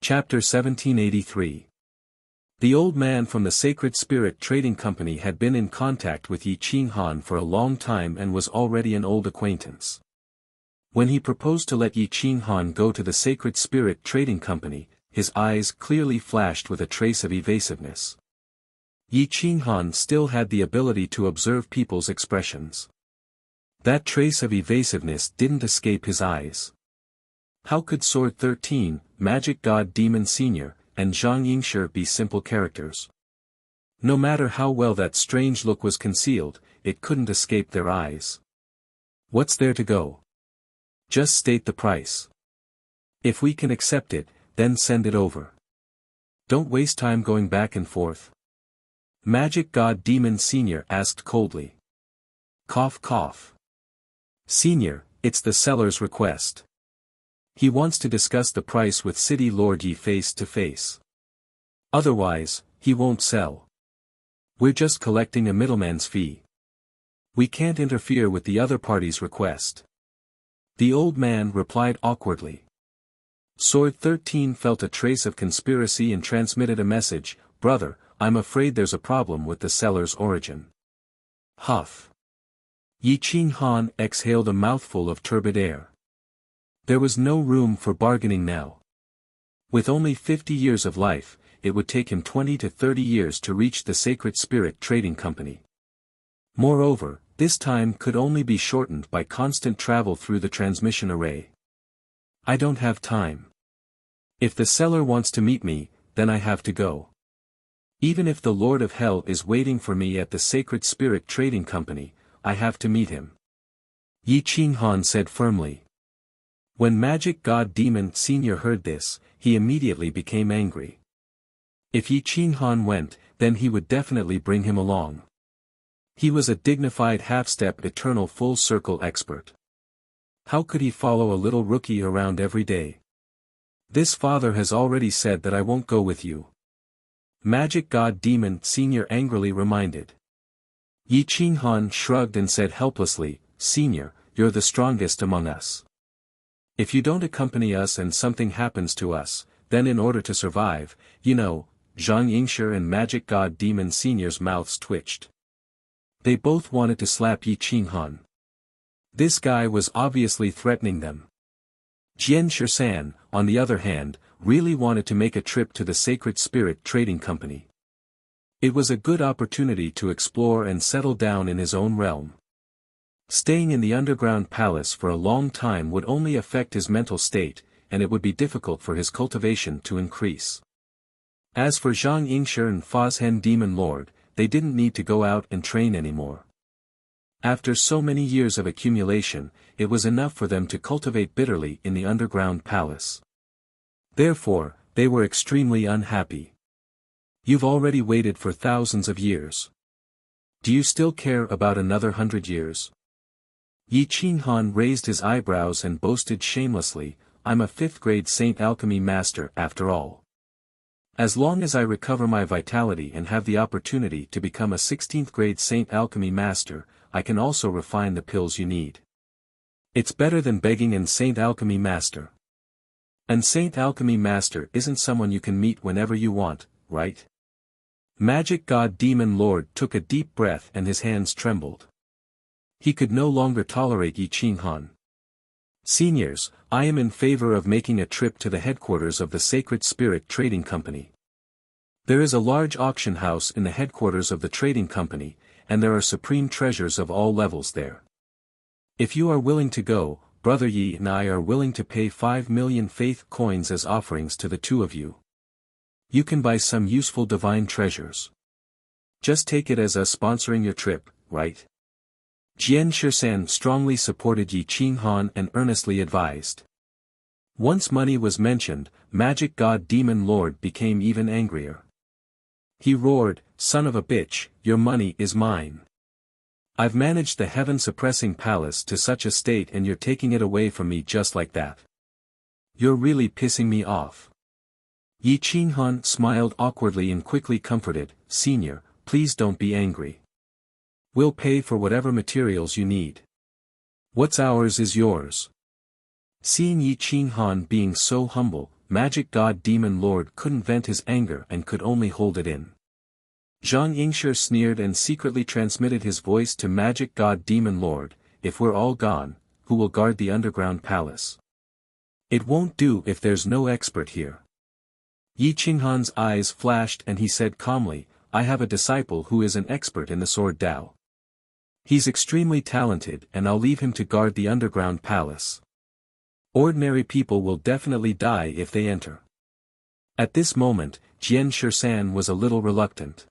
Chapter 1783. The old man from the Sacred Spirit Trading Company had been in contact with Yi Qing Han for a long time and was already an old acquaintance. When he proposed to let Yi Qing Han go to the Sacred Spirit Trading Company, his eyes clearly flashed with a trace of evasiveness. Yi Qing Han still had the ability to observe people's expressions. That trace of evasiveness didn't escape his eyes. How could Sword 13, Magic God Demon Senior, and Zhang Yingshi be simple characters? No matter how well that strange look was concealed, it couldn't escape their eyes. What's there to go? Just state the price. If we can accept it, then send it over. Don't waste time going back and forth. Magic God Demon Senior asked coldly. Cough cough. Senior, it's the seller's request. He wants to discuss the price with City Lord Yi face to face. Otherwise, he won't sell. We're just collecting a middleman's fee. We can't interfere with the other party's request. The old man replied awkwardly. Sword 13 felt a trace of conspiracy and transmitted a message, "Brother, I'm afraid there's a problem with the seller's origin." Huff. Yi Qing Han exhaled a mouthful of turbid air. There was no room for bargaining now. With only 50 years of life, it would take him 20 to 30 years to reach the Sacred Spirit Trading Company. Moreover, this time could only be shortened by constant travel through the transmission array. I don't have time. If the seller wants to meet me, then I have to go. Even if the Lord of Hell is waiting for me at the Sacred Spirit Trading Company, I have to meet him. Yi Qing Han said firmly. When Magic God Demon Senior heard this, he immediately became angry. If Yi Qing Han went, then he would definitely bring him along. He was a dignified half-step eternal full-circle expert. How could he follow a little rookie around every day? This father has already said that I won't go with you. Magic God Demon Senior angrily reminded. Yi Qing Han shrugged and said helplessly, Senior, you're the strongest among us. If you don't accompany us and something happens to us, then in order to survive, Zhang Yingshi and Magic God Demon Senior's mouths twitched. They both wanted to slap Yi Qing Han. This guy was obviously threatening them. Jian Shisan, on the other hand, really wanted to make a trip to the Sacred Spirit Trading Company. It was a good opportunity to explore and settle down in his own realm. Staying in the underground palace for a long time would only affect his mental state, and it would be difficult for his cultivation to increase. As for Zhang Yingshi and Fazhen Demon Lord, they didn't need to go out and train anymore. After so many years of accumulation, it was enough for them to cultivate bitterly in the underground palace. Therefore, they were extremely unhappy. You've already waited for thousands of years. Do you still care about another 100 years? Yi Qing Han raised his eyebrows and boasted shamelessly, I'm a 5th-grade Saint Alchemy Master after all. As long as I recover my vitality and have the opportunity to become a 16th-grade Saint Alchemy Master, I can also refine the pills you need. It's better than begging in Saint Alchemy Master. And Saint Alchemy Master isn't someone you can meet whenever you want, right? Magic God Demon Lord took a deep breath and his hands trembled. He could no longer tolerate Yi Qing Han. Seniors, I am in favor of making a trip to the headquarters of the Sacred Spirit Trading Company. There is a large auction house in the headquarters of the trading company, and there are supreme treasures of all levels there. If you are willing to go, Brother Yi and I are willing to pay 5 million faith coins as offerings to the two of you. You can buy some useful divine treasures. Just take it as us sponsoring your trip, right? Jian Shisan strongly supported Yi Qing Han and earnestly advised. Once money was mentioned, Magic God Demon Lord became even angrier. He roared, son of a bitch, your money is mine. I've managed the heaven-suppressing palace to such a state and you're taking it away from me just like that. You're really pissing me off. Yi Qing Han smiled awkwardly and quickly comforted, Senior, please don't be angry. We'll pay for whatever materials you need. What's ours is yours. Seeing Yi Qing Han being so humble, Magic God Demon Lord couldn't vent his anger and could only hold it in. Zhang Yingshi sneered and secretly transmitted his voice to Magic God Demon Lord, "If we're all gone, who will guard the underground palace? It won't do if there's no expert here." Yi Qinghan's eyes flashed and he said calmly, "I have a disciple who is an expert in the sword Dao. He's extremely talented and I'll leave him to guard the underground palace. Ordinary people will definitely die if they enter." At this moment, Jian Shisan was a little reluctant.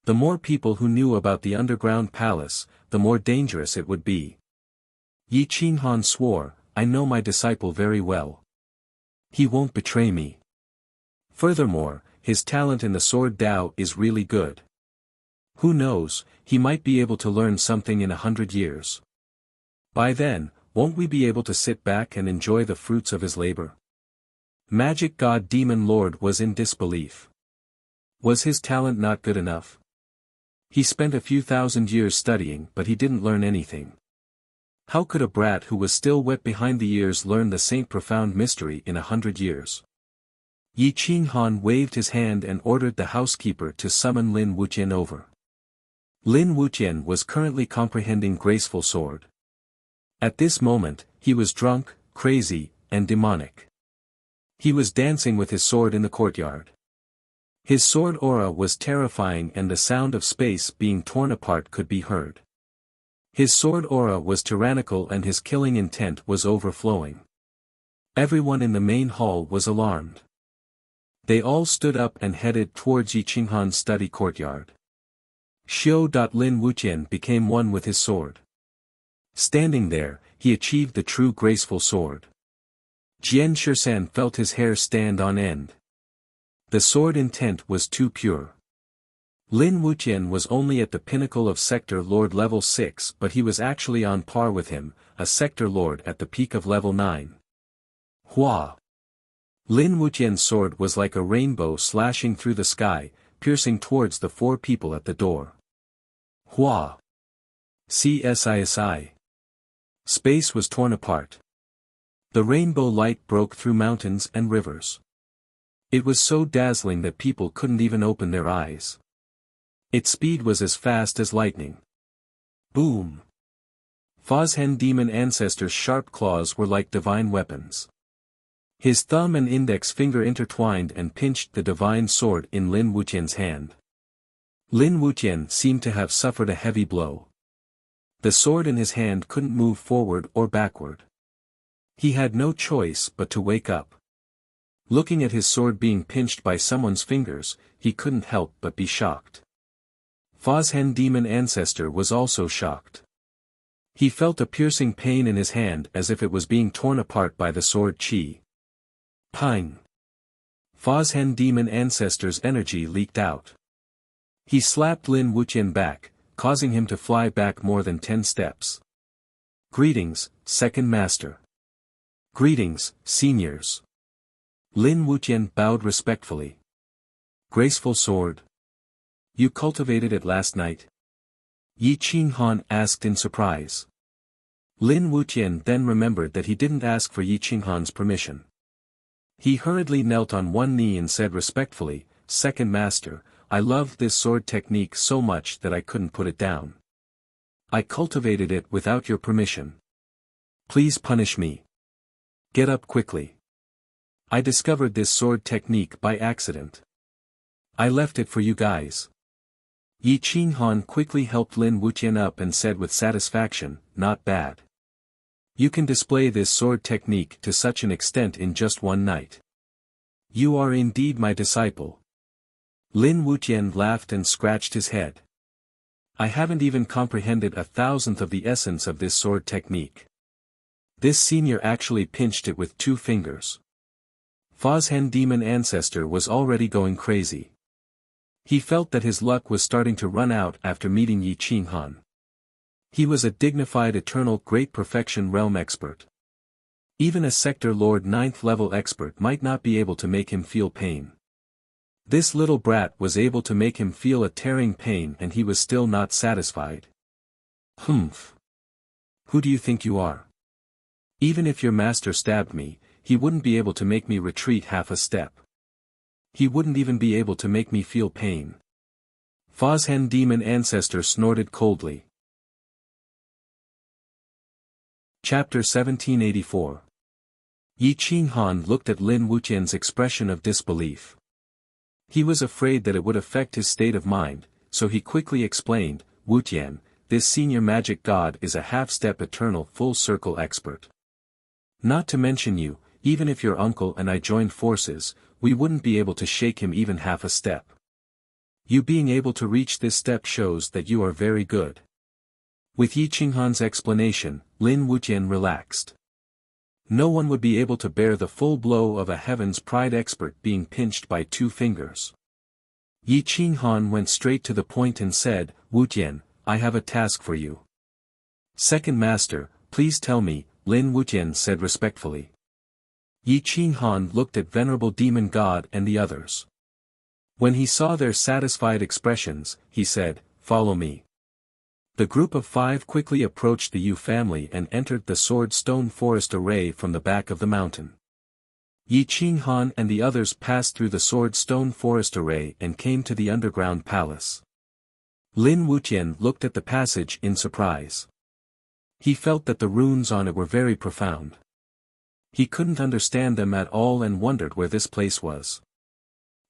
The more people who knew about the underground palace, the more dangerous it would be. Yi Qinghan swore, "I know my disciple very well. He won't betray me. Furthermore, his talent in the sword Dao is really good. Who knows, he might be able to learn something in 100 years. By then, won't we be able to sit back and enjoy the fruits of his labor?" Magic God Demon Lord was in disbelief. Was his talent not good enough? He spent a few thousand years studying but he didn't learn anything. How could a brat who was still wet behind the ears learn the same profound mystery in 100 years? Yi Qinghan waved his hand and ordered the housekeeper to summon Lin Wuqian over. Lin Wuqian was currently comprehending graceful sword. At this moment, he was drunk, crazy, and demonic. He was dancing with his sword in the courtyard. His sword aura was terrifying and the sound of space being torn apart could be heard. His sword aura was tyrannical and his killing intent was overflowing. Everyone in the main hall was alarmed. They all stood up and headed towards Yi Qinghan's study courtyard. Lin Wuqian became one with his sword. Standing there, he achieved the true graceful sword. Jian Shisan felt his hair stand on end. The sword intent was too pure. Lin Wuqian was only at the pinnacle of Sector Lord level 6 but he was actually on par with him, a Sector Lord at the peak of level 9. Hua! Lin Wuqian's sword was like a rainbow slashing through the sky, piercing towards the 4 people at the door. Hua! CSISI! Space was torn apart. The rainbow light broke through mountains and rivers. It was so dazzling that people couldn't even open their eyes. Its speed was as fast as lightning. Boom! Fozhen Demon Ancestor's sharp claws were like divine weapons. His thumb and index finger intertwined and pinched the divine sword in Lin Wuqian's hand. Lin Wuqian seemed to have suffered a heavy blow. The sword in his hand couldn't move forward or backward. He had no choice but to wake up. Looking at his sword being pinched by someone's fingers, he couldn't help but be shocked. Fozhen Demon Ancestor was also shocked. He felt a piercing pain in his hand as if it was being torn apart by the sword Qi. Ping! Fozhen Demon Ancestor's energy leaked out. He slapped Lin Wuqian back, causing him to fly back more than 10 steps. "Greetings, Second Master." "Greetings, seniors." Lin Wuqian bowed respectfully. "Graceful sword. You cultivated it last night?" Yi Qinghan asked in surprise. Lin Wuqian then remembered that he didn't ask for Yi Qinghan's permission. He hurriedly knelt on one knee and said respectfully, "Second Master, I loved this sword technique so much that I couldn't put it down. I cultivated it without your permission. Please punish me. Get up quickly. I discovered this sword technique by accident. I left it for you guys." Yi Qinghan quickly helped Lin Wuqian up and said with satisfaction, "Not bad. You can display this sword technique to such an extent in just one night. You are indeed my disciple." Lin Wuqian laughed and scratched his head. "I haven't even comprehended 1,000th of the essence of this sword technique." This senior actually pinched it with 2 fingers. Fozhen Demon Ancestor was already going crazy. He felt that his luck was starting to run out after meeting Yi Qinghan. He was a dignified eternal great perfection realm expert. Even a Sector Lord 9th level expert might not be able to make him feel pain. This little brat was able to make him feel a tearing pain and he was still not satisfied. "Humph. Who do you think you are? Even if your master stabbed me, he wouldn't be able to make me retreat half a step. He wouldn't even be able to make me feel pain. Fozhen demon ancestor snorted coldly. Chapter 1784. Yi Qinghan looked at Lin Wuqian's expression of disbelief. He was afraid that it would affect his state of mind, so he quickly explained, Wuqian, this senior magic god is a half-step eternal full-circle expert. Not to mention you, even if your uncle and I joined forces, we wouldn't be able to shake him even half a step. You being able to reach this step shows that you are very good. With Yi Qinghan's explanation, Lin Wuqian relaxed. No one would be able to bear the full blow of a heaven's pride expert being pinched by 2 fingers. Yi Qinghan went straight to the point and said, Wuqian, I have a task for you. Second master, please tell me, Lin Wuqian said respectfully. Yi Qinghan looked at venerable demon god and the others. When he saw their satisfied expressions, he said, follow me. The group of 5 quickly approached the Yu family and entered the sword-stone forest array from the back of the mountain. Yi Qinghan and the others passed through the sword-stone forest array and came to the underground palace. Lin Wuqian looked at the passage in surprise. He felt that the runes on it were very profound. He couldn't understand them at all and wondered where this place was.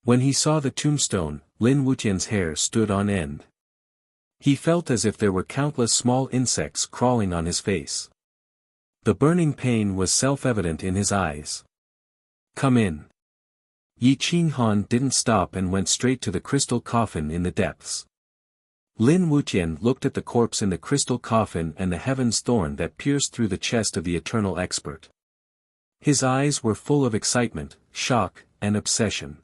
When he saw the tombstone, Lin Wuqian's hair stood on end. He felt as if there were countless small insects crawling on his face. The burning pain was self-evident in his eyes. Come in. Yi Qinghan didn't stop and went straight to the crystal coffin in the depths. Lin Wuqian looked at the corpse in the crystal coffin and the heaven's thorn that pierced through the chest of the eternal expert. His eyes were full of excitement, shock, and obsession.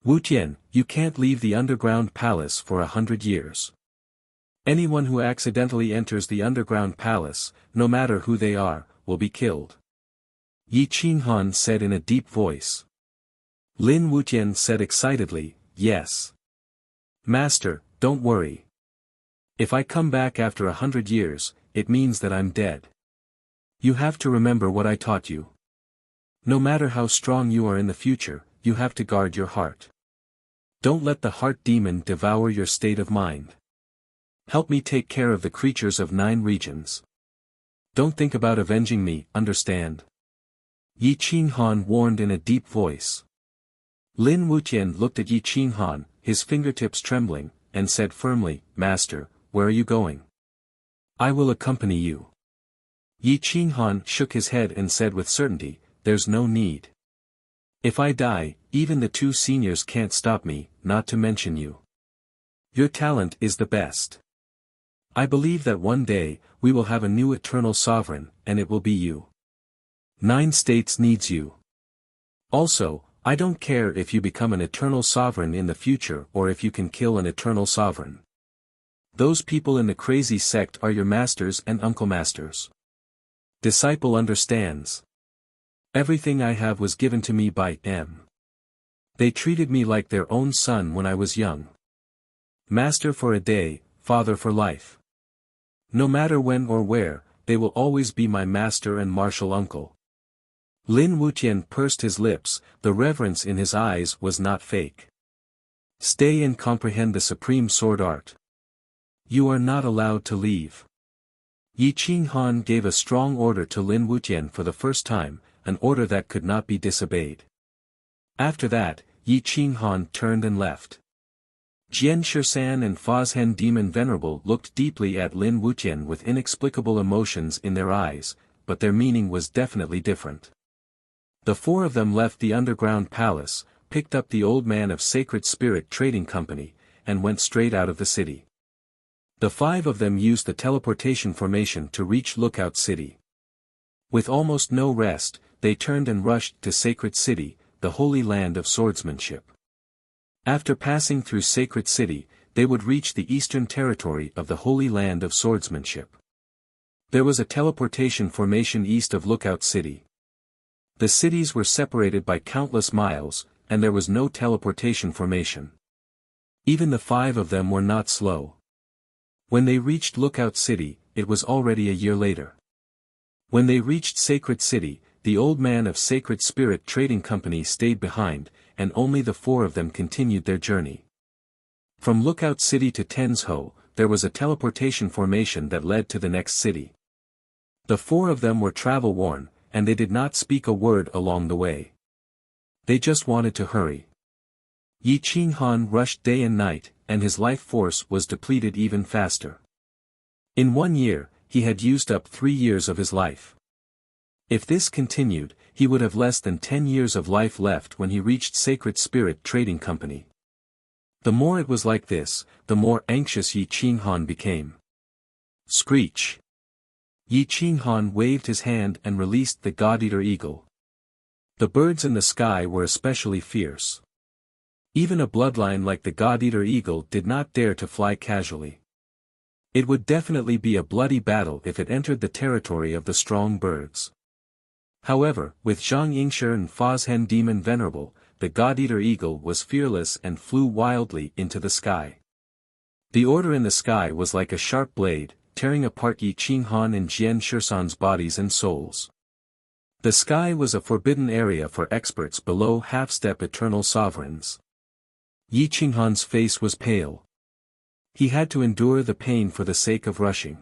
Wuqian, you can't leave the underground palace for 100 years. Anyone who accidentally enters the underground palace, no matter who they are, will be killed. Yi Qinghan said in a deep voice. Lin Wuqian said excitedly, yes. Master, don't worry. If I come back after 100 years, it means that I'm dead. You have to remember what I taught you. No matter how strong you are in the future, you have to guard your heart. Don't let the heart demon devour your state of mind. Help me take care of the creatures of 9 regions. Don't think about avenging me, understand? Yi Qinghan warned in a deep voice. Lin Wuqian looked at Yi Qinghan, his fingertips trembling, and said firmly, Master, where are you going? I will accompany you. Yi Qinghan shook his head and said with certainty, there's no need. If I die, even the 2 seniors can't stop me, not to mention you. Your talent is the best. I believe that one day, we will have a new eternal sovereign, and it will be you. 9 states needs you. Also, I don't care if you become an eternal sovereign in the future or if you can kill an eternal sovereign. Those people in the crazy sect are your masters and uncle masters. Disciple understands. Everything I have was given to me by M. They treated me like their own son when I was young. Master for a day, father for life. No matter when or where, they will always be my master and martial uncle. Lin Wuqian pursed his lips, the reverence in his eyes was not fake. Stay and comprehend the supreme sword art. You are not allowed to leave. Yi Qinghan gave a strong order to Lin Wuqian for the first time, an order that could not be disobeyed. After that, Yi Qinghan turned and left. Jian Shisan and Fozhen Demon Venerable looked deeply at Lin Wuqian with inexplicable emotions in their eyes, but their meaning was definitely different. The 4 of them left the underground palace, picked up the old man of Sacred Spirit Trading Company, and went straight out of the city. The 5 of them used the teleportation formation to reach Lookout City. With almost no rest, they turned and rushed to Sacred City, the holy land of swordsmanship. After passing through Sacred City, they would reach the eastern territory of the Holy Land of Swordsmanship. There was a teleportation formation east of Lookout City. The cities were separated by countless miles, and there was no teleportation formation. Even the 5 of them were not slow. When they reached Lookout City, it was already a year later. When they reached Sacred City, the old man of Sacred Spirit Trading Company stayed behind, and only the four of them continued their journey. From Lookout City to Tensho, there was a teleportation formation that led to the next city. The four of them were travel-worn, and they did not speak a word along the way. They just wanted to hurry. Yi Qinghan rushed day and night, and his life force was depleted even faster. In 1 year, he had used up 3 years of his life. If this continued, he would have less than 10 years of life left when he reached Sacred Spirit Trading Company. The more it was like this, the more anxious Yi Qinghan became. Screech! Yi Qinghan waved his hand and released the God-Eater Eagle. The birds in the sky were especially fierce. Even a bloodline like the God-Eater Eagle did not dare to fly casually. It would definitely be a bloody battle if it entered the territory of the strong birds. However, with Zhang Yingshi and Fozhen Demon Venerable, the God-Eater Eagle was fearless and flew wildly into the sky. The order in the sky was like a sharp blade, tearing apart Yi Qinghan and Jian Shisan's bodies and souls. The sky was a forbidden area for experts below half-step eternal sovereigns. Yi Qinghan's face was pale. He had to endure the pain for the sake of rushing.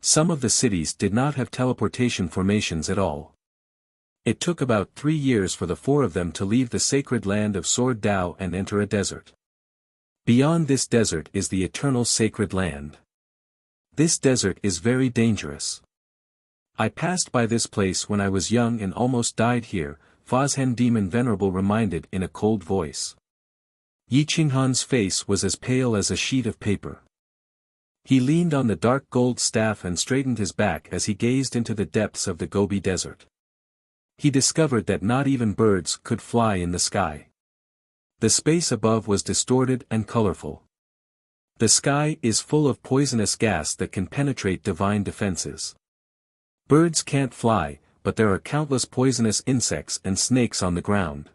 Some of the cities did not have teleportation formations at all. It took about 3 years for the four of them to leave the sacred land of Sword Dao and enter a desert. Beyond this desert is the eternal sacred land. This desert is very dangerous. I passed by this place when I was young and almost died here, Fozhen Demon Venerable reminded in a cold voice. Yi Qinghan's face was as pale as a sheet of paper. He leaned on the dark gold staff and straightened his back as he gazed into the depths of the Gobi Desert. He discovered that not even birds could fly in the sky. The space above was distorted and colorful. The sky is full of poisonous gas that can penetrate divine defenses. Birds can't fly, but there are countless poisonous insects and snakes on the ground.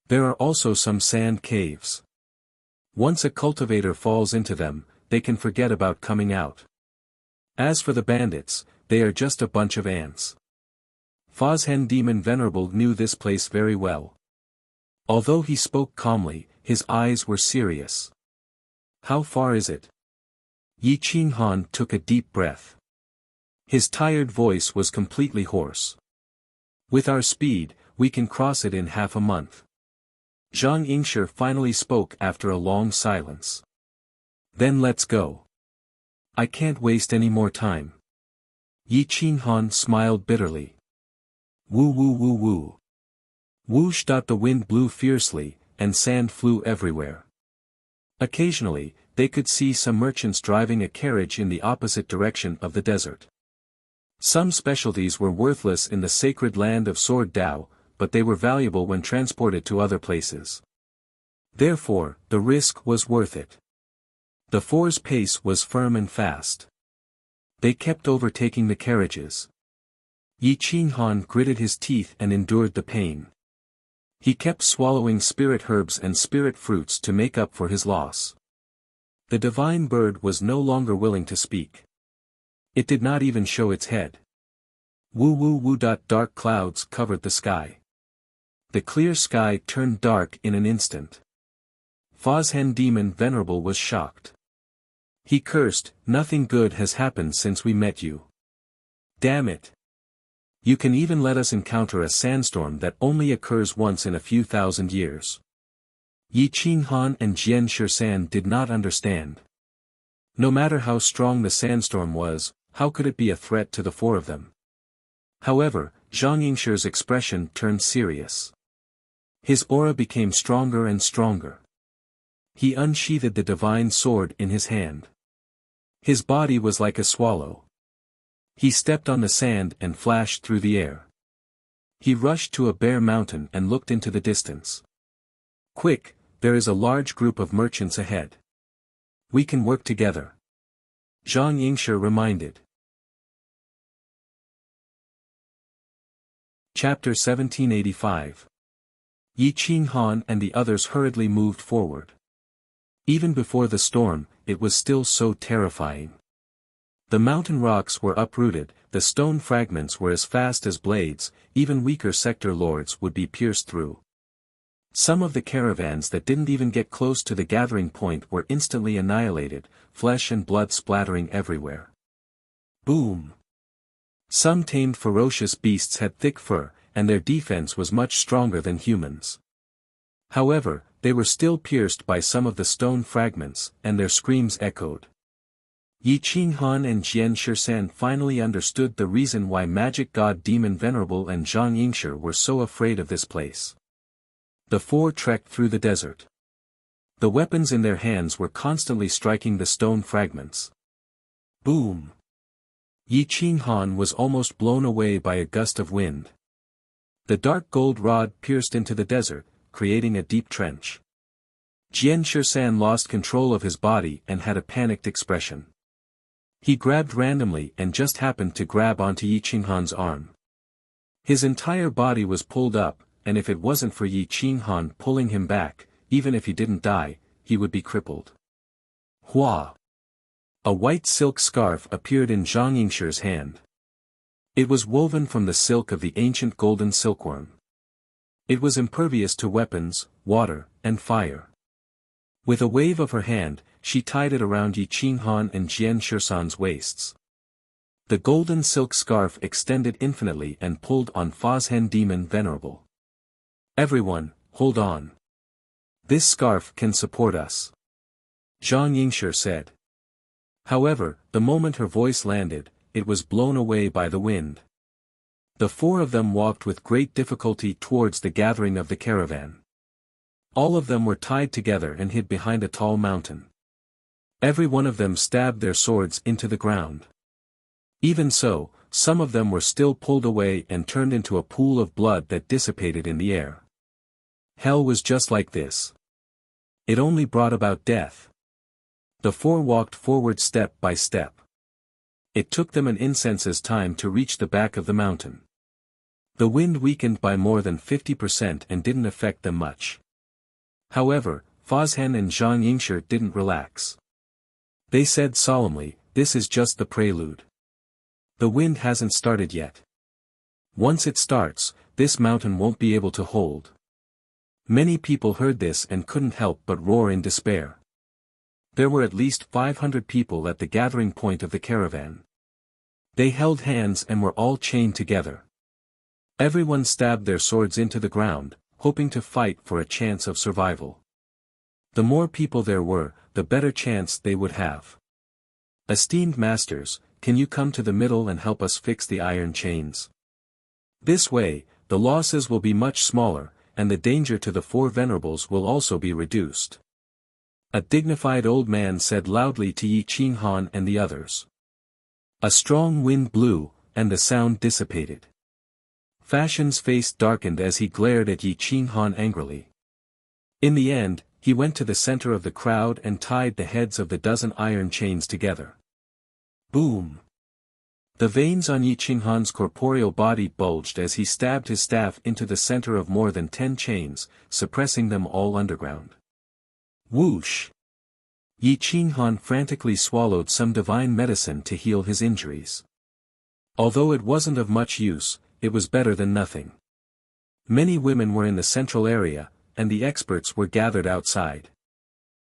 There are also some sand caves. Once a cultivator falls into them, they can forget about coming out. As for the bandits, they are just a bunch of ants. Fozhen Demon Venerable knew this place very well. Although he spoke calmly, his eyes were serious. How far is it? Yi Qinghan took a deep breath. His tired voice was completely hoarse. With our speed, we can cross it in half a month. Zhang Yingshi finally spoke after a long silence. Then let's go. I can't waste any more time. Yi Qinghan smiled bitterly. Woo woo woo woo. Whoosh! The wind blew fiercely, and sand flew everywhere. Occasionally, they could see some merchants driving a carriage in the opposite direction of the desert. Some specialties were worthless in the sacred land of Sword Dao, but they were valuable when transported to other places. Therefore, the risk was worth it. The four's pace was firm and fast. They kept overtaking the carriages. Yi Qinghan gritted his teeth and endured the pain. He kept swallowing spirit herbs and spirit fruits to make up for his loss. The divine bird was no longer willing to speak. It did not even show its head. Woo woo woo. Dark clouds covered the sky. The clear sky turned dark in an instant. Fozhen Demon Venerable was shocked. He cursed, "Nothing good has happened since we met you. Damn it. You can even let us encounter a sandstorm that only occurs once in a few thousand years." Yi Qinghan and Jian Shisan did not understand. No matter how strong the sandstorm was, how could it be a threat to the four of them? However, Zhang Yingshi's expression turned serious. His aura became stronger and stronger. He unsheathed the divine sword in his hand. His body was like a swallow. He stepped on the sand and flashed through the air. He rushed to a bare mountain and looked into the distance. "Quick, there is a large group of merchants ahead. We can work together," Zhang Yingshi reminded. Chapter 1785. Yi Qinghan and the others hurriedly moved forward. Even before the storm, it was still so terrifying. The mountain rocks were uprooted, the stone fragments were as fast as blades, even weaker sector lords would be pierced through. Some of the caravans that didn't even get close to the gathering point were instantly annihilated, flesh and blood splattering everywhere. Boom! Some tamed ferocious beasts had thick fur, and their defense was much stronger than humans. However, they were still pierced by some of the stone fragments, and their screams echoed. Yi Qinghan and Jian Shisan finally understood the reason why Magic God Demon Venerable and Zhang Yingshi were so afraid of this place. The four trekked through the desert. The weapons in their hands were constantly striking the stone fragments. Boom! Yi Qinghan was almost blown away by a gust of wind. The dark gold rod pierced into the desert, creating a deep trench. Jian Shisan lost control of his body and had a panicked expression. He grabbed randomly and just happened to grab onto Yi Qinghan's arm. His entire body was pulled up, and if it wasn't for Yi Qinghan pulling him back, even if he didn't die, he would be crippled. Hua! A white silk scarf appeared in Zhang Yingshi's hand. It was woven from the silk of the ancient golden silkworm. It was impervious to weapons, water, and fire. With a wave of her hand, she tied it around Yi Qinghan and Jian Shisan's waists. The golden silk scarf extended infinitely and pulled on Fazhen Demon Venerable. Everyone, hold on. This scarf can support us. Zhang Yingshi said. However, the moment her voice landed, it was blown away by the wind. The four of them walked with great difficulty towards the gathering of the caravan. All of them were tied together and hid behind a tall mountain. Every one of them stabbed their swords into the ground. Even so, some of them were still pulled away and turned into a pool of blood that dissipated in the air. Hell was just like this. It only brought about death. The four walked forward step by step. It took them an incense's time to reach the back of the mountain. The wind weakened by more than 50% and didn't affect them much. However, Fazhen and Zhang Yingshi didn't relax. They said solemnly, "This is just the prelude. The wind hasn't started yet. Once it starts, this mountain won't be able to hold." Many people heard this and couldn't help but roar in despair. There were at least 500 people at the gathering point of the caravan. They held hands and were all chained together. Everyone stabbed their swords into the ground, hoping to fight for a chance of survival. The more people there were, the better chance they would have. "Esteemed masters, can you come to the middle and help us fix the iron chains? This way, the losses will be much smaller, and the danger to the four venerables will also be reduced." A dignified old man said loudly to Yi Qinghan and the others. A strong wind blew, and the sound dissipated. Fashion's face darkened as he glared at Yi Qinghan angrily. In the end, he went to the center of the crowd and tied the heads of the dozen iron chains together. Boom! The veins on Yi Qinghan's corporeal body bulged as he stabbed his staff into the center of more than 10 chains, suppressing them all underground. Whoosh! Yi Qinghan frantically swallowed some divine medicine to heal his injuries. Although it wasn't of much use, it was better than nothing. Many women were in the central area, and the experts were gathered outside.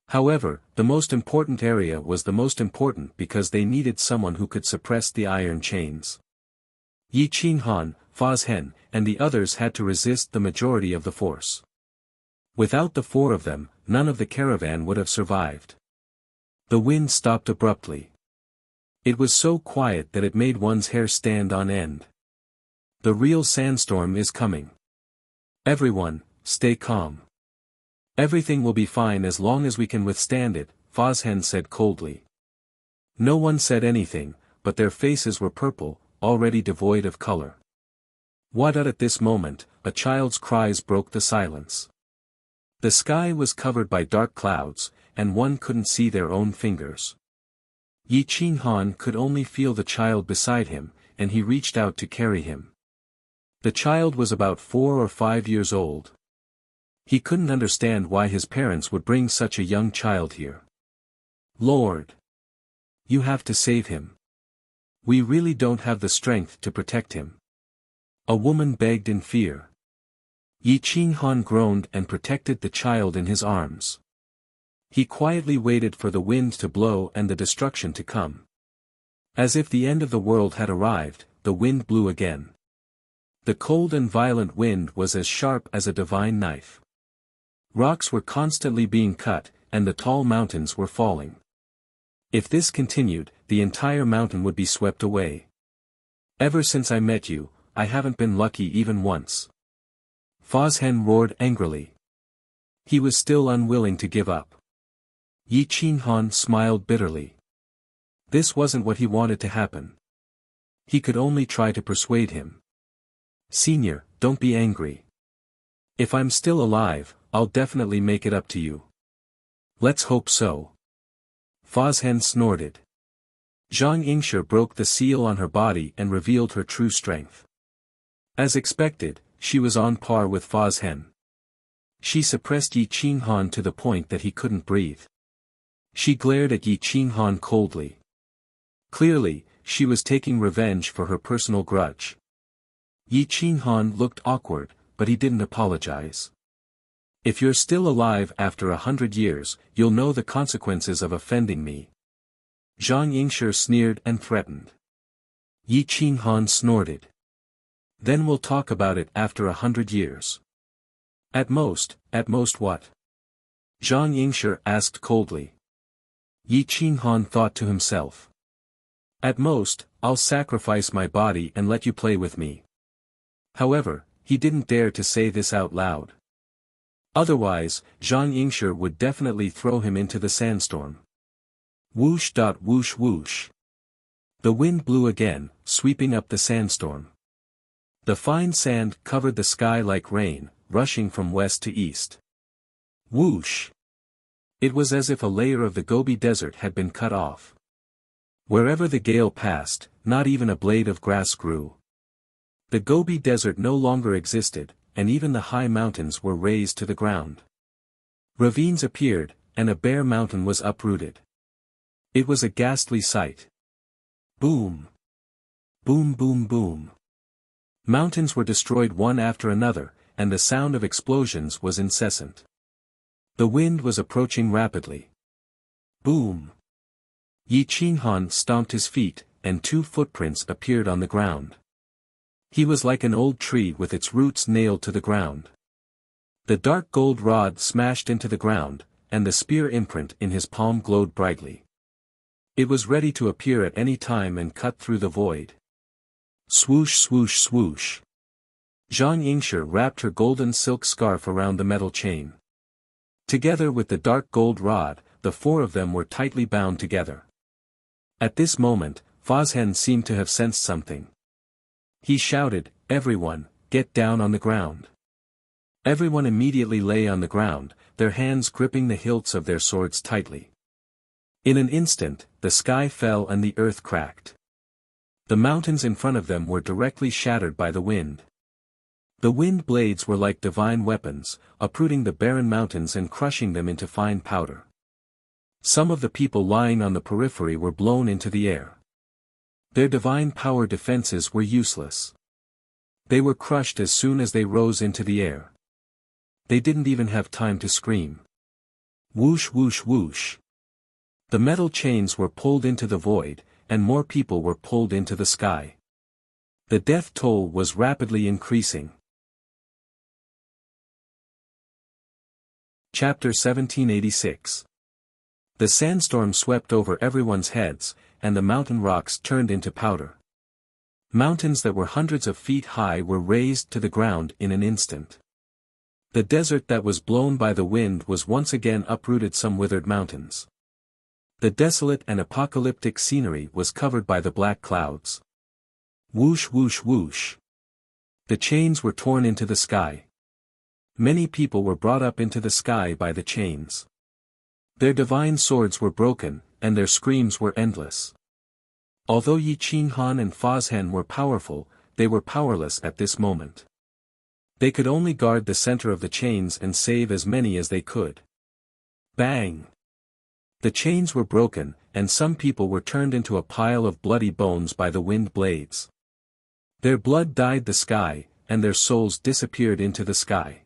However, the most important area was the most important because they needed someone who could suppress the iron chains. Yi Qinghan, Fazhen, and the others had to resist the majority of the force. Without the four of them, none of the caravan would have survived. The wind stopped abruptly. It was so quiet that it made one's hair stand on end. The real sandstorm is coming. Everyone, stay calm. Everything will be fine as long as we can withstand it, Fazhen said coldly. No one said anything, but their faces were purple, already devoid of color. What? At this moment, a child's cries broke the silence. The sky was covered by dark clouds, and one couldn't see their own fingers. Yi Qinghan could only feel the child beside him, and he reached out to carry him. The child was about 4 or 5 years old. He couldn't understand why his parents would bring such a young child here. "Lord! You have to save him. We really don't have the strength to protect him. A woman begged in fear. Yi Qinghan groaned and protected the child in his arms. He quietly waited for the wind to blow and the destruction to come. As if the end of the world had arrived, the wind blew again. The cold and violent wind was as sharp as a divine knife. Rocks were constantly being cut, and the tall mountains were falling. If this continued, the entire mountain would be swept away. Ever since I met you, I haven't been lucky even once. Fozhen roared angrily. He was still unwilling to give up. Yi Qinghan smiled bitterly. This wasn't what he wanted to happen. He could only try to persuade him. Senior, don't be angry. If I'm still alive, I'll definitely make it up to you. Let's hope so. Fozhen snorted. Zhang Yingshi broke the seal on her body and revealed her true strength. As expected, she was on par with Fozhen. She suppressed Yi Qinghan to the point that he couldn't breathe. She glared at Yi Qinghan coldly. Clearly, she was taking revenge for her personal grudge. Yi Qinghan looked awkward, but he didn't apologize. If you're still alive after 100 years, you'll know the consequences of offending me. Zhang Yingshi sneered and threatened. Yi Qinghan snorted. Then we'll talk about it after 100 years. At most what? Zhang Yingshi asked coldly. Yi Qinghan thought to himself. At most, I'll sacrifice my body and let you play with me. However, he didn't dare to say this out loud. Otherwise, Zhang Yingshi would definitely throw him into the sandstorm. Whoosh. Whoosh whoosh. The wind blew again, sweeping up the sandstorm. The fine sand covered the sky like rain, rushing from west to east. Whoosh. It was as if a layer of the Gobi Desert had been cut off. Wherever the gale passed, not even a blade of grass grew. The Gobi Desert no longer existed, and even the high mountains were razed to the ground. Ravines appeared, and a bare mountain was uprooted. It was a ghastly sight. Boom. Boom boom boom. Mountains were destroyed one after another, and the sound of explosions was incessant. The wind was approaching rapidly. Boom. Yi Qinghan stomped his feet, and 2 footprints appeared on the ground. He was like an old tree with its roots nailed to the ground. The dark gold rod smashed into the ground, and the spear imprint in his palm glowed brightly. It was ready to appear at any time and cut through the void. Swoosh swoosh swoosh. Zhang Yingshi wrapped her golden silk scarf around the metal chain. Together with the dark gold rod, the 4 of them were tightly bound together. At this moment, Fozhen seemed to have sensed something. He shouted, "Everyone, get down on the ground." Everyone immediately lay on the ground, their hands gripping the hilts of their swords tightly. In an instant, the sky fell and the earth cracked. The mountains in front of them were directly shattered by the wind. The wind blades were like divine weapons, uprooting the barren mountains and crushing them into fine powder. Some of the people lying on the periphery were blown into the air. Their divine power defenses were useless. They were crushed as soon as they rose into the air. They didn't even have time to scream. Whoosh whoosh whoosh. The metal chains were pulled into the void, and more people were pulled into the sky. The death toll was rapidly increasing. Chapter 1786. The sandstorm swept over everyone's heads, and the mountain rocks turned into powder. Mountains that were hundreds of feet high were razed to the ground in an instant. The desert that was blown by the wind was once again uprooted some withered mountains. The desolate and apocalyptic scenery was covered by the black clouds. Whoosh whoosh whoosh. The chains were torn into the sky. Many people were brought up into the sky by the chains. Their divine swords were broken, and their screams were endless. Although Yi Qinghan and Fozhen were powerful, they were powerless at this moment. They could only guard the center of the chains and save as many as they could. Bang! The chains were broken, and some people were turned into a pile of bloody bones by the wind blades. Their blood dyed the sky, and their souls disappeared into the sky.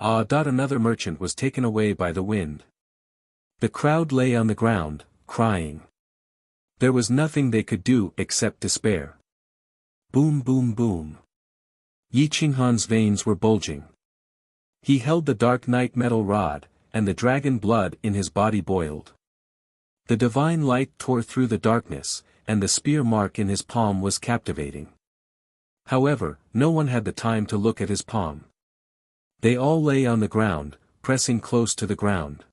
Another merchant was taken away by the wind. The crowd lay on the ground, crying. There was nothing they could do except despair. Boom boom boom. Yi Qinghan's veins were bulging. He held the dark night metal rod, and the dragon blood in his body boiled. The divine light tore through the darkness, and the spear mark in his palm was captivating. However, no one had the time to look at his palm. They all lay on the ground, pressing close to the ground.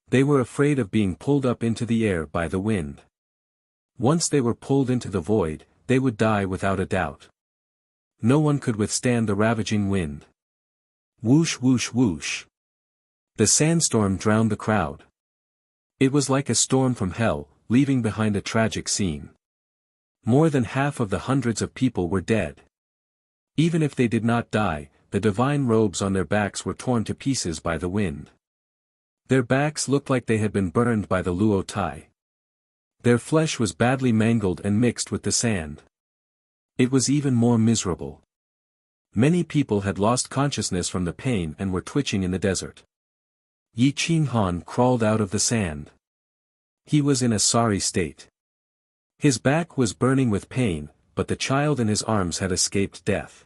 They were afraid of being pulled up into the air by the wind. Once they were pulled into the void, they would die without a doubt. No one could withstand the ravaging wind. Whoosh whoosh whoosh. The sandstorm drowned the crowd. It was like a storm from hell, leaving behind a tragic scene. More than half of the hundreds of people were dead. Even if they did not die, the divine robes on their backs were torn to pieces by the wind. Their backs looked like they had been burned by the luo tai. Their flesh was badly mangled and mixed with the sand. It was even more miserable. Many people had lost consciousness from the pain and were twitching in the desert. Yi Qinghan crawled out of the sand. He was in a sorry state. His back was burning with pain, but the child in his arms had escaped death.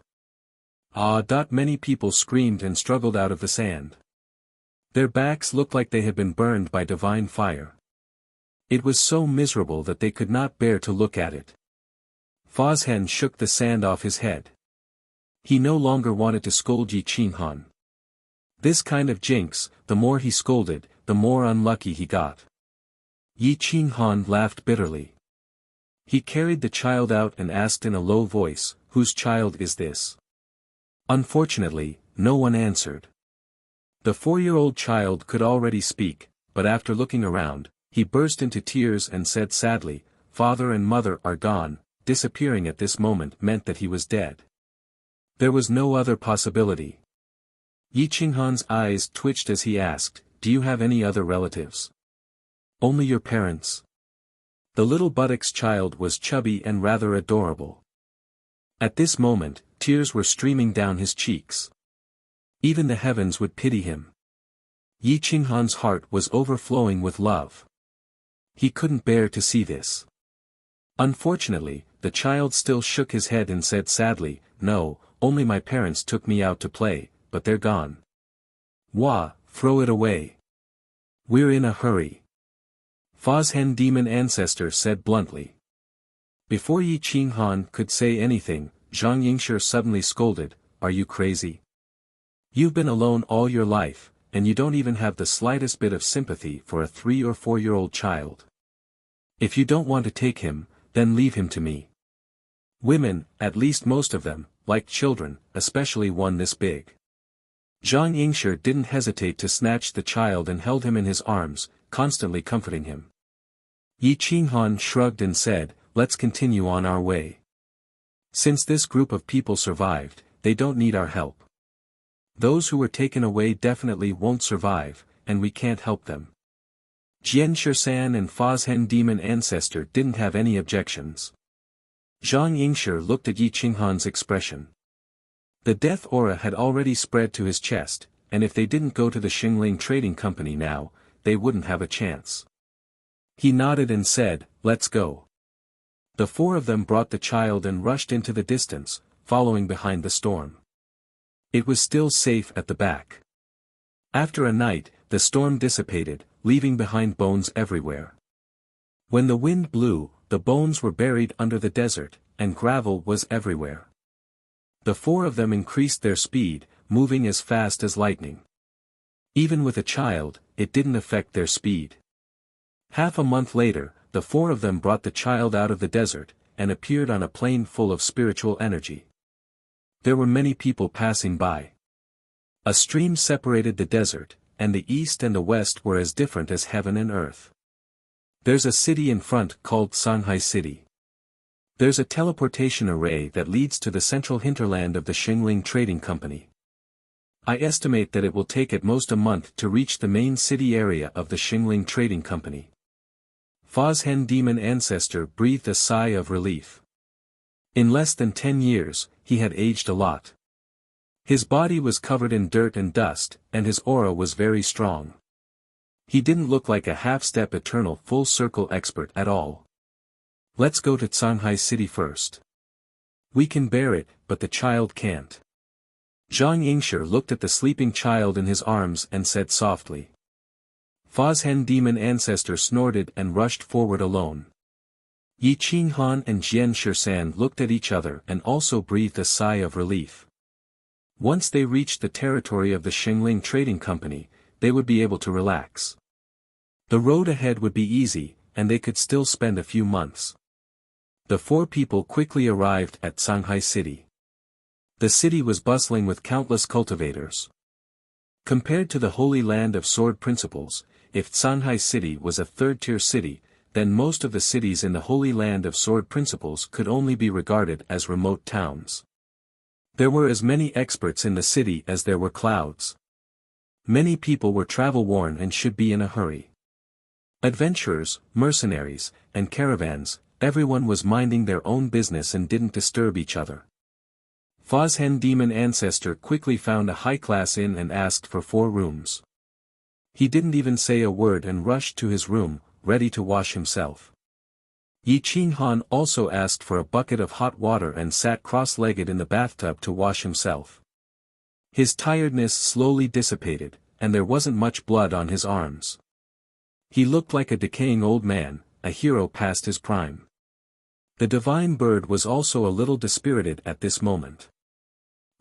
Many people screamed and struggled out of the sand. Their backs looked like they had been burned by divine fire. It was so miserable that they could not bear to look at it. Fazhen shook the sand off his head. He no longer wanted to scold Yi Qinghan. This kind of jinx, the more he scolded, the more unlucky he got. Yi Qinghan laughed bitterly. He carried the child out and asked in a low voice, "Whose child is this?" Unfortunately, no one answered. The 4-year-old child could already speak, but after looking around, he burst into tears and said sadly, "Father and mother are gone." Disappearing at this moment meant that he was dead. There was no other possibility. Yi Qinghan's eyes twitched as he asked, "Do you have any other relatives?" "Only your parents." The little buttock's child was chubby and rather adorable. At this moment, tears were streaming down his cheeks. Even the heavens would pity him. Yi Qinghan's heart was overflowing with love. He couldn't bear to see this. Unfortunately, the child still shook his head and said sadly, "No, only my parents took me out to play, but they're gone." "Wah, throw it away. We're in a hurry." Fazhen demon ancestor said bluntly. Before Yi Qinghan could say anything, Zhang Yingshi suddenly scolded, "Are you crazy? You've been alone all your life, and you don't even have the slightest bit of sympathy for a 3 or 4-year-old child. If you don't want to take him, then leave him to me." Women, at least most of them, liked children, especially one this big. Zhang Yingshi didn't hesitate to snatch the child and held him in his arms, constantly comforting him. Yi Qinghan shrugged and said, "Let's continue on our way. Since this group of people survived, they don't need our help. Those who were taken away definitely won't survive, and we can't help them." Jian Shisan and Fazhen demon ancestor didn't have any objections. Zhang Yingshi looked at Yi Qinghan's expression. The death aura had already spread to his chest, and if they didn't go to the Xingling Trading Company now, they wouldn't have a chance. He nodded and said, "Let's go." The 4 of them brought the child and rushed into the distance, following behind the storm. It was still safe at the back. After a night, the storm dissipated, leaving behind bones everywhere. When the wind blew, the bones were buried under the desert, and gravel was everywhere. The 4 of them increased their speed, moving as fast as lightning. Even with a child, it didn't affect their speed. Half a month later, the 4 of them brought the child out of the desert, and appeared on a plain full of spiritual energy. There were many people passing by. A stream separated the desert, and the east and the west were as different as heaven and earth. There's a city in front called Shanghai City. There's a teleportation array that leads to the central hinterland of the Xingling Trading Company. I estimate that it will take at most a month to reach the main city area of the Xingling Trading Company. Fozhen Demon Ancestor breathed a sigh of relief. In less than 10 years, he had aged a lot. His body was covered in dirt and dust, and his aura was very strong. He didn't look like a half-step eternal full-circle expert at all. Let's go to Shanghai City first. We can bear it, but the child can't. Zhang Yingshi looked at the sleeping child in his arms and said softly. Fozhen Demon Ancestor snorted and rushed forward alone. Yi Qinghan and Jian Shisan looked at each other and also breathed a sigh of relief. Once they reached the territory of the Xingling Trading Company, they would be able to relax. The road ahead would be easy, and they could still spend a few months. The four people quickly arrived at Shanghai City. The city was bustling with countless cultivators. Compared to the Holy Land of Sword Principles, if Shanghai City was a third-tier city, then most of the cities in the Holy Land of Sword Principles could only be regarded as remote towns. There were as many experts in the city as there were clouds. Many people were travel-worn and should be in a hurry. Adventurers, mercenaries, and caravans, everyone was minding their own business and didn't disturb each other. Fozhen Demon Ancestor quickly found a high-class inn and asked for 4 rooms. He didn't even say a word and rushed to his room, ready to wash himself. Yi Qinghan also asked for a bucket of hot water and sat cross-legged in the bathtub to wash himself. His tiredness slowly dissipated, and there wasn't much blood on his arms. He looked like a decaying old man, a hero past his prime. The divine bird was also a little dispirited at this moment.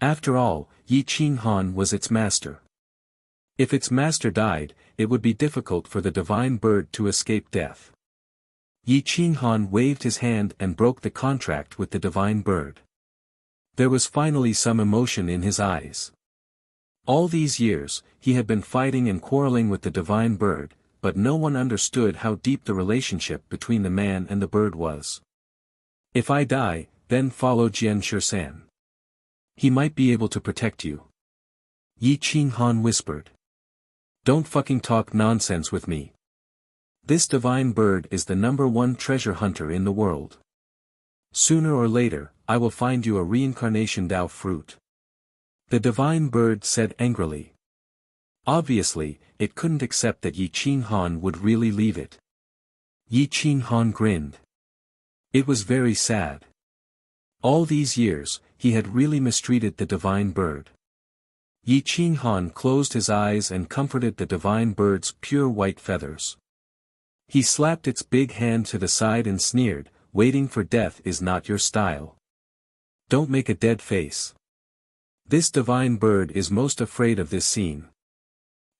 After all, Yi Qinghan was its master. If its master died, it would be difficult for the divine bird to escape death. Yi Qinghan waved his hand and broke the contract with the divine bird. There was finally some emotion in his eyes. All these years, he had been fighting and quarreling with the divine bird, but no one understood how deep the relationship between the man and the bird was. If I die, then follow Jian Shisan. He might be able to protect you. Yi Qinghan whispered. Don't fucking talk nonsense with me. This divine bird is the #1 treasure hunter in the world. Sooner or later, I will find you a reincarnation Dao fruit. The divine bird said angrily. Obviously, it couldn't accept that Yi Qinghan would really leave it. Yi Qinghan grinned. It was very sad. All these years, he had really mistreated the divine bird. Yi Qinghan closed his eyes and comforted the divine bird's pure white feathers. He slapped its big hand to the side and sneered, waiting for death is not your style. Don't make a dead face. This divine bird is most afraid of this scene.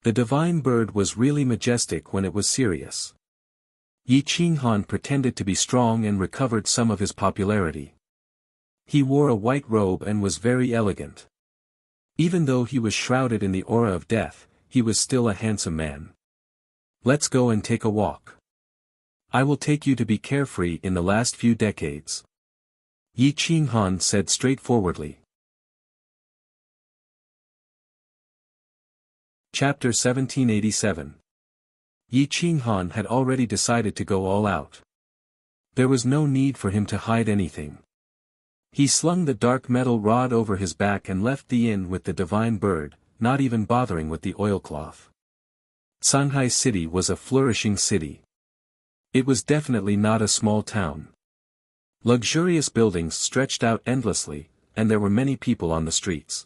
The divine bird was really majestic when it was serious. Yi Qinghan pretended to be strong and recovered some of his popularity. He wore a white robe and was very elegant. Even though he was shrouded in the aura of death, he was still a handsome man. Let's go and take a walk. I will take you to be carefree in the last few decades. Yi Qinghan said straightforwardly. Chapter 1787. Yi Qinghan had already decided to go all out. There was no need for him to hide anything. He slung the dark metal rod over his back and left the inn with the divine bird, not even bothering with the oilcloth. Shanghai City was a flourishing city. It was definitely not a small town. Luxurious buildings stretched out endlessly, and there were many people on the streets.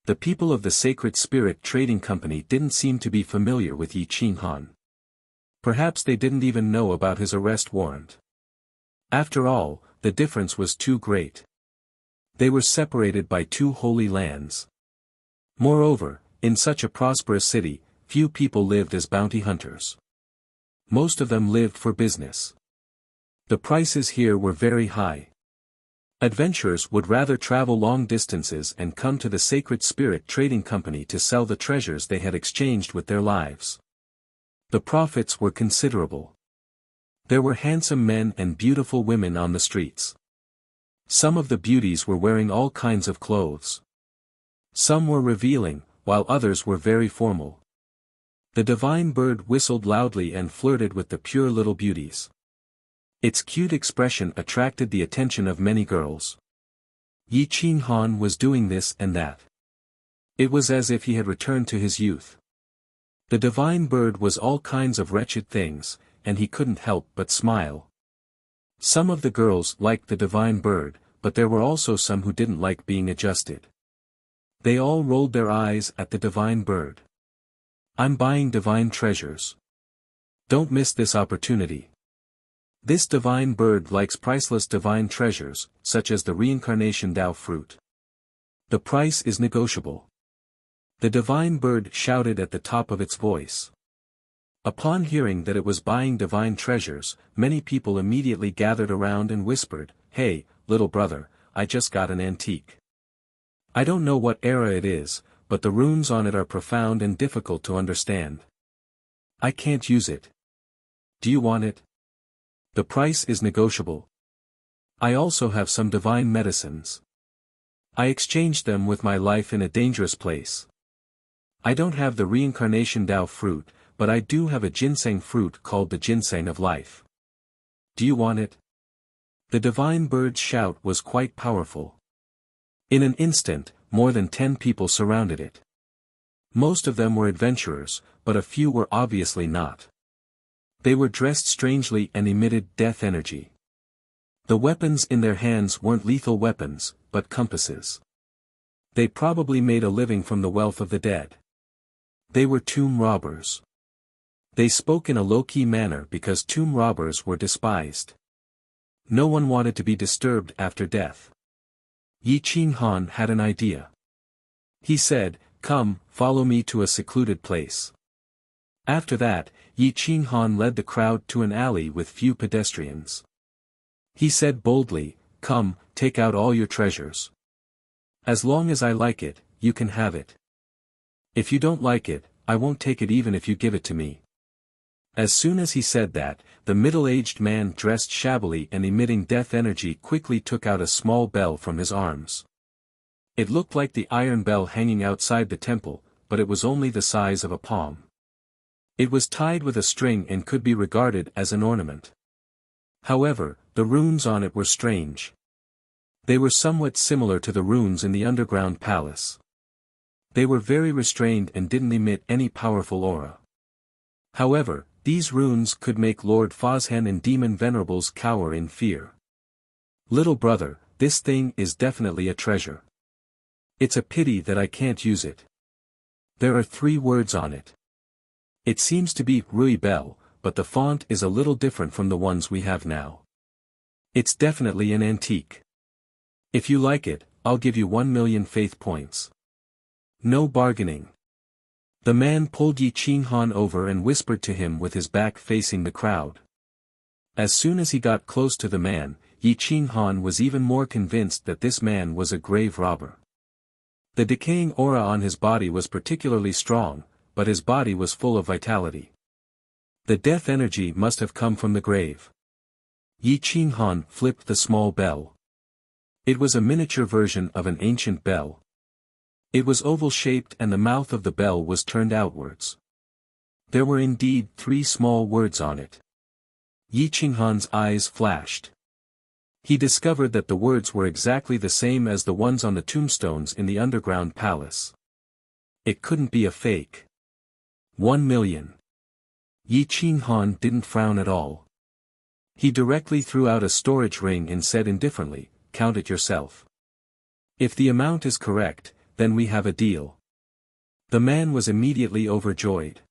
The people of the Sacred Spirit Trading Company didn't seem to be familiar with Yi Qinghan. Perhaps they didn't even know about his arrest warrant. After all, the difference was too great. They were separated by 2 holy lands. Moreover, in such a prosperous city, few people lived as bounty hunters. Most of them lived for business. The prices here were very high. Adventurers would rather travel long distances and come to the Sacred Spirit Trading Company to sell the treasures they had exchanged with their lives. The profits were considerable. There were handsome men and beautiful women on the streets. Some of the beauties were wearing all kinds of clothes. Some were revealing, while others were very formal. The divine bird whistled loudly and flirted with the pure little beauties. Its cute expression attracted the attention of many girls. Yi Qinghan was doing this and that. It was as if he had returned to his youth. The divine bird was all kinds of wretched things, and he couldn't help but smile. Some of the girls liked the divine bird, but there were also some who didn't like being adjusted. They all rolled their eyes at the divine bird. I'm buying divine treasures. Don't miss this opportunity. This divine bird likes priceless divine treasures, such as the reincarnation Tao fruit. The price is negotiable. The divine bird shouted at the top of its voice. Upon hearing that it was buying divine treasures, many people immediately gathered around and whispered, "Hey, little brother, I just got an antique. I don't know what era it is, but the runes on it are profound and difficult to understand. I can't use it. Do you want it? The price is negotiable. I also have some divine medicines. I exchanged them with my life in a dangerous place. I don't have the reincarnation Tao fruit, but I do have a ginseng fruit called the ginseng of life. Do you want it?" The divine bird's shout was quite powerful. In an instant, more than 10 people surrounded it. Most of them were adventurers, but a few were obviously not. They were dressed strangely and emitted death energy. The weapons in their hands weren't lethal weapons, but compasses. They probably made a living from the wealth of the dead. They were tomb robbers. They spoke in a low-key manner because tomb robbers were despised. No one wanted to be disturbed after death. Yi Qinghan had an idea. He said, "Come, follow me to a secluded place." After that, Yi Qinghan led the crowd to an alley with few pedestrians. He said boldly, "Come, take out all your treasures. As long as I like it, you can have it. If you don't like it, I won't take it even if you give it to me." As soon as he said that, the middle-aged man dressed shabbily and emitting death energy quickly took out a small bell from his arms. It looked like the iron bell hanging outside the temple, but it was only the size of a palm. It was tied with a string and could be regarded as an ornament. However, the runes on it were strange. They were somewhat similar to the runes in the underground palace. They were very restrained and didn't emit any powerful aura. However, these runes could make Lord Fozhan and Demon Venerables cower in fear. "Little brother, this thing is definitely a treasure. It's a pity that I can't use it. There are 3 words on it. It seems to be Rui Bell, but the font is a little different from the ones we have now. It's definitely an antique. If you like it, I'll give you 1 million faith points. No bargaining." The man pulled Yi Qinghan over and whispered to him with his back facing the crowd. As soon as he got close to the man, Yi Qinghan was even more convinced that this man was a grave robber. The decaying aura on his body was particularly strong, but his body was full of vitality. The death energy must have come from the grave. Yi Qinghan flipped the small bell. It was a miniature version of an ancient bell. It was oval-shaped and the mouth of the bell was turned outwards. There were indeed 3 small words on it. Yi Qinghan's eyes flashed. He discovered that the words were exactly the same as the ones on the tombstones in the underground palace. It couldn't be a fake. 1 million. Yi Qinghan didn't frown at all. He directly threw out a storage ring and said indifferently, "Count it yourself. If the amount is correct, then we have a deal." The man was immediately overjoyed.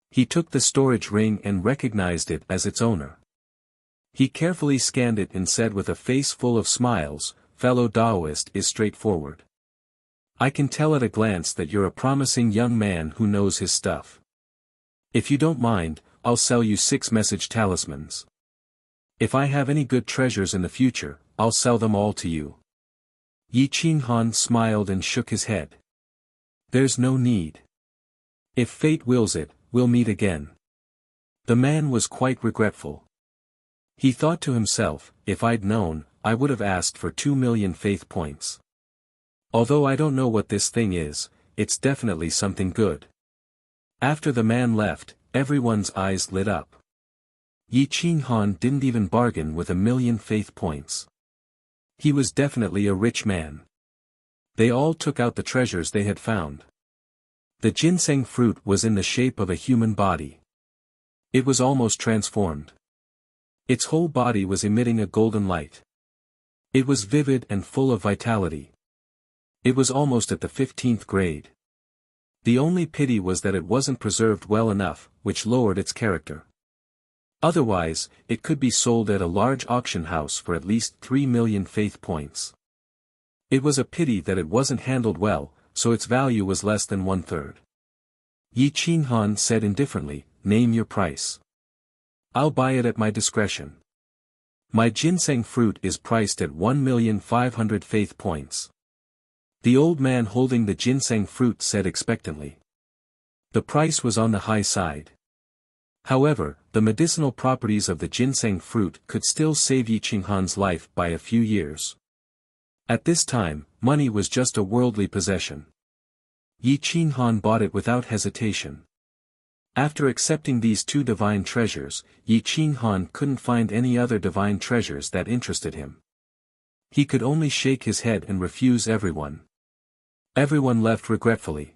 He took the storage ring and recognized it as its owner. He carefully scanned it and said with a face full of smiles, "Fellow Taoist is straightforward. I can tell at a glance that you're a promising young man who knows his stuff. If you don't mind, I'll sell you 6 message talismans. If I have any good treasures in the future, I'll sell them all to you." Yi Qinghan smiled and shook his head. "There's no need. If fate wills it, we'll meet again." The man was quite regretful. He thought to himself, "If I'd known, I would have asked for 2 million faith points. Although I don't know what this thing is, it's definitely something good. After the man left, everyone's eyes lit up. Yi Qinghan didn't even bargain with 1,000,000 faith points. He was definitely a rich man. They all took out the treasures they had found. The ginseng fruit was in the shape of a human body. It was almost transformed. Its whole body was emitting a golden light. It was vivid and full of vitality. It was almost at the 15th grade. The only pity was that it wasn't preserved well enough, which lowered its character. Otherwise, it could be sold at a large auction house for at least 3,000,000 faith points. It was a pity that it wasn't handled well, so its value was less than 1/3. Yi Qinghan said indifferently, "Name your price. I'll buy it at my discretion. My ginseng fruit is priced at 1,500,000 faith points." The old man holding the ginseng fruit said expectantly. The price was on the high side. However, the medicinal properties of the ginseng fruit could still save Yi Qinghan's life by a few years. At this time, money was just a worldly possession. Yi Qinghan bought it without hesitation. After accepting these two divine treasures, Yi Qinghan couldn't find any other divine treasures that interested him. He could only shake his head and refuse everyone. Everyone left regretfully.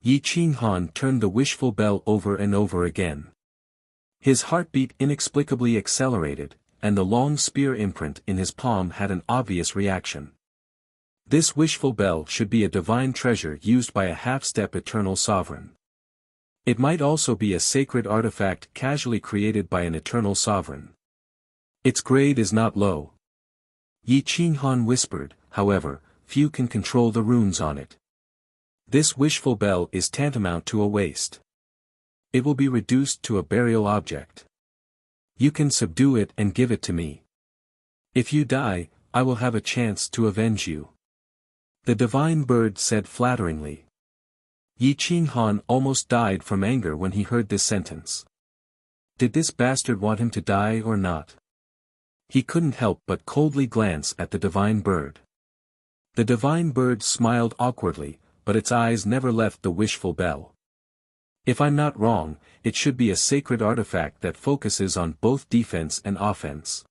Yi Qinghan turned the wishful bell over and over again. His heartbeat inexplicably accelerated, and the long spear imprint in his palm had an obvious reaction. This wishful bell should be a divine treasure used by a half-step eternal sovereign. It might also be a sacred artifact casually created by an eternal sovereign. Its grade is not low. Yi Qinghan whispered, however, few can control the runes on it. This wishful bell is tantamount to a waste. It will be reduced to a burial object. You can subdue it and give it to me. If you die, I will have a chance to avenge you. The divine bird said flatteringly. Yi Qinghan almost died from anger when he heard this sentence. Did this bastard want him to die or not? He couldn't help but coldly glance at the divine bird. The divine bird smiled awkwardly, but its eyes never left the wishful bell. If I'm not wrong, it should be a sacred artifact that focuses on both defense and offense.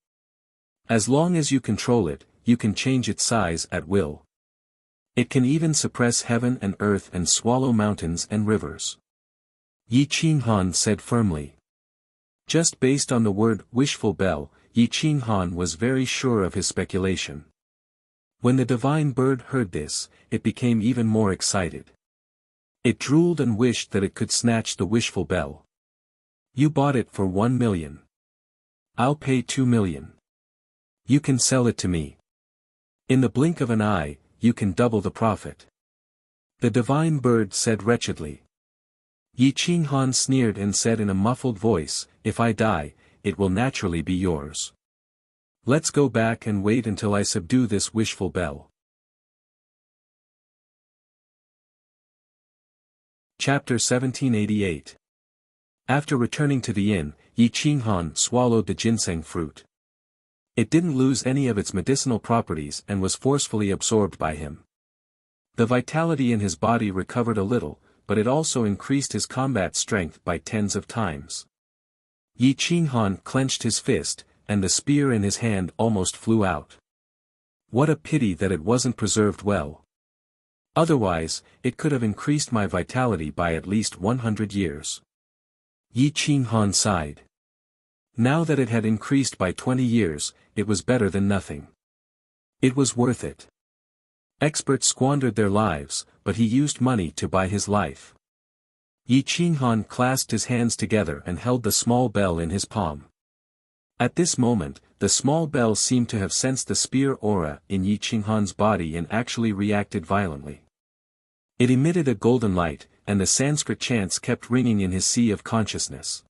As long as you control it, you can change its size at will. It can even suppress heaven and earth and swallow mountains and rivers. Yi Qinghan said firmly. Just based on the word wishful bell, Yi Qinghan was very sure of his speculation. When the divine bird heard this, it became even more excited. It drooled and wished that it could snatch the wishful bell. You bought it for 1,000,000. I'll pay 2,000,000. You can sell it to me. In the blink of an eye, you can double the profit. The divine bird said wretchedly. Yi Qinghan sneered and said in a muffled voice, if I die, it will naturally be yours. Let's go back and wait until I subdue this wishful bell. Chapter 1788. After returning to the inn, Yi Qinghan swallowed the ginseng fruit. It didn't lose any of its medicinal properties and was forcefully absorbed by him. The vitality in his body recovered a little, but it also increased his combat strength by tens of times. Yi Qinghan clenched his fist, and the spear in his hand almost flew out. What a pity that it wasn't preserved well. Otherwise, it could have increased my vitality by at least 100 years. Yi Qinghan sighed. Now that it had increased by 20 years, it was better than nothing. It was worth it. Experts squandered their lives, but he used money to buy his life. Yi Qinghan clasped his hands together and held the small bell in his palm. At this moment, the small bell seemed to have sensed the spear aura in Yi Qinghan's body and actually reacted violently. It emitted a golden light, and the Sanskrit chants kept ringing in his sea of consciousness.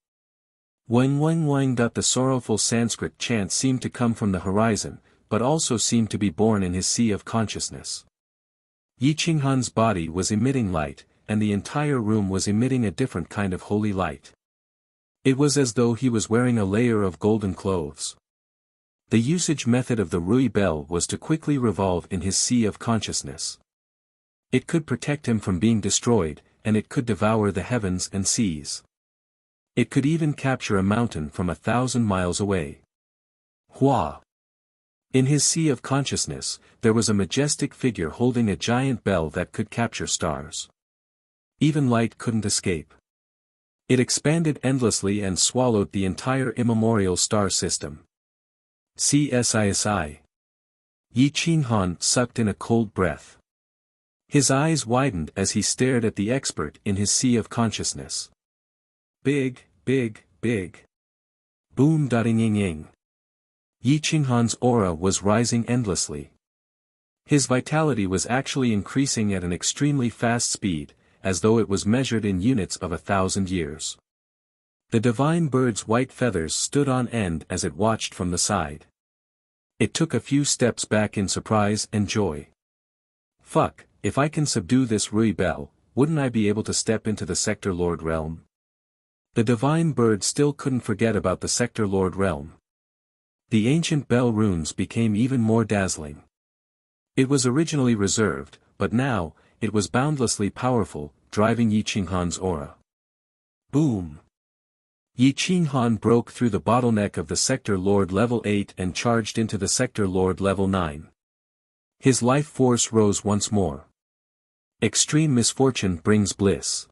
Wang wang wang. The sorrowful Sanskrit chant seemed to come from the horizon, but also seemed to be born in his sea of consciousness. Yi Qinghan's body was emitting light, and the entire room was emitting a different kind of holy light. It was as though he was wearing a layer of golden clothes. The usage method of the Rui bell was to quickly revolve in his sea of consciousness. It could protect him from being destroyed, and it could devour the heavens and seas. It could even capture a mountain from 1,000 miles away. Hua! In his sea of consciousness, there was a majestic figure holding a giant bell that could capture stars. Even light couldn't escape. It expanded endlessly and swallowed the entire immemorial star system. CSISI. Yi Qinghan sucked in a cold breath. His eyes widened as he stared at the expert in his sea of consciousness. Big, big, big. Boom-da-ding-ying-ying. Yi Qinghan's aura was rising endlessly. His vitality was actually increasing at an extremely fast speed, as though it was measured in units of 1,000 years. The divine bird's white feathers stood on end as it watched from the side. It took a few steps back in surprise and joy. Fuck, if I can subdue this Rui bell, wouldn't I be able to step into the Sector Lord realm? The divine bird still couldn't forget about the Sector Lord realm. The ancient bell runes became even more dazzling. It was originally reserved, but now, it was boundlessly powerful, driving Yi Qinghan's aura. Boom! Yi Qinghan broke through the bottleneck of the Sector Lord level 8 and charged into the Sector Lord level 9. His life force rose once more. Extreme misfortune brings bliss.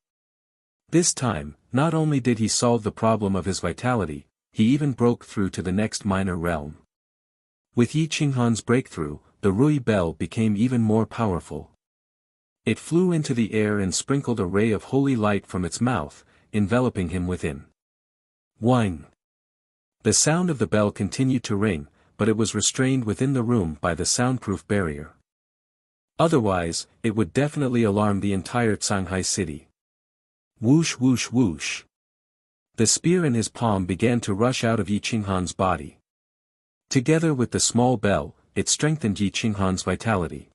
This time, not only did he solve the problem of his vitality, he even broke through to the next minor realm. With Yi Qinghan's breakthrough, the Rui bell became even more powerful. It flew into the air and sprinkled a ray of holy light from its mouth, enveloping him within. Whing! The sound of the bell continued to ring, but it was restrained within the room by the soundproof barrier. Otherwise, it would definitely alarm the entire Shanghai city. Whoosh whoosh whoosh. The spear in his palm began to rush out of Yi Qinghan's body. Together with the small bell, it strengthened Yi Qinghan's vitality.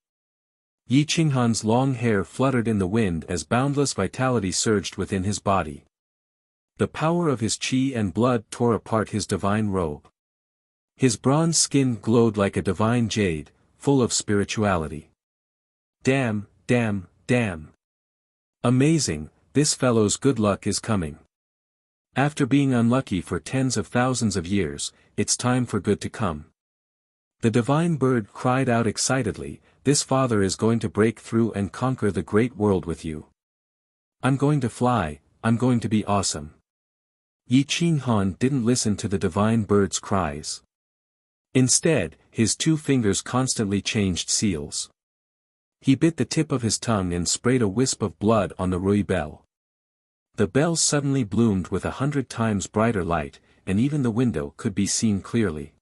Yi Qinghan's long hair fluttered in the wind as boundless vitality surged within his body. The power of his qi and blood tore apart his divine robe. His bronze skin glowed like a divine jade, full of spirituality. Damn, damn, damn. Amazing, this fellow's good luck is coming. After being unlucky for tens of thousands of years, it's time for good to come. The divine bird cried out excitedly, this father is going to break through and conquer the great world with you. I'm going to fly, I'm going to be awesome. Yi Qinghan didn't listen to the divine bird's cries. Instead, his 2 fingers constantly changed seals. He bit the tip of his tongue and sprayed a wisp of blood on the Rui bell. The bell suddenly bloomed with 100 times brighter light, and even the window could be seen clearly.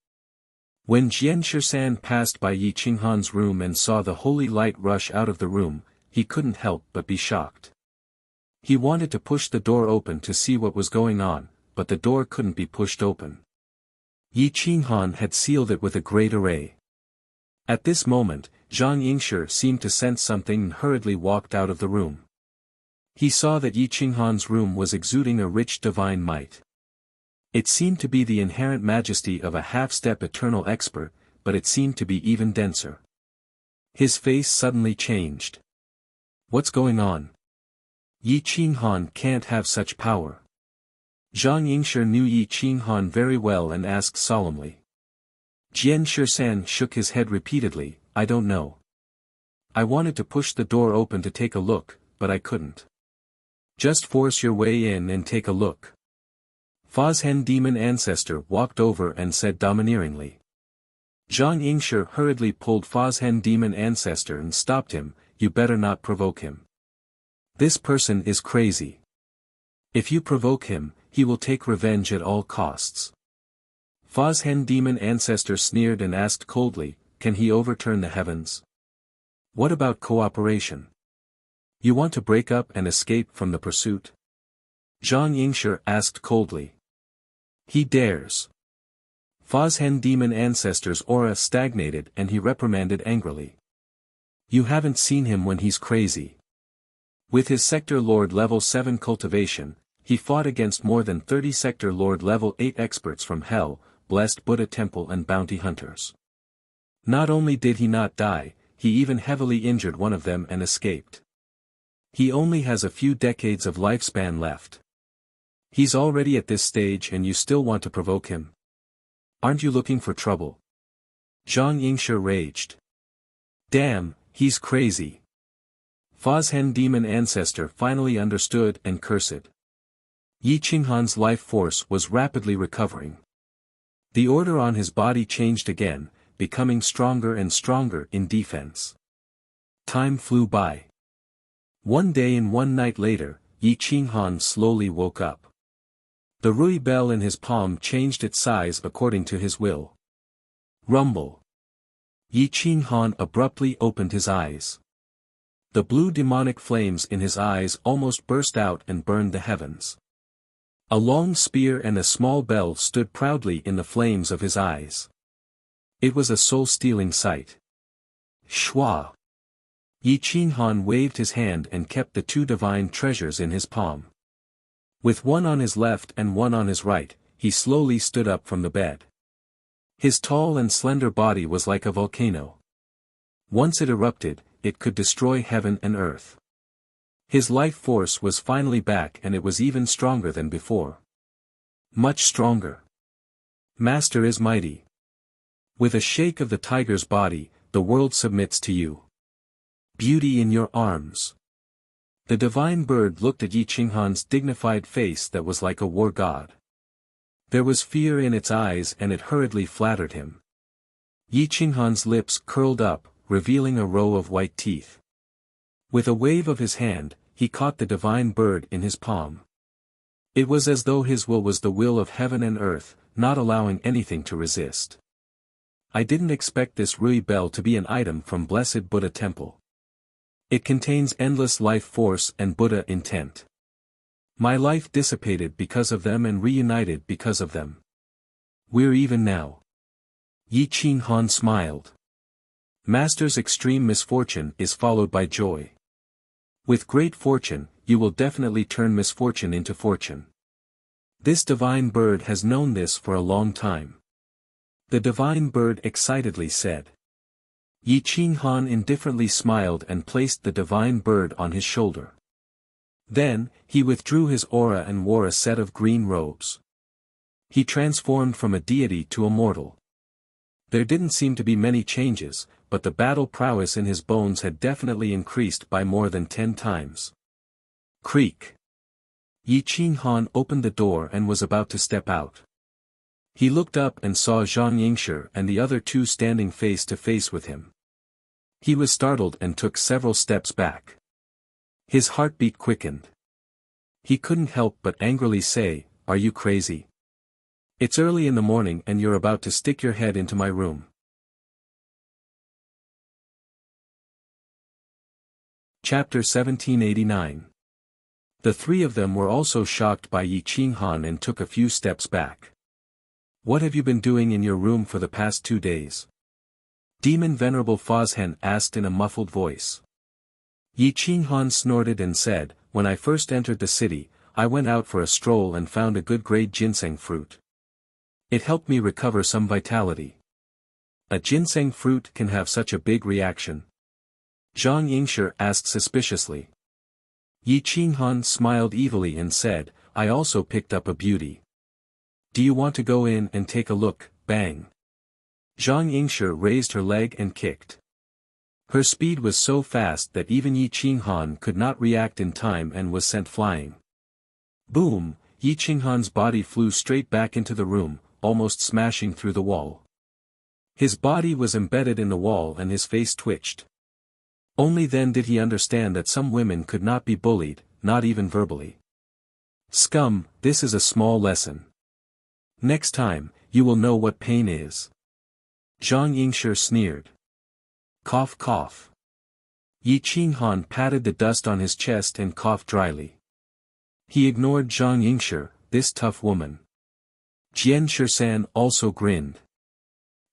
When Jian Shisan passed by Yi Qinghan's room and saw the holy light rush out of the room, he couldn't help but be shocked. He wanted to push the door open to see what was going on, but the door couldn't be pushed open. Yi Qinghan had sealed it with a great array. At this moment, Zhang Yingshi seemed to sense something and hurriedly walked out of the room. He saw that Yi Qinghan's room was exuding a rich divine might. It seemed to be the inherent majesty of a half-step eternal expert, but it seemed to be even denser. His face suddenly changed. What's going on? Yi Qinghan can't have such power. Zhang Yingshi knew Yi Qinghan very well and asked solemnly. Jian Shisan shook his head repeatedly, I don't know. I wanted to push the door open to take a look, but I couldn't. Just force your way in and take a look. Fazhen Demon Ancestor walked over and said domineeringly. Zhang Yingshi hurriedly pulled Fazhen Demon Ancestor and stopped him, you better not provoke him. This person is crazy. If you provoke him, he will take revenge at all costs. Fazhen Demon Ancestor sneered and asked coldly, can he overturn the heavens? What about cooperation? You want to break up and escape from the pursuit? Zhang Yingshi asked coldly. He dares. Fazhen Demon Ancestor's aura stagnated and he reprimanded angrily. You haven't seen him when he's crazy. With his Sector Lord level 7 cultivation, he fought against more than 30 Sector Lord level 8 experts from hell, blessed Buddha temple and bounty hunters. Not only did he not die, he even heavily injured one of them and escaped. He only has a few decades of lifespan left. He's already at this stage and you still want to provoke him? Aren't you looking for trouble? Zhang Yingshi raged. Damn, he's crazy. Fozhen demon ancestor finally understood and cursed. Yi Qinghan's life force was rapidly recovering. The order on his body changed again, becoming stronger and stronger in defense. Time flew by. One day and one night later, Yi Qinghan slowly woke up. The Rui bell in his palm changed its size according to his will. Rumble. Yi Qinghan abruptly opened his eyes. The blue demonic flames in his eyes almost burst out and burned the heavens. A long spear and a small bell stood proudly in the flames of his eyes. It was a soul-stealing sight. Shua. Yi Qinghan waved his hand and kept the two divine treasures in his palm. With one on his left and one on his right, he slowly stood up from the bed. His tall and slender body was like a volcano. Once it erupted, it could destroy heaven and earth. His life force was finally back and it was even stronger than before. Much stronger. Master is mighty. With a shake of the tiger's body, the world submits to you. Beauty in your arms. The divine bird looked at Yi Qinghan's dignified face that was like a war god. There was fear in its eyes and it hurriedly flattered him. Yi Qinghan's lips curled up, revealing a row of white teeth. With a wave of his hand, he caught the divine bird in his palm. It was as though his will was the will of heaven and earth, not allowing anything to resist. I didn't expect this Rui bell to be an item from Blessed Buddha Temple. It contains endless life force and Buddha intent. My life dissipated because of them and reunited because of them. We're even now. Yi Qinghan smiled. Master's extreme misfortune is followed by joy. With great fortune, you will definitely turn misfortune into fortune. This divine bird has known this for a long time. The divine bird excitedly said. Yi Qinghan indifferently smiled and placed the divine bird on his shoulder. Then, he withdrew his aura and wore a set of green robes. He transformed from a deity to a mortal. There didn't seem to be many changes, but the battle prowess in his bones had definitely increased by more than 10 times. Creak. Yi Qinghan opened the door and was about to step out. He looked up and saw Zhang Yingshi and the other two standing face to face with him. He was startled and took several steps back. His heartbeat quickened. He couldn't help but angrily say, "Are you crazy? It's early in the morning and you're about to stick your head into my room." Chapter 1789. The three of them were also shocked by Yi Qinghan and took a few steps back. "What have you been doing in your room for the past 2 days?" Demon Venerable Fozhen asked in a muffled voice. Yi Qinghan snorted and said, "When I first entered the city, I went out for a stroll and found a good grade ginseng fruit. It helped me recover some vitality." "A ginseng fruit can have such a big reaction?" Zhang Yingshi asked suspiciously. Yi Qinghan smiled evilly and said, "I also picked up a beauty. Do you want to go in and take a look?" Bang. Zhang Yingshi raised her leg and kicked. Her speed was so fast that even Yi Qinghan could not react in time and was sent flying. Boom, Yi Qinghan's body flew straight back into the room, almost smashing through the wall. His body was embedded in the wall and his face twitched. Only then did he understand that some women could not be bullied, not even verbally. Scum, this is a small lesson. Next time, you will know what pain is. Zhang Yingshi sneered. Cough cough. Yi Qinghan patted the dust on his chest and coughed dryly. He ignored Zhang Yingshi, this tough woman. Jian Shisan also grinned.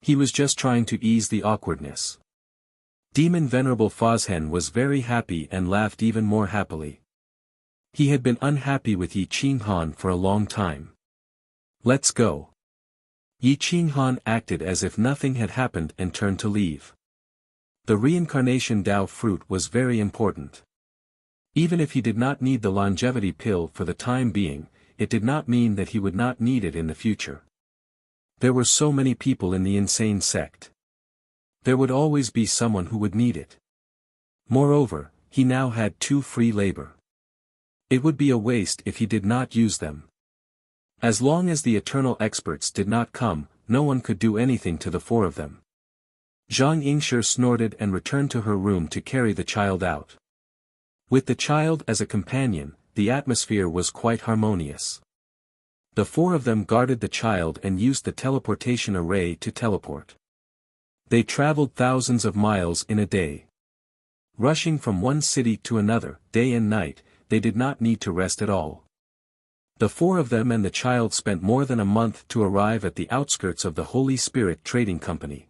He was just trying to ease the awkwardness. Demon Venerable Fozhen was very happy and laughed even more happily. He had been unhappy with Yi Qinghan for a long time. "Let's go." Yi Qinghan acted as if nothing had happened and turned to leave. The reincarnation Dao fruit was very important. Even if he did not need the longevity pill for the time being, it did not mean that he would not need it in the future. There were so many people in the insane sect. There would always be someone who would need it. Moreover, he now had 2 free labor. It would be a waste if he did not use them. As long as the eternal experts did not come, no one could do anything to the 4 of them. Zhang Yingshi snorted and returned to her room to carry the child out. With the child as a companion, the atmosphere was quite harmonious. The 4 of them guarded the child and used the teleportation array to teleport. They traveled thousands of miles in a day. Rushing from one city to another, day and night, they did not need to rest at all. The 4 of them and the child spent more than a month to arrive at the outskirts of the Holy Spirit Trading Company.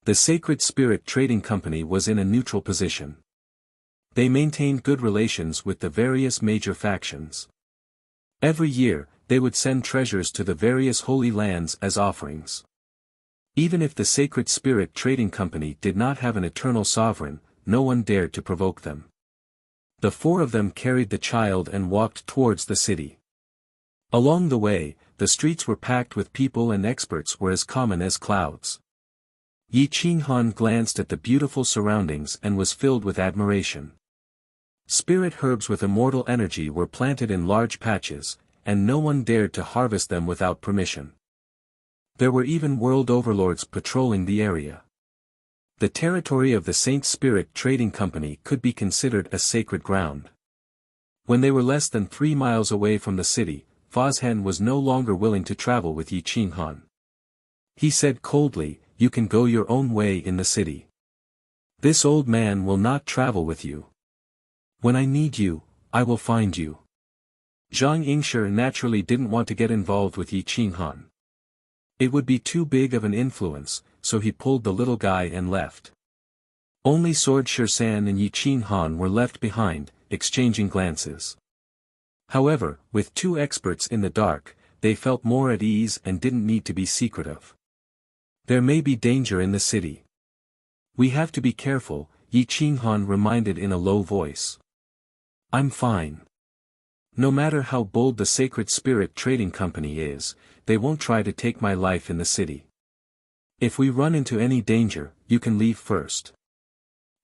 The Sacred Spirit Trading Company was in a neutral position. They maintained good relations with the various major factions. Every year, they would send treasures to the various holy lands as offerings. Even if the Sacred Spirit Trading Company did not have an eternal sovereign, no one dared to provoke them. The 4 of them carried the child and walked towards the city. Along the way, the streets were packed with people and experts were as common as clouds. Yi Qinghan glanced at the beautiful surroundings and was filled with admiration. Spirit herbs with immortal energy were planted in large patches, and no one dared to harvest them without permission. There were even world overlords patrolling the area. The territory of the Saint Spirit Trading Company could be considered a sacred ground. When they were less than 3 miles away from the city, Fazhen was no longer willing to travel with Yi Qinghan. He said coldly, "You can go your own way in the city. This old man will not travel with you. When I need you, I will find you." Zhang Yingshi naturally didn't want to get involved with Yi Qinghan. It would be too big of an influence, so he pulled the little guy and left. Only Sword Shirsan and Yi Qinghan were left behind, exchanging glances. However, with 2 experts in the dark, they felt more at ease and didn't need to be secretive. There may be danger in the city. We have to be careful, Yi Qinghan reminded in a low voice. I'm fine. No matter how bold the Sacred Spirit Trading Company is, they won't try to take my life in the city. If we run into any danger, you can leave first.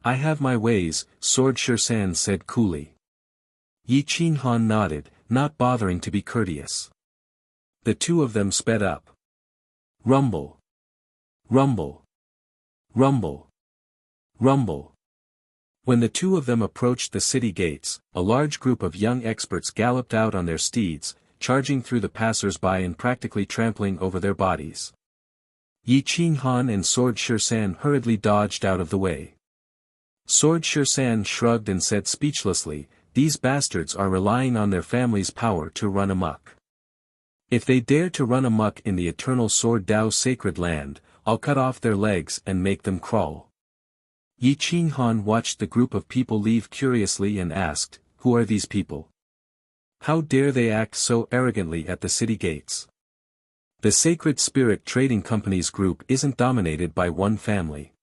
I have my ways, Sword Shirsan said coolly. Yi Qinghan nodded, not bothering to be courteous. The 2 of them sped up. Rumble. Rumble. Rumble. Rumble. When the 2 of them approached the city gates, a large group of young experts galloped out on their steeds, charging through the passers-by and practically trampling over their bodies. Yi Qinghan and Sword Shirsan hurriedly dodged out of the way. Sword Shirsan shrugged and said speechlessly, "These bastards are relying on their family's power to run amok. If they dare to run amok in the eternal Sword Dao sacred land, I'll cut off their legs and make them crawl." Yi Qinghan watched the group of people leave curiously and asked, "Who are these people? How dare they act so arrogantly at the city gates?" The Sacred Spirit Trading Company's group isn't dominated by one family.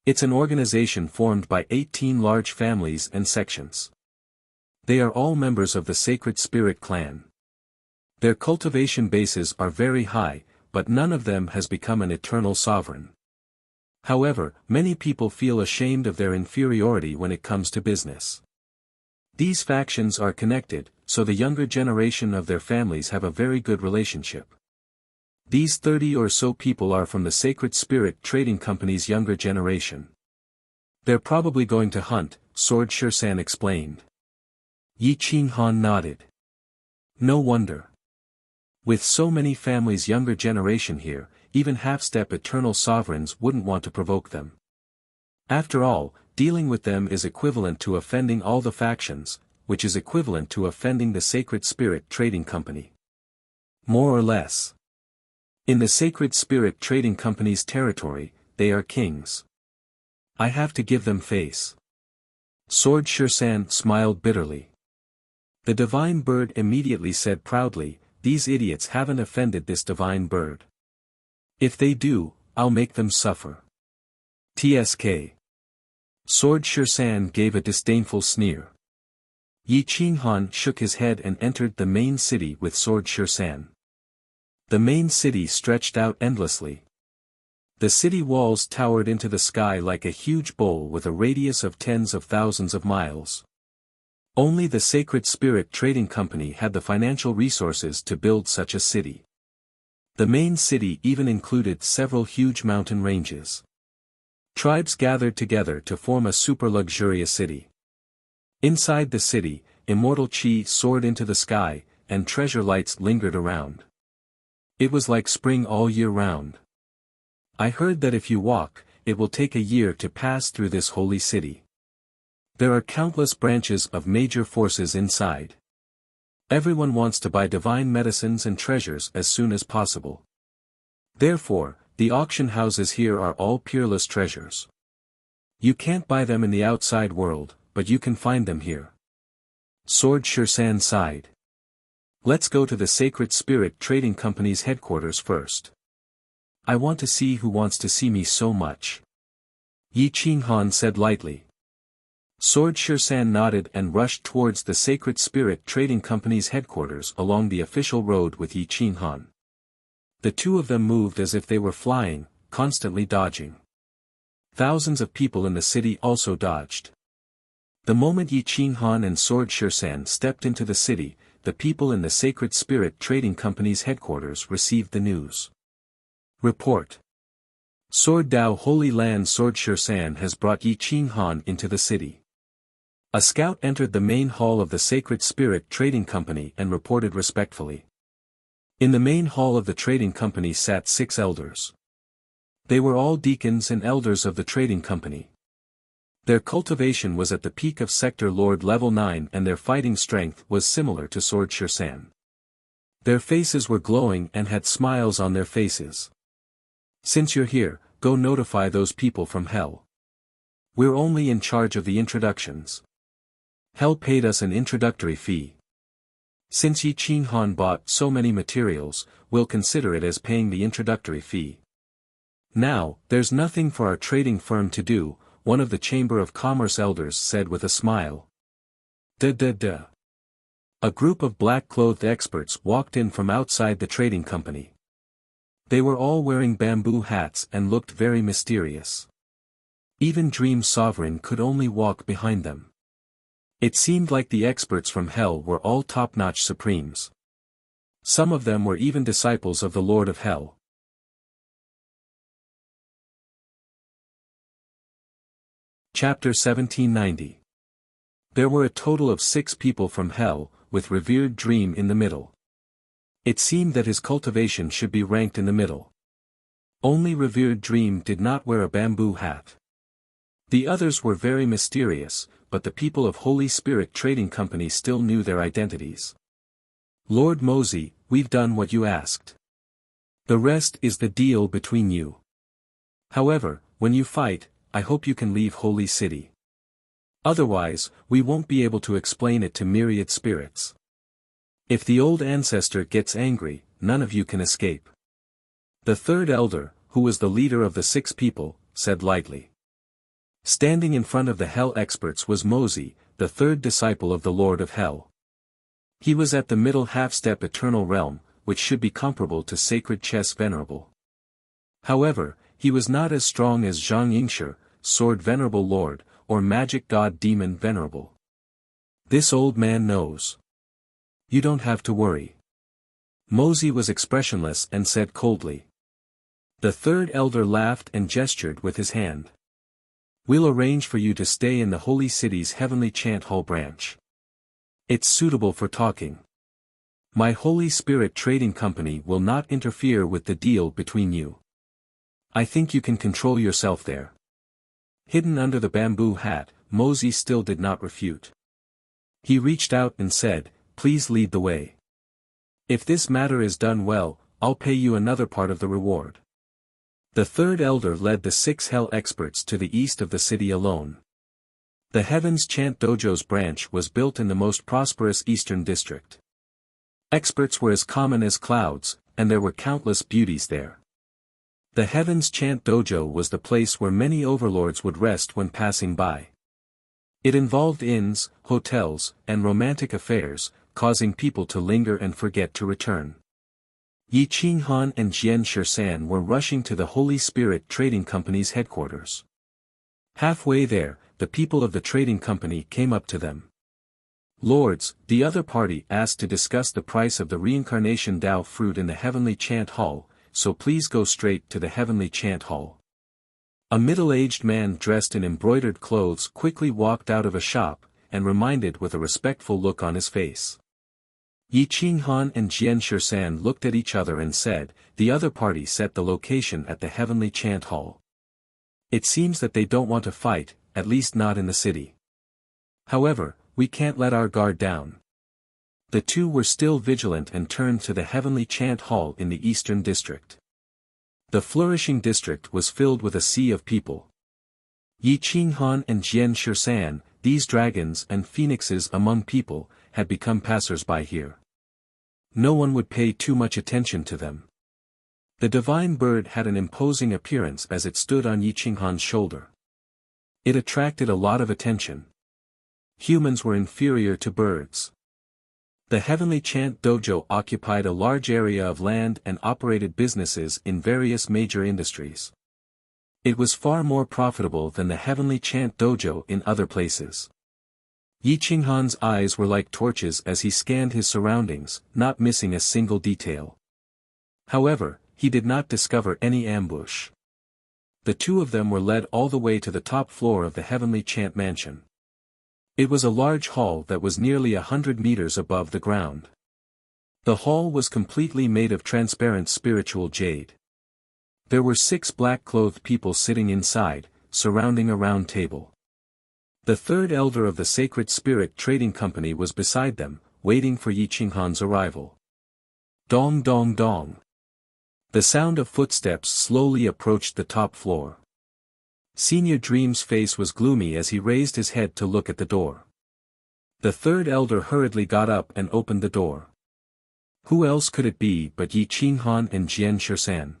It's an organization formed by 18 large families and sections. They are all members of the Sacred Spirit clan. Their cultivation bases are very high, but none of them has become an eternal sovereign. However, many people feel ashamed of their inferiority when it comes to business. These factions are connected, so the younger generation of their families have a very good relationship. These 30 or so people are from the Sacred Spirit Trading Company's younger generation. They're probably going to hunt, Sword Shirsan explained. Yi Qinghan nodded. No wonder. With so many families' younger generation here, even half-step eternal sovereigns wouldn't want to provoke them. After all, dealing with them is equivalent to offending all the factions, which is equivalent to offending the Sacred Spirit Trading Company. More or less. In the Sacred Spirit Trading Company's territory, they are kings. I have to give them face. Sword Shirsan smiled bitterly. The divine bird immediately said proudly, "These idiots haven't offended this divine bird. If they do, I'll make them suffer. TSK. Sword Shirsan gave a disdainful sneer. Yi Qinghan shook his head and entered the main city with Sword Shirsan. The main city stretched out endlessly. The city walls towered into the sky like a huge bowl with a radius of tens of thousands of miles. Only the Sacred Spirit Trading Company had the financial resources to build such a city. The main city even included several huge mountain ranges. Tribes gathered together to form a super-luxurious city. Inside the city, immortal qi soared into the sky, and treasure lights lingered around. It was like spring all year round. I heard that if you walk, it will take a year to pass through this holy city. There are countless branches of major forces inside. Everyone wants to buy divine medicines and treasures as soon as possible. Therefore, the auction houses here are all peerless treasures. You can't buy them in the outside world, but you can find them here. Sword Shirsan sighed. Let's go to the Sacred Spirit Trading Company's headquarters first. I want to see who wants to see me so much. Yi Qinghan said lightly. Sword Shirsan nodded and rushed towards the Sacred Spirit Trading Company's headquarters along the official road with Yi Qinghan. The two of them moved as if they were flying, constantly dodging. Thousands of people in the city also dodged. The moment Yi Qinghan and Sword Shirsan stepped into the city, the people in the Sacred Spirit Trading Company's headquarters received the news. Report. Sword Dao Holy Land Sword Shirsan has brought Yi Qinghan into the city. A scout entered the main hall of the Sacred Spirit Trading Company and reported respectfully. In the main hall of the trading company sat 6 elders. They were all deacons and elders of the trading company. Their cultivation was at the peak of Sector Lord level 9 and their fighting strength was similar to Sword Shirsan. Their faces were glowing and had smiles on their faces. Since you're here, go notify those people from Hell. We're only in charge of the introductions. Hell paid us an introductory fee. Since Yi Qinghan bought so many materials, we'll consider it as paying the introductory fee. Now, there's nothing for our trading firm to do, one of the Chamber of Commerce elders said with a smile. Duh. A group of black-clothed experts walked in from outside the trading company. They were all wearing bamboo hats and looked very mysterious. Even Dream Sovereign could only walk behind them. It seemed like the experts from Hell were all top-notch supremes. Some of them were even disciples of the Lord of Hell. Chapter 1790. There were a total of 6 people from Hell, with revered Dream in the middle. It seemed that his cultivation should be ranked in the middle. Only revered Dream did not wear a bamboo hat. The others were very mysterious, but the people of Holy Spirit Trading Company still knew their identities. Lord Mosey, we've done what you asked. The rest is the deal between you. However, when you fight, I hope you can leave Holy City. Otherwise, we won't be able to explain it to myriad spirits. If the old ancestor gets angry, none of you can escape. The third elder, who was the leader of the 6 people, said lightly. Standing in front of the Hell experts was Mosey, the third disciple of the Lord of Hell. He was at the middle half-step eternal realm, which should be comparable to Sacred Chess Venerable. However, he was not as strong as Zhang Yingshi, Sword Venerable Lord, or Magic God Demon Venerable. This old man knows. You don't have to worry. Mosey was expressionless and said coldly. The third elder laughed and gestured with his hand. We'll arrange for you to stay in the Holy City's Heavenly Chant Hall branch. It's suitable for talking. My Holy Spirit Trading Company will not interfere with the deal between you. I think you can control yourself there. Hidden under the bamboo hat, Mosey still did not refute. He reached out and said, Please lead the way. If this matter is done well, I'll pay you another part of the reward. The third elder led the 6 Hell experts to the east of the city alone. The Heavens Chant Dojo's branch was built in the most prosperous eastern district. Experts were as common as clouds, and there were countless beauties there. The Heavens Chant Dojo was the place where many overlords would rest when passing by. It involved inns, hotels, and romantic affairs, causing people to linger and forget to return. Yi Qinghan and Jian Shisan were rushing to the Holy Spirit Trading Company's headquarters. Halfway there, the people of the trading company came up to them. "Lords," the other party asked, to discuss the price of the reincarnation Dao fruit in the Heavenly Chant Hall, so please go straight to the Heavenly Chant Hall. A middle-aged man dressed in embroidered clothes quickly walked out of a shop, and reminded with a respectful look on his face. Yi Qinghan and Jian Shisan looked at each other and said, "The other party set the location at the Heavenly Chant Hall. It seems that they don't want to fight, at least not in the city. However, we can't let our guard down." The two were still vigilant and turned to the Heavenly Chant Hall in the Eastern District. The flourishing district was filled with a sea of people. Yi Qinghan and Jian Shisan, these dragons and phoenixes among people, had become passers-by here. No one would pay too much attention to them. The divine bird had an imposing appearance as it stood on Yi Qinghan's shoulder. It attracted a lot of attention. Humans were inferior to birds. The Heavenly Chant Dojo occupied a large area of land and operated businesses in various major industries. It was far more profitable than the Heavenly Chant Dojo in other places. Yi Qinghan's eyes were like torches as he scanned his surroundings, not missing a single detail. However, he did not discover any ambush. The two of them were led all the way to the top floor of the Heavenly Chant Mansion. It was a large hall that was nearly 100 meters above the ground. The hall was completely made of transparent spiritual jade. There were 6 black-clothed people sitting inside, surrounding a round table. The third elder of the Sacred Spirit Trading Company was beside them, waiting for Yi Qinghan's arrival. Dong dong dong. The sound of footsteps slowly approached the top floor. Senior Dream's face was gloomy as he raised his head to look at the door. The third elder hurriedly got up and opened the door. Who else could it be but Yi Qinghan and Jian Shisan?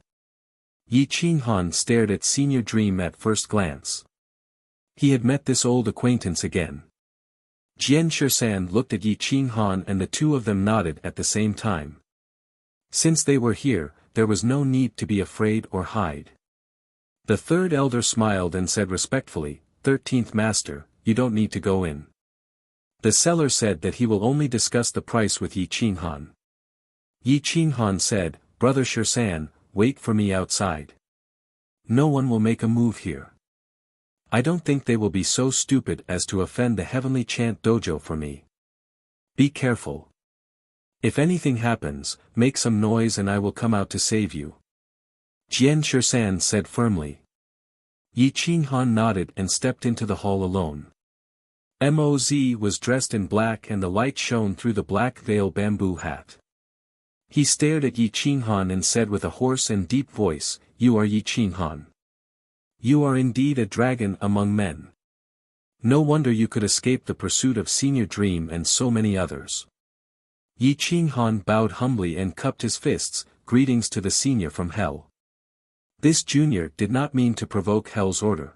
Yi Qinghan stared at Senior Dream at first glance. He had met this old acquaintance again. Jian Shisan looked at Yi Qinghan and the two of them nodded at the same time. Since they were here, there was no need to be afraid or hide. The third elder smiled and said respectfully, 13th Master, you don't need to go in. The seller said that he will only discuss the price with Yi Qinghan. Yi Qinghan said, Brother Shisan, wait for me outside. No one will make a move here. I don't think they will be so stupid as to offend the Heavenly Chant Dojo for me. Be careful. If anything happens, make some noise and I will come out to save you. Jian Shisan said firmly. Yi Qinghan nodded and stepped into the hall alone. Moz was dressed in black and the light shone through the black veil bamboo hat. He stared at Yi Qinghan and said with a hoarse and deep voice, You are Yi Qinghan. You are indeed a dragon among men. No wonder you could escape the pursuit of Senior Dream and so many others. Yi Qinghan bowed humbly and cupped his fists, greetings to the senior from hell. This junior did not mean to provoke hell's order.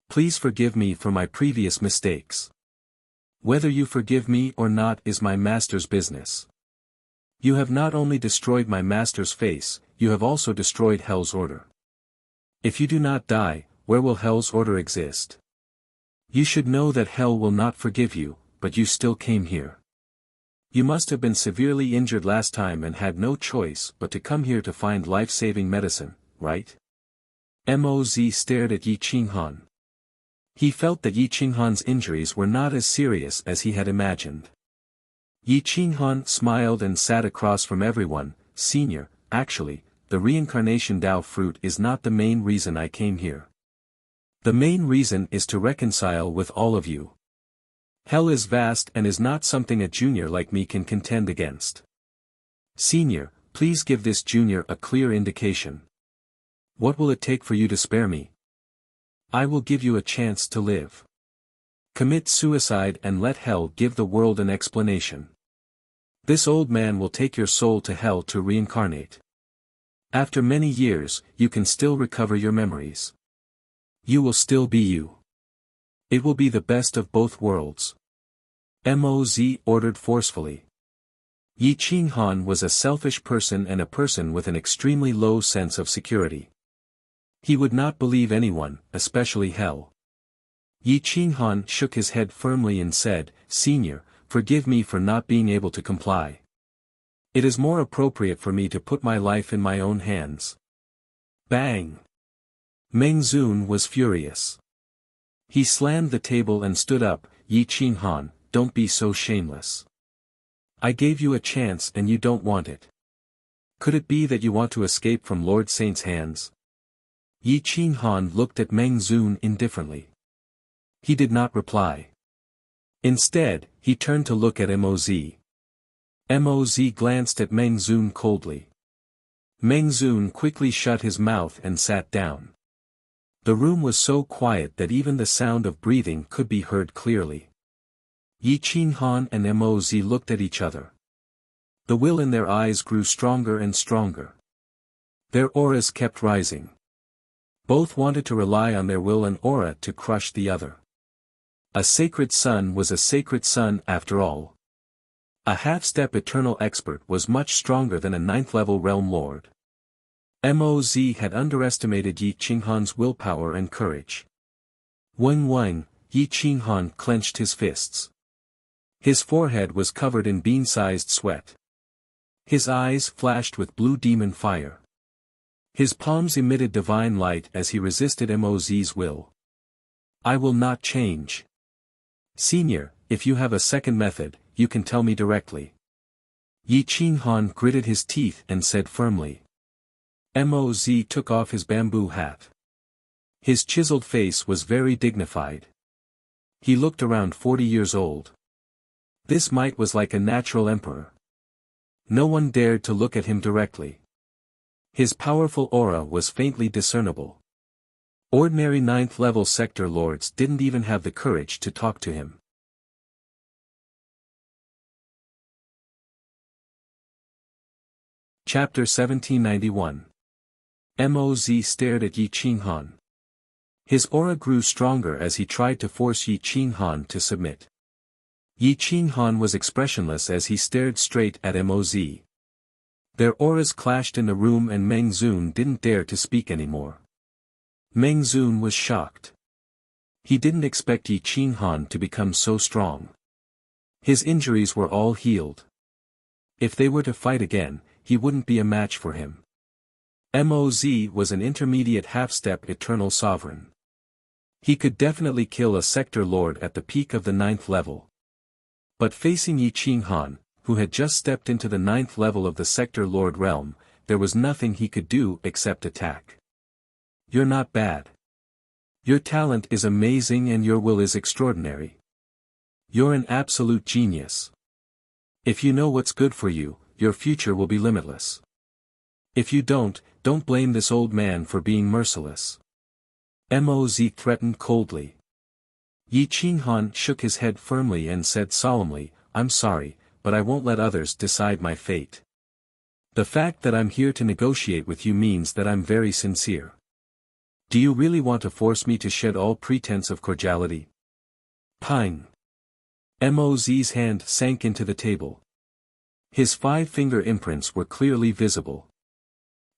Please forgive me for my previous mistakes. Whether you forgive me or not is my master's business. You have not only destroyed my master's face, you have also destroyed hell's order. If you do not die, where will hell's order exist? You should know that hell will not forgive you, but you still came here. You must have been severely injured last time and had no choice but to come here to find life-saving medicine, right? Moz stared at Yi Qinghan. He felt that Yi Qinghan's injuries were not as serious as he had imagined. Yi Qinghan smiled and sat across from everyone, Senior, actually, the reincarnation Dao fruit is not the main reason I came here. The main reason is to reconcile with all of you. Hell is vast and is not something a junior like me can contend against. Senior, please give this junior a clear indication. What will it take for you to spare me? I will give you a chance to live. Commit suicide and let hell give the world an explanation. This old man will take your soul to hell to reincarnate. After many years, you can still recover your memories. You will still be you. It will be the best of both worlds. Moz ordered forcefully. Yi Qinghan was a selfish person and a person with an extremely low sense of security. He would not believe anyone, especially hell. Yi Qinghan shook his head firmly and said, "Senior, forgive me for not being able to comply. It is more appropriate for me to put my life in my own hands." Bang! Meng Zun was furious. He slammed the table and stood up. "Yi Qinghan, don't be so shameless. I gave you a chance and you don't want it. Could it be that you want to escape from Lord Saint's hands?" Yi Qinghan looked at Meng Zun indifferently. He did not reply. Instead, he turned to look at Moz. Moz glanced at Meng Zun coldly. Meng Zun quickly shut his mouth and sat down. The room was so quiet that even the sound of breathing could be heard clearly. Yi Qinghan and Moz looked at each other. The will in their eyes grew stronger and stronger. Their auras kept rising. Both wanted to rely on their will and aura to crush the other. A sacred son was a sacred son after all. A half-step eternal expert was much stronger than a ninth-level realm lord. Moz had underestimated Yi Qinghan's willpower and courage. Wang, Yi Qinghan clenched his fists. His forehead was covered in bean-sized sweat. His eyes flashed with blue demon fire. His palms emitted divine light as he resisted Moz's will. "I will not change. Senior, if you have a second method, you can tell me directly." Yi Qinghan gritted his teeth and said firmly. Moz took off his bamboo hat. His chiseled face was very dignified. He looked around 40 years old. This might was like a natural emperor. No one dared to look at him directly. His powerful aura was faintly discernible. Ordinary ninth-level sector lords didn't even have the courage to talk to him. Chapter 1791. Moz stared at Yi Qinghan. His aura grew stronger as he tried to force Yi Qinghan to submit. Yi Qinghan was expressionless as he stared straight at Moz. Their auras clashed in the room and Meng Zun didn't dare to speak anymore. Meng Zun was shocked. He didn't expect Yi Qinghan to become so strong. His injuries were all healed. If they were to fight again, he wouldn't be a match for him. Moz was an intermediate half-step eternal sovereign. He could definitely kill a sector lord at the peak of the ninth level. But facing Yi Qinghan, who had just stepped into the ninth level of the sector lord realm, there was nothing he could do except attack. "You're not bad. Your talent is amazing and your will is extraordinary. You're an absolute genius. If you know what's good for you, your future will be limitless. If you don't blame this old man for being merciless." Moz threatened coldly. Yi Qinghan shook his head firmly and said solemnly, "I'm sorry, but I won't let others decide my fate. The fact that I'm here to negotiate with you means that I'm very sincere. Do you really want to force me to shed all pretense of cordiality?" Pang! Moz's hand sank into the table. His 5-finger imprints were clearly visible.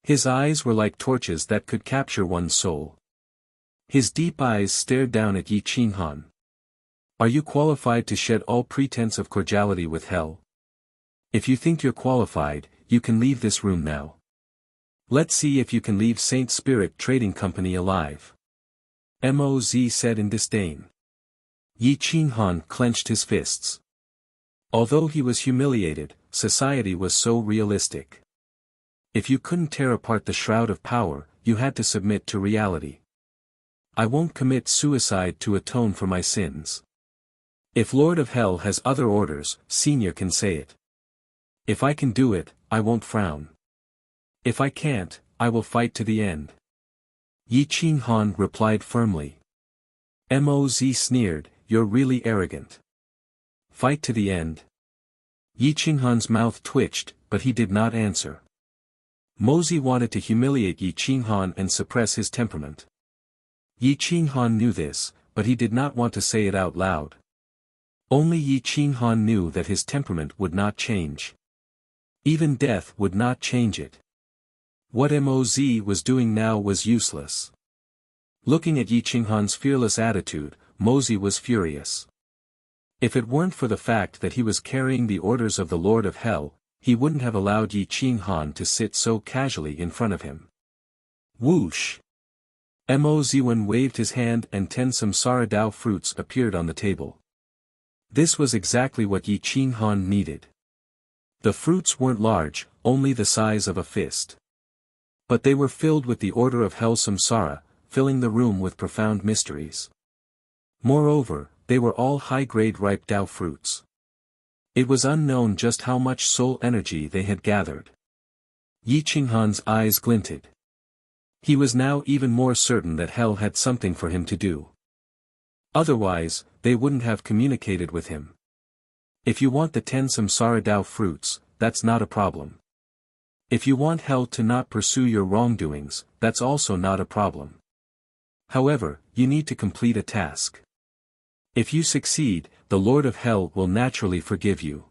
His eyes were like torches that could capture one's soul. His deep eyes stared down at Yi Qinghan. "Are you qualified to shed all pretense of cordiality with hell? If you think you're qualified, you can leave this room now. Let's see if you can leave Saint Spirit Trading Company alive." Moz said in disdain. Yi Qinghan clenched his fists. Although he was humiliated, society was so realistic. If you couldn't tear apart the shroud of power, you had to submit to reality. "I won't commit suicide to atone for my sins. If Lord of Hell has other orders, Senior can say it. If I can do it, I won't frown. If I can't, I will fight to the end." Yi Qinghan replied firmly. Moz sneered, "You're really arrogant. Fight to the end." Yi Qinghan's mouth twitched, but he did not answer. Mozi wanted to humiliate Yi Qinghan and suppress his temperament. Yi Qinghan knew this, but he did not want to say it out loud. Only Yi Qinghan knew that his temperament would not change. Even death would not change it. What Mozi was doing now was useless. Looking at Yi Qinghan's fearless attitude, Mozi was furious. If it weren't for the fact that he was carrying the orders of the Lord of Hell, he wouldn't have allowed Yi Qinghan to sit so casually in front of him. Whoosh! Mo Ziwen waved his hand and 10 samsara Dao fruits appeared on the table. This was exactly what Yi Qinghan needed. The fruits weren't large, only the size of a fist. But they were filled with the order of Hell samsara, filling the room with profound mysteries. Moreover, they were all high-grade ripe Dao fruits. It was unknown just how much soul energy they had gathered. Yi Qinghan's eyes glinted. He was now even more certain that Hell had something for him to do. Otherwise, they wouldn't have communicated with him. If you want the 10 samsara Dao fruits, that's not a problem. If you want Hell to not pursue your wrongdoings, that's also not a problem. However, you need to complete a task. If you succeed, the Lord of Hell will naturally forgive you.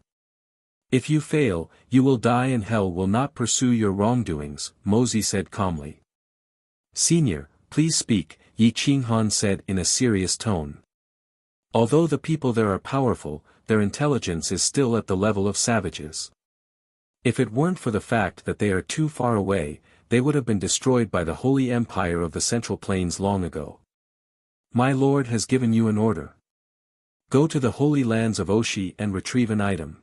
If you fail, you will die and Hell will not pursue your wrongdoings, Mozi said calmly. Senior, please speak, Yi Qinghan said in a serious tone. Although the people there are powerful, their intelligence is still at the level of savages. If it weren't for the fact that they are too far away, they would have been destroyed by the Holy Empire of the Central Plains long ago. My lord has given you an order. Go to the holy lands of Oshi and retrieve an item.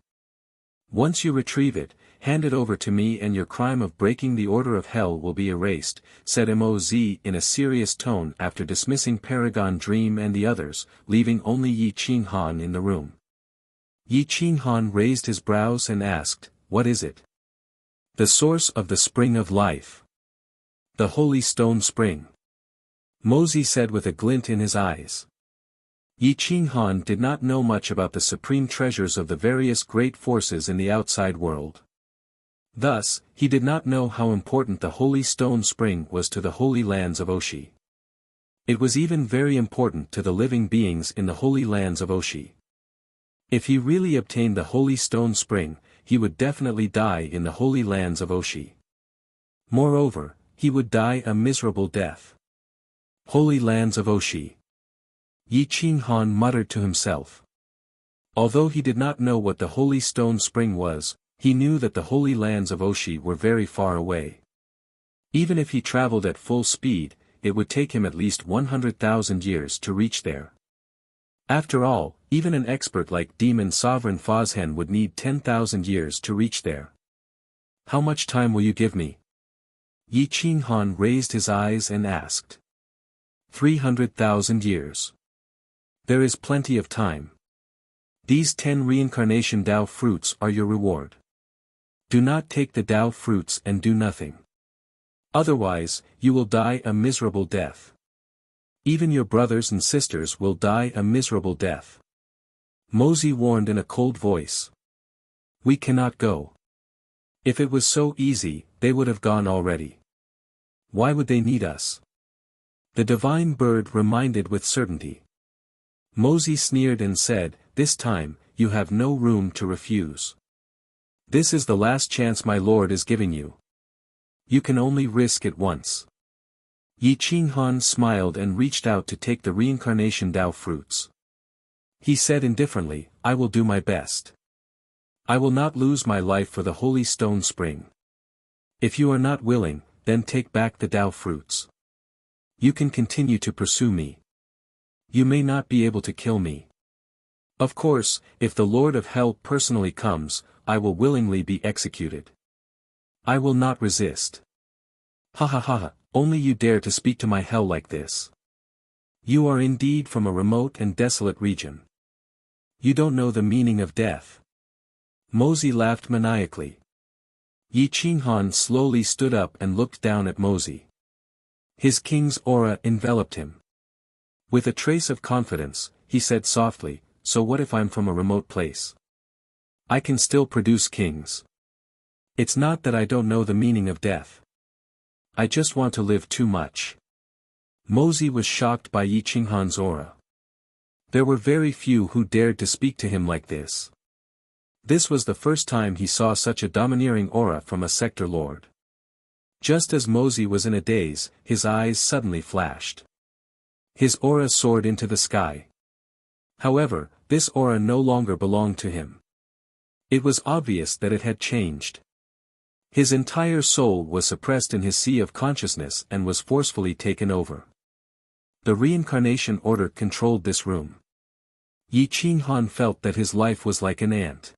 Once you retrieve it, hand it over to me and your crime of breaking the order of Hell will be erased, said Moz in a serious tone after dismissing Paragon Dream and the others, leaving only Yi Qinghan in the room. Yi Qinghan raised his brows and asked, what is it? The source of the spring of life. The holy stone spring. Mozi said with a glint in his eyes. Yi Qinghan did not know much about the supreme treasures of the various great forces in the outside world. Thus, he did not know how important the holy stone spring was to the holy lands of Oshi. It was even very important to the living beings in the holy lands of Oshi. If he really obtained the holy stone spring, he would definitely die in the holy lands of Oshi. Moreover, he would die a miserable death. Holy lands of Oshi. Yi Qinghan muttered to himself. Although he did not know what the holy stone spring was, he knew that the holy lands of Oshi were very far away. Even if he traveled at full speed, it would take him at least 100,000 years to reach there. After all, even an expert like Demon Sovereign Fozhen would need 10,000 years to reach there. How much time will you give me? Yi Qinghan raised his eyes and asked. 300,000 years. There is plenty of time. These 10 reincarnation Dao fruits are your reward. Do not take the Dao fruits and do nothing. Otherwise, you will die a miserable death. Even your brothers and sisters will die a miserable death. Mozi warned in a cold voice. We cannot go. If it was so easy, they would have gone already. Why would they need us? The divine bird reminded with certainty. Mozi sneered and said, this time, you have no room to refuse. This is the last chance my lord is giving you. You can only risk it once. Yi Qinghan smiled and reached out to take the reincarnation Dao fruits. He said indifferently, I will do my best. I will not lose my life for the holy stone spring. If you are not willing, then take back the Dao fruits. You can continue to pursue me. You may not be able to kill me. Of course, if the Lord of Hell personally comes, I will willingly be executed. I will not resist. Ha ha ha ha, only you dare to speak to my hell like this. You are indeed from a remote and desolate region. You don't know the meaning of death. Mozi laughed maniacally. Yi Qinghan slowly stood up and looked down at Mozi. His king's aura enveloped him. With a trace of confidence, he said softly, so what if I'm from a remote place? I can still produce kings. It's not that I don't know the meaning of death. I just want to live too much. Mozi was shocked by Yi Qinghan's aura. There were very few who dared to speak to him like this. This was the first time he saw such a domineering aura from a sector lord. Just as Mozi was in a daze, his eyes suddenly flashed. His aura soared into the sky. However, this aura no longer belonged to him. It was obvious that it had changed. His entire soul was suppressed in his sea of consciousness and was forcefully taken over. The reincarnation order controlled this room. Yi Qinghan felt that his life was like an ant.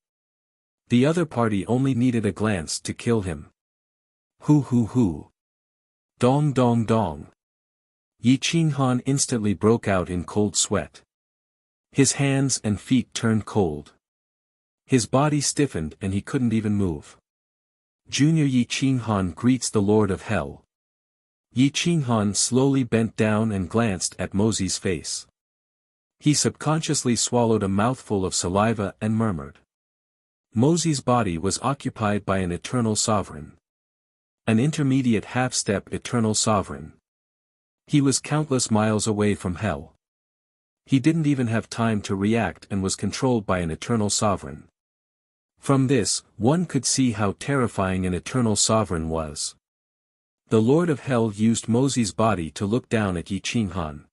The other party only needed a glance to kill him. Hoo hoo hoo. Dong dong dong. Yi Qinghan instantly broke out in cold sweat. His hands and feet turned cold. His body stiffened and he couldn't even move. Junior Yi Qinghan greets the Lord of Hell. Yi Qinghan slowly bent down and glanced at Mozi's face. He subconsciously swallowed a mouthful of saliva and murmured. Mozi's body was occupied by an eternal sovereign. An intermediate half-step eternal sovereign. He was countless miles away from hell. He didn't even have time to react and was controlled by an eternal sovereign. From this, one could see how terrifying an eternal sovereign was. The Lord of Hell used Mozi's body to look down at Yi Qinghan.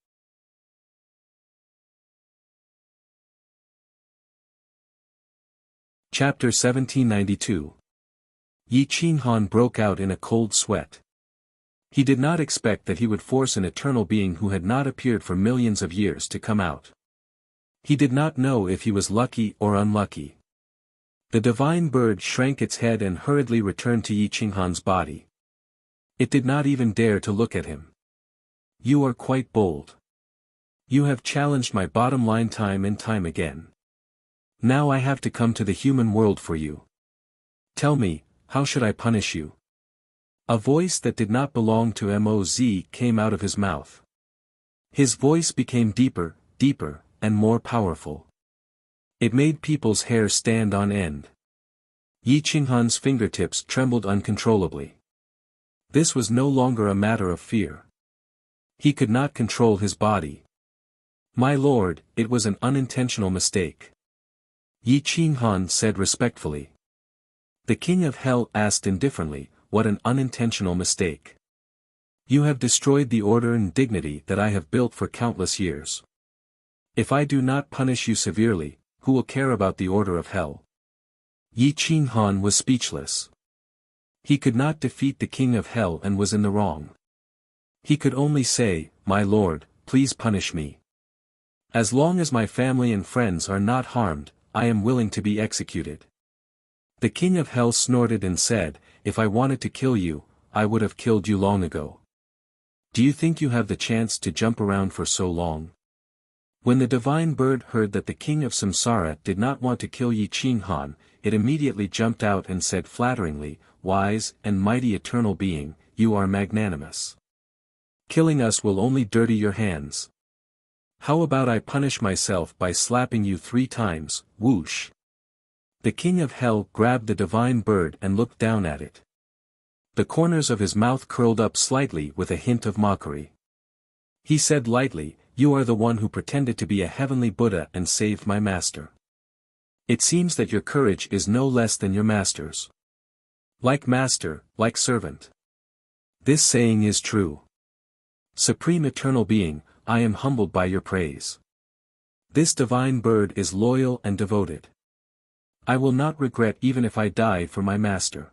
Chapter 1792. Yi Qinghan broke out in a cold sweat. He did not expect that he would force an eternal being who had not appeared for millions of years to come out. He did not know if he was lucky or unlucky. The divine bird shrank its head and hurriedly returned to Yi Qinghan's body. It did not even dare to look at him. You are quite bold. You have challenged my bottom line time and time again. Now I have to come to the human world for you. Tell me, how should I punish you? A voice that did not belong to Moz came out of his mouth. His voice became deeper, deeper, and more powerful. It made people's hair stand on end. Yi Qinghan's fingertips trembled uncontrollably. This was no longer a matter of fear. He could not control his body. My lord, it was an unintentional mistake. Yi Qinghan said respectfully. The King of Hell asked indifferently, what an unintentional mistake. You have destroyed the order and dignity that I have built for countless years. If I do not punish you severely, who will care about the order of hell? Yi Qinghan was speechless. He could not defeat the King of Hell and was in the wrong. He could only say, my lord, please punish me. As long as my family and friends are not harmed, I am willing to be executed. The King of Hell snorted and said, if I wanted to kill you, I would have killed you long ago. Do you think you have the chance to jump around for so long? When the divine bird heard that the King of Samsara did not want to kill Yi Qinghan, it immediately jumped out and said flatteringly, wise and mighty eternal being, you are magnanimous. Killing us will only dirty your hands. How about I punish myself by slapping you 3 times, whoosh. The King of Hell grabbed the divine bird and looked down at it. The corners of his mouth curled up slightly with a hint of mockery. He said lightly, you are the one who pretended to be a heavenly Buddha and saved my master. It seems that your courage is no less than your master's. Like master, like servant. This saying is true. Supreme Eternal Being, I am humbled by your praise. This divine bird is loyal and devoted. I will not regret even if I die for my master.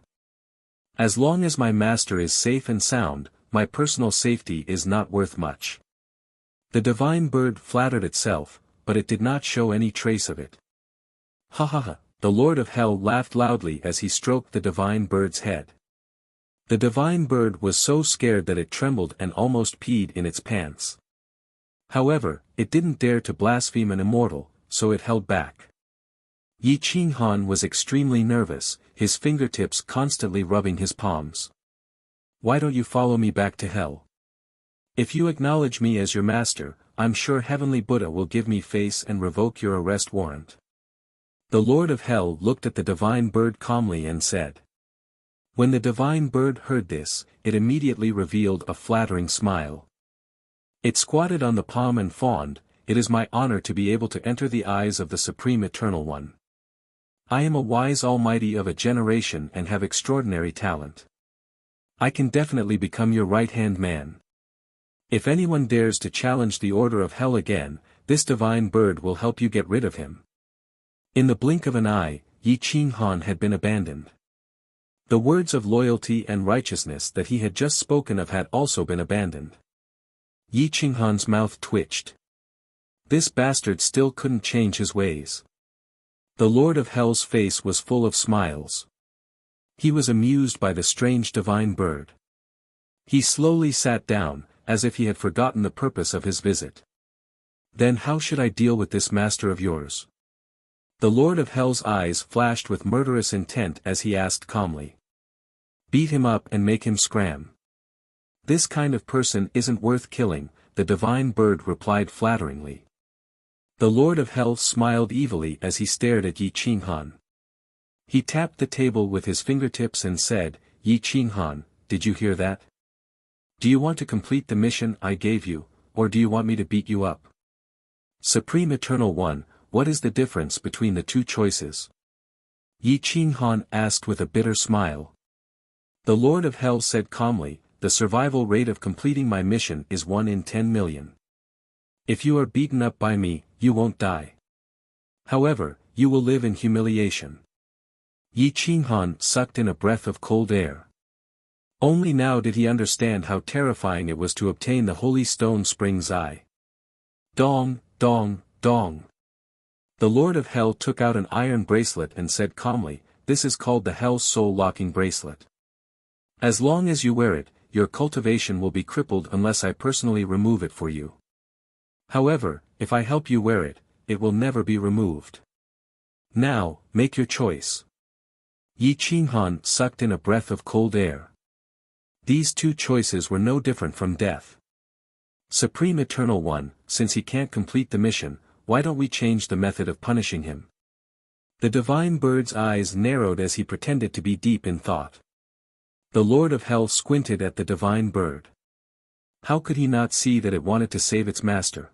As long as my master is safe and sound, my personal safety is not worth much. The divine bird flattered itself, but it did not show any trace of it. Ha ha ha, the Lord of Hell laughed loudly as he stroked the divine bird's head. The divine bird was so scared that it trembled and almost peed in its pants. However, it didn't dare to blaspheme an immortal, so it held back. Yi Qinghan was extremely nervous, his fingertips constantly rubbing his palms. Why don't you follow me back to hell? If you acknowledge me as your master, I'm sure Heavenly Buddha will give me face and revoke your arrest warrant. The Lord of Hell looked at the divine bird calmly and said. When the divine bird heard this, it immediately revealed a flattering smile. It squatted on the palm and fawned, "It is my honor to be able to enter the eyes of the Supreme Eternal One. I am a wise almighty of a generation and have extraordinary talent. I can definitely become your right-hand man. If anyone dares to challenge the order of hell again, this divine bird will help you get rid of him." In the blink of an eye, Yi Qinghan had been abandoned. The words of loyalty and righteousness that he had just spoken of had also been abandoned. Yi Qinghan's mouth twitched. This bastard still couldn't change his ways. The Lord of Hell's face was full of smiles. He was amused by the strange divine bird. He slowly sat down, as if he had forgotten the purpose of his visit. "Then how should I deal with this master of yours?" The Lord of Hell's eyes flashed with murderous intent as he asked calmly. "Beat him up and make him scram. This kind of person isn't worth killing," the divine bird replied flatteringly. The Lord of Hell smiled evilly as he stared at Yi Qinghan. He tapped the table with his fingertips and said, "Yi Qinghan, did you hear that? Do you want to complete the mission I gave you, or do you want me to beat you up? Supreme Eternal One, what is the difference between the two choices?" Yi Qinghan asked with a bitter smile. The Lord of Hell said calmly, "The survival rate of completing my mission is 1 in 10 million. If you are beaten up by me, you won't die. However, you will live in humiliation." Yi Qinghan sucked in a breath of cold air. Only now did he understand how terrifying it was to obtain the holy stone spring's eye. Dong, dong, dong. The Lord of Hell took out an iron bracelet and said calmly, "This is called the Hell's Soul Locking Bracelet. As long as you wear it, your cultivation will be crippled unless I personally remove it for you. However, if I help you wear it, it will never be removed. Now, make your choice." Yi Qinghan sucked in a breath of cold air. These two choices were no different from death. "Supreme Eternal One, since he can't complete the mission, why don't we change the method of punishing him?" The divine bird's eyes narrowed as he pretended to be deep in thought. The Lord of Hell squinted at the divine bird. How could he not see that it wanted to save its master?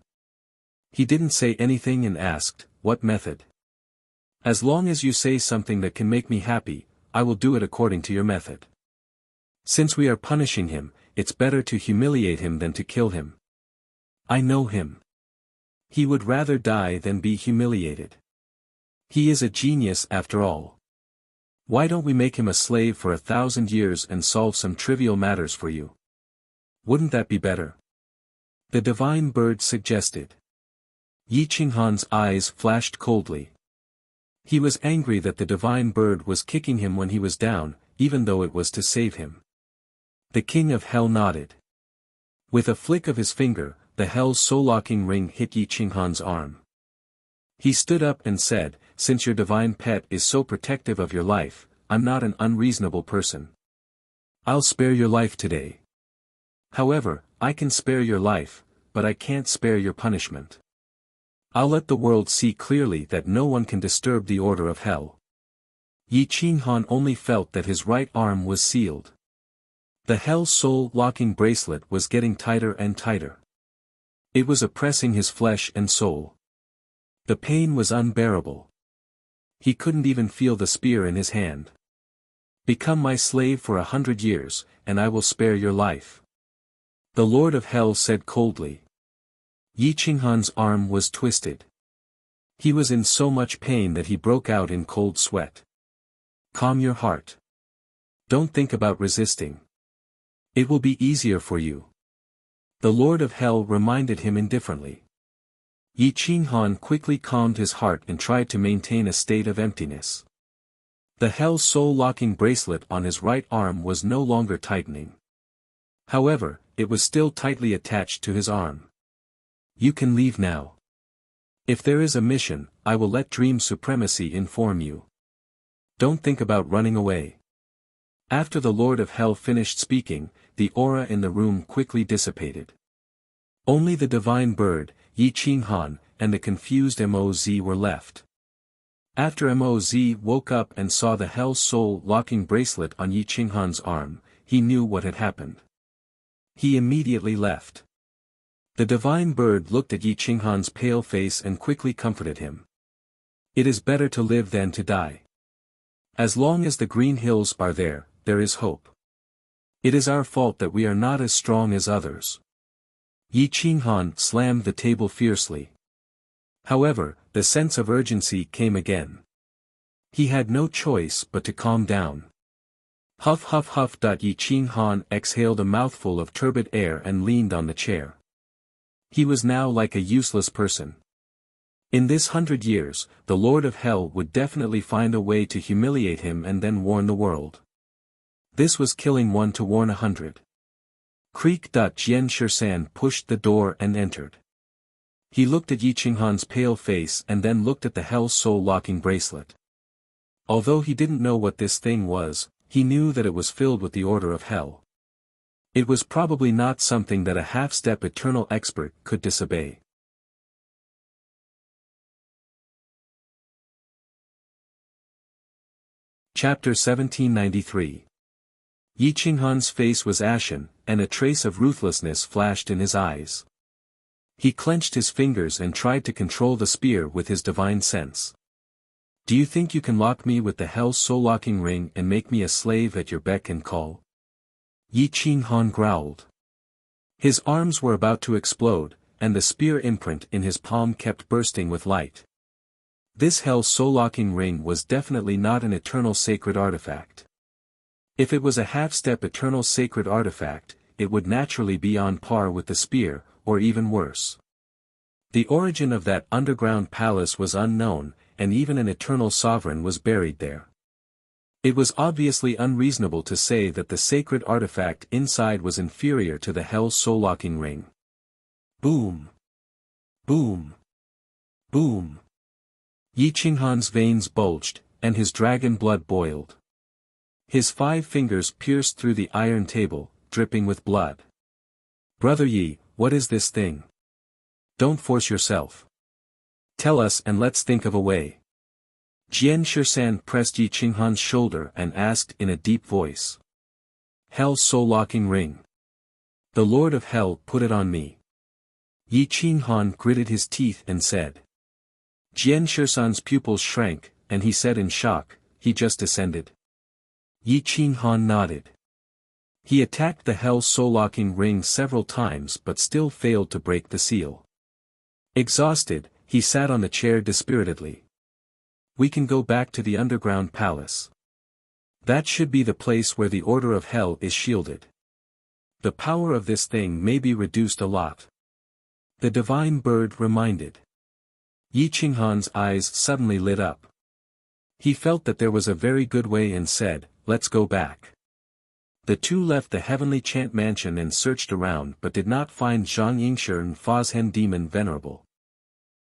He didn't say anything and asked, "What method?" "As long as you say something that can make me happy, I will do it according to your method. Since we are punishing him, it's better to humiliate him than to kill him. I know him. He would rather die than be humiliated. He is a genius after all. Why don't we make him a slave for 1,000 years and solve some trivial matters for you? Wouldn't that be better?" The divine bird suggested. Yi Qinghan's eyes flashed coldly. He was angry that the divine bird was kicking him when he was down, even though it was to save him. The King of Hell nodded. With a flick of his finger, the Hell's soul-locking ring hit Yi Qinghan's arm. He stood up and said, "Since your divine pet is so protective of your life, I'm not an unreasonable person. I'll spare your life today. However, I can spare your life, but I can't spare your punishment. I'll let the world see clearly that no one can disturb the order of hell." Yi Qinghan only felt that his right arm was sealed. The Hell's soul-locking bracelet was getting tighter and tighter. It was oppressing his flesh and soul. The pain was unbearable. He couldn't even feel the spear in his hand. "Become my slave for 100 years, and I will spare your life," the Lord of Hell said coldly. Yi Qinghan's arm was twisted. He was in so much pain that he broke out in cold sweat. "Calm your heart. Don't think about resisting. It will be easier for you," the Lord of Hell reminded him indifferently. Yi Qinghan quickly calmed his heart and tried to maintain a state of emptiness. The Hell's soul-locking bracelet on his right arm was no longer tightening. However, it was still tightly attached to his arm. "You can leave now. If there is a mission, I will let Dream Supremacy inform you. Don't think about running away." After the Lord of Hell finished speaking, the aura in the room quickly dissipated. Only the divine bird, Yi Qinghan, and the confused Moz were left. After Moz woke up and saw the Hell Soul locking bracelet on Yi Qinghan's arm, he knew what had happened. He immediately left. The divine bird looked at Yi Qinghan's pale face and quickly comforted him. It is better to live than to die. As long as the green hills are there, there is hope. It is our fault that we are not as strong as others. Yi Qinghan slammed the table fiercely. However, the sense of urgency came again. He had no choice but to calm down. Huff huff huff. Yi Qinghan exhaled a mouthful of turbid air and leaned on the chair. He was now like a useless person. In this 100 years, the Lord of Hell would definitely find a way to humiliate him and then warn the world. This was killing one to warn 100. Creak. Jian Shirshan pushed the door and entered. He looked at Yi Qinghan's pale face and then looked at the Hell Soul locking bracelet. Although he didn't know what this thing was, he knew that it was filled with the order of hell. It was probably not something that a half-step eternal expert could disobey. Chapter 1793. Yi Qinghan's face was ashen, and a trace of ruthlessness flashed in his eyes. He clenched his fingers and tried to control the spear with his divine sense. Do you think you can lock me with the Hell Soul locking ring and make me a slave at your beck and call? Yi Qinghan growled. His arms were about to explode, and the spear imprint in his palm kept bursting with light. This Hell Soul locking ring was definitely not an eternal sacred artifact. If it was a half-step eternal sacred artifact, it would naturally be on par with the spear, or even worse. The origin of that underground palace was unknown, and even an eternal sovereign was buried there. It was obviously unreasonable to say that the sacred artifact inside was inferior to the Hell Soul locking ring. Boom! Boom! Boom! Yi Qinghan's veins bulged, and his dragon blood boiled. His 5 fingers pierced through the iron table, dripping with blood. Brother Yi, what is this thing? Don't force yourself. Tell us and let's think of a way. Jian Shirshan pressed Yi Qinghan's shoulder and asked in a deep voice. Hell Soul locking ring. The Lord of Hell put it on me. Yi Qinghan gritted his teeth and said. Jian Shirshan's pupils shrank, and he said in shock, he just descended. Yi Qinghan nodded. He attacked the Hell Soul locking ring several times but still failed to break the seal. Exhausted, he sat on the chair dispiritedly. We can go back to the underground palace. That should be the place where the order of hell is shielded. The power of this thing may be reduced a lot. The divine bird reminded. Yi Qinghan's eyes suddenly lit up. He felt that there was a very good way and said, let's go back. The two left the heavenly chant mansion and searched around but did not find Zhang Yingshi and Fozhen Demon Venerable.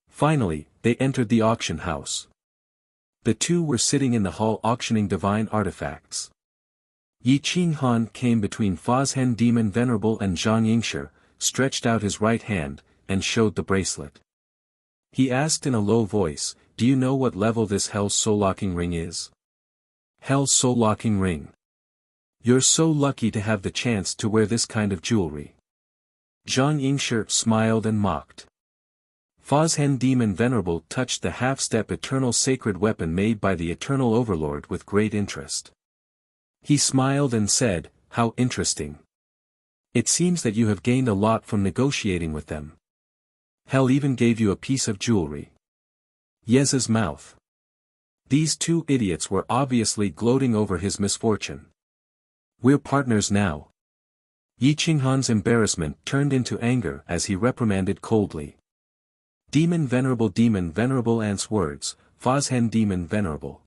Finally, they entered the auction house. The two were sitting in the hall auctioning divine artifacts. Yi Qinghan came between Fozhen Demon Venerable and Zhang Yingshi, stretched out his right hand, and showed the bracelet. He asked in a low voice, do you know what level this Hell Soul locking ring is? Hell Soul locking ring. You're so lucky to have the chance to wear this kind of jewelry. Zhang Yingshi smiled and mocked. Fozhen Demon Venerable touched the half-step eternal sacred weapon made by the eternal overlord with great interest. He smiled and said, how interesting. It seems that you have gained a lot from negotiating with them. Hell even gave you a piece of jewelry. Yeza's mouth. These two idiots were obviously gloating over his misfortune. We're partners now. Yi Qinghan's embarrassment turned into anger as he reprimanded coldly. Demon Venerable Ant's words, Fozhen Demon Venerable.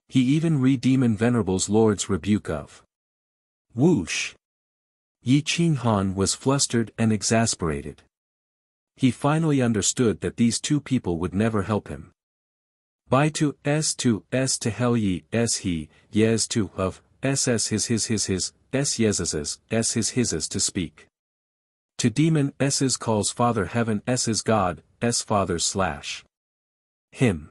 He even read Demon Venerable's Lord's rebuke of. Whoosh! Yi Qinghan was flustered and exasperated. He finally understood that these two people would never help him. By to s to hell Yi s he, yes to of, ss his s yes's s his to speak. To demon s's calls Father Heaven s's God, s Father / him.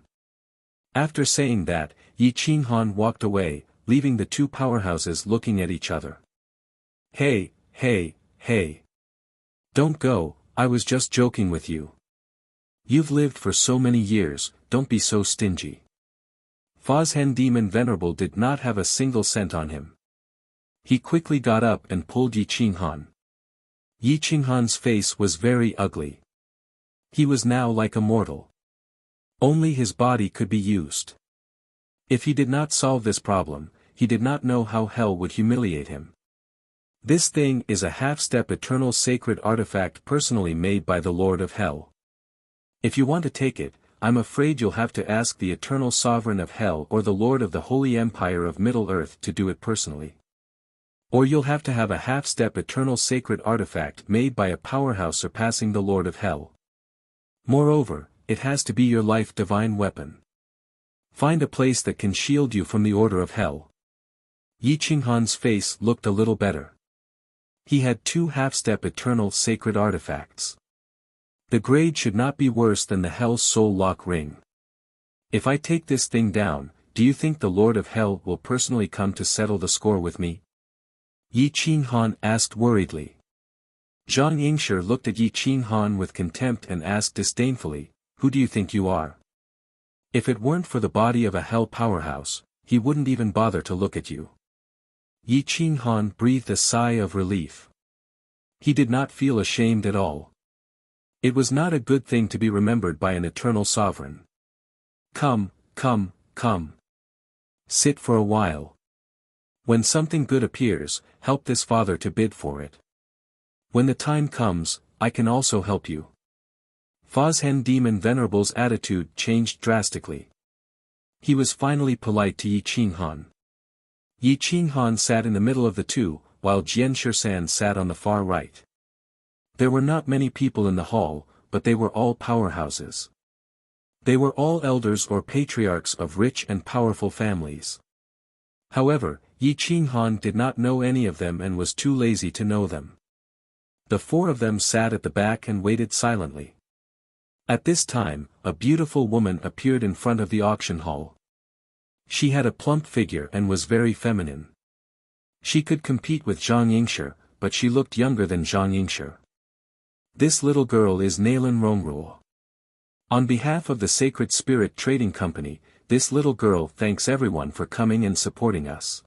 After saying that, Yi Qinghan walked away, leaving the two powerhouses looking at each other. Hey, hey, hey. Don't go, I was just joking with you. You've lived for so many years, don't be so stingy. Fozhen Demon Venerable did not have a single cent on him. He quickly got up and pulled Yi Qinghan. Yi Qinghan's face was very ugly. He was now like a mortal. Only his body could be used. If he did not solve this problem, he did not know how hell would humiliate him. This thing is a half-step eternal sacred artifact personally made by the Lord of Hell. If you want to take it, I'm afraid you'll have to ask the eternal sovereign of Hell or the Lord of the Holy Empire of Middle-earth to do it personally. Or you'll have to have a half-step eternal sacred artifact made by a powerhouse surpassing the Lord of Hell. Moreover, it has to be your life divine weapon. Find a place that can shield you from the order of Hell. Yi Qinghan's face looked a little better. He had two half-step eternal sacred artifacts. The grade should not be worse than the Hell's Soul Lock Ring. If I take this thing down, do you think the Lord of Hell will personally come to settle the score with me? Yi Qinghan asked worriedly. Zhang Yingshi looked at Yi Qinghan with contempt and asked disdainfully, who do you think you are? If it weren't for the body of a Hell powerhouse, he wouldn't even bother to look at you. Yi Qinghan breathed a sigh of relief. He did not feel ashamed at all. It was not a good thing to be remembered by an eternal sovereign. Come, come, come. Sit for a while. When something good appears, help this father to bid for it. When the time comes, I can also help you. Fozhen Demon Venerable's attitude changed drastically. He was finally polite to Yi Qinghan. Yi Qinghan sat in the middle of the two, while Jian Shisan sat on the far right. There were not many people in the hall, but they were all powerhouses. They were all elders or patriarchs of rich and powerful families. However, Yi Qinghan did not know any of them and was too lazy to know them. The four of them sat at the back and waited silently. At this time, a beautiful woman appeared in front of the auction hall. She had a plump figure and was very feminine. She could compete with Zhang Yingshi, but she looked younger than Zhang Yingshi. This little girl is Nalan Rongruo. On behalf of the Sacred Spirit Trading Company, this little girl thanks everyone for coming and supporting us.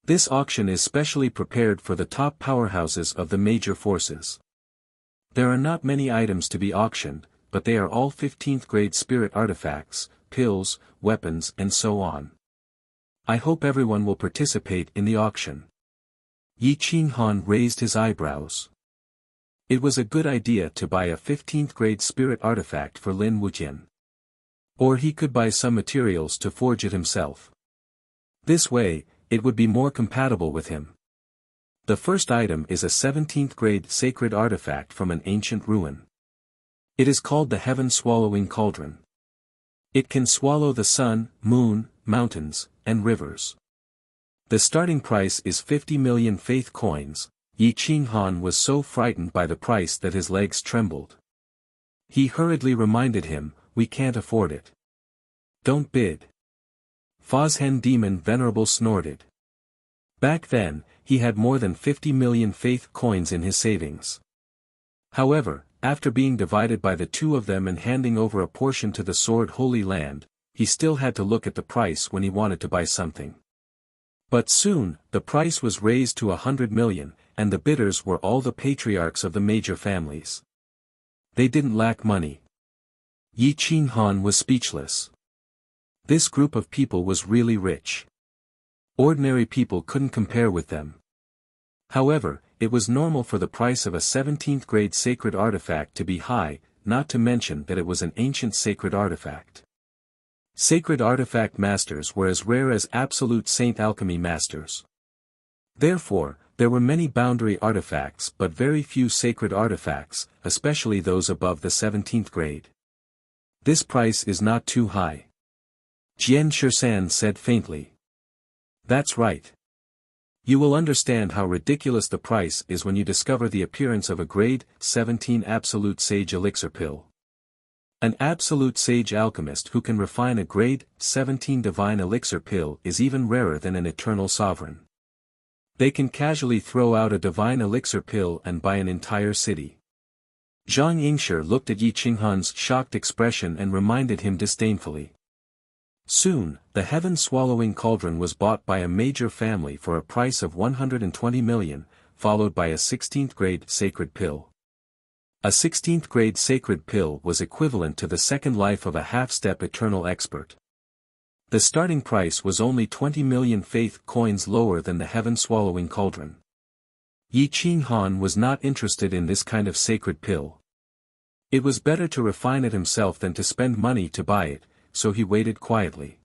This auction is specially prepared for the top powerhouses of the major forces. There are not many items to be auctioned, but they are all 15th grade spirit artifacts, pills, weapons and so on. I hope everyone will participate in the auction. Yi Qinghan raised his eyebrows. It was a good idea to buy a 15th grade spirit artifact for Lin Wujian. Or he could buy some materials to forge it himself. This way, it would be more compatible with him. The first item is a 17th grade sacred artifact from an ancient ruin. It is called the Heaven-Swallowing Cauldron. It can swallow the sun, moon, mountains, and rivers. The starting price is 50 million faith coins. Yi Qinghan was so frightened by the price that his legs trembled. He hurriedly reminded him, we can't afford it. Don't bid. Fozhen Demon Venerable snorted. Back then, he had more than 50 million faith coins in his savings. However, after being divided by the two of them and handing over a portion to the Sword Holy Land, he still had to look at the price when he wanted to buy something. But soon, the price was raised to 100 million, and the bidders were all the patriarchs of the major families. They didn't lack money. Yi Qinghan was speechless. This group of people was really rich. Ordinary people couldn't compare with them. However, it was normal for the price of a 17th grade sacred artifact to be high, not to mention that it was an ancient sacred artifact. Sacred artifact masters were as rare as absolute saint alchemy masters. Therefore, there were many boundary artifacts but very few sacred artifacts, especially those above the 17th grade. This price is not too high. Jian Shisan said faintly. That's right. You will understand how ridiculous the price is when you discover the appearance of a grade 17 absolute sage elixir pill. An absolute sage alchemist who can refine a grade 17 divine elixir pill is even rarer than an eternal sovereign. They can casually throw out a divine elixir pill and buy an entire city. Zhang Yingshi looked at Yi Qinghan's shocked expression and reminded him disdainfully. Soon, the heaven-swallowing cauldron was bought by a major family for a price of 120 million, followed by a 16th grade sacred pill. A 16th grade sacred pill was equivalent to the second life of a half-step eternal expert. The starting price was only 20 million faith coins lower than the heaven-swallowing cauldron. Yi Qinghan was not interested in this kind of sacred pill. It was better to refine it himself than to spend money to buy it, so he waited quietly.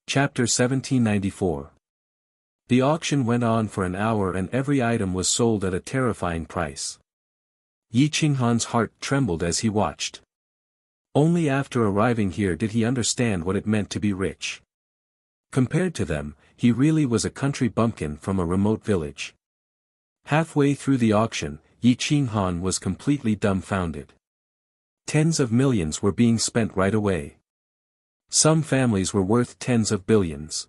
Chapter 1794. The auction went on for an hour and every item was sold at a terrifying price. Yi Qinghan's heart trembled as he watched. Only after arriving here did he understand what it meant to be rich. Compared to them, he really was a country bumpkin from a remote village. Halfway through the auction, Yi Qinghan was completely dumbfounded. Tens of millions were being spent right away. Some families were worth tens of billions.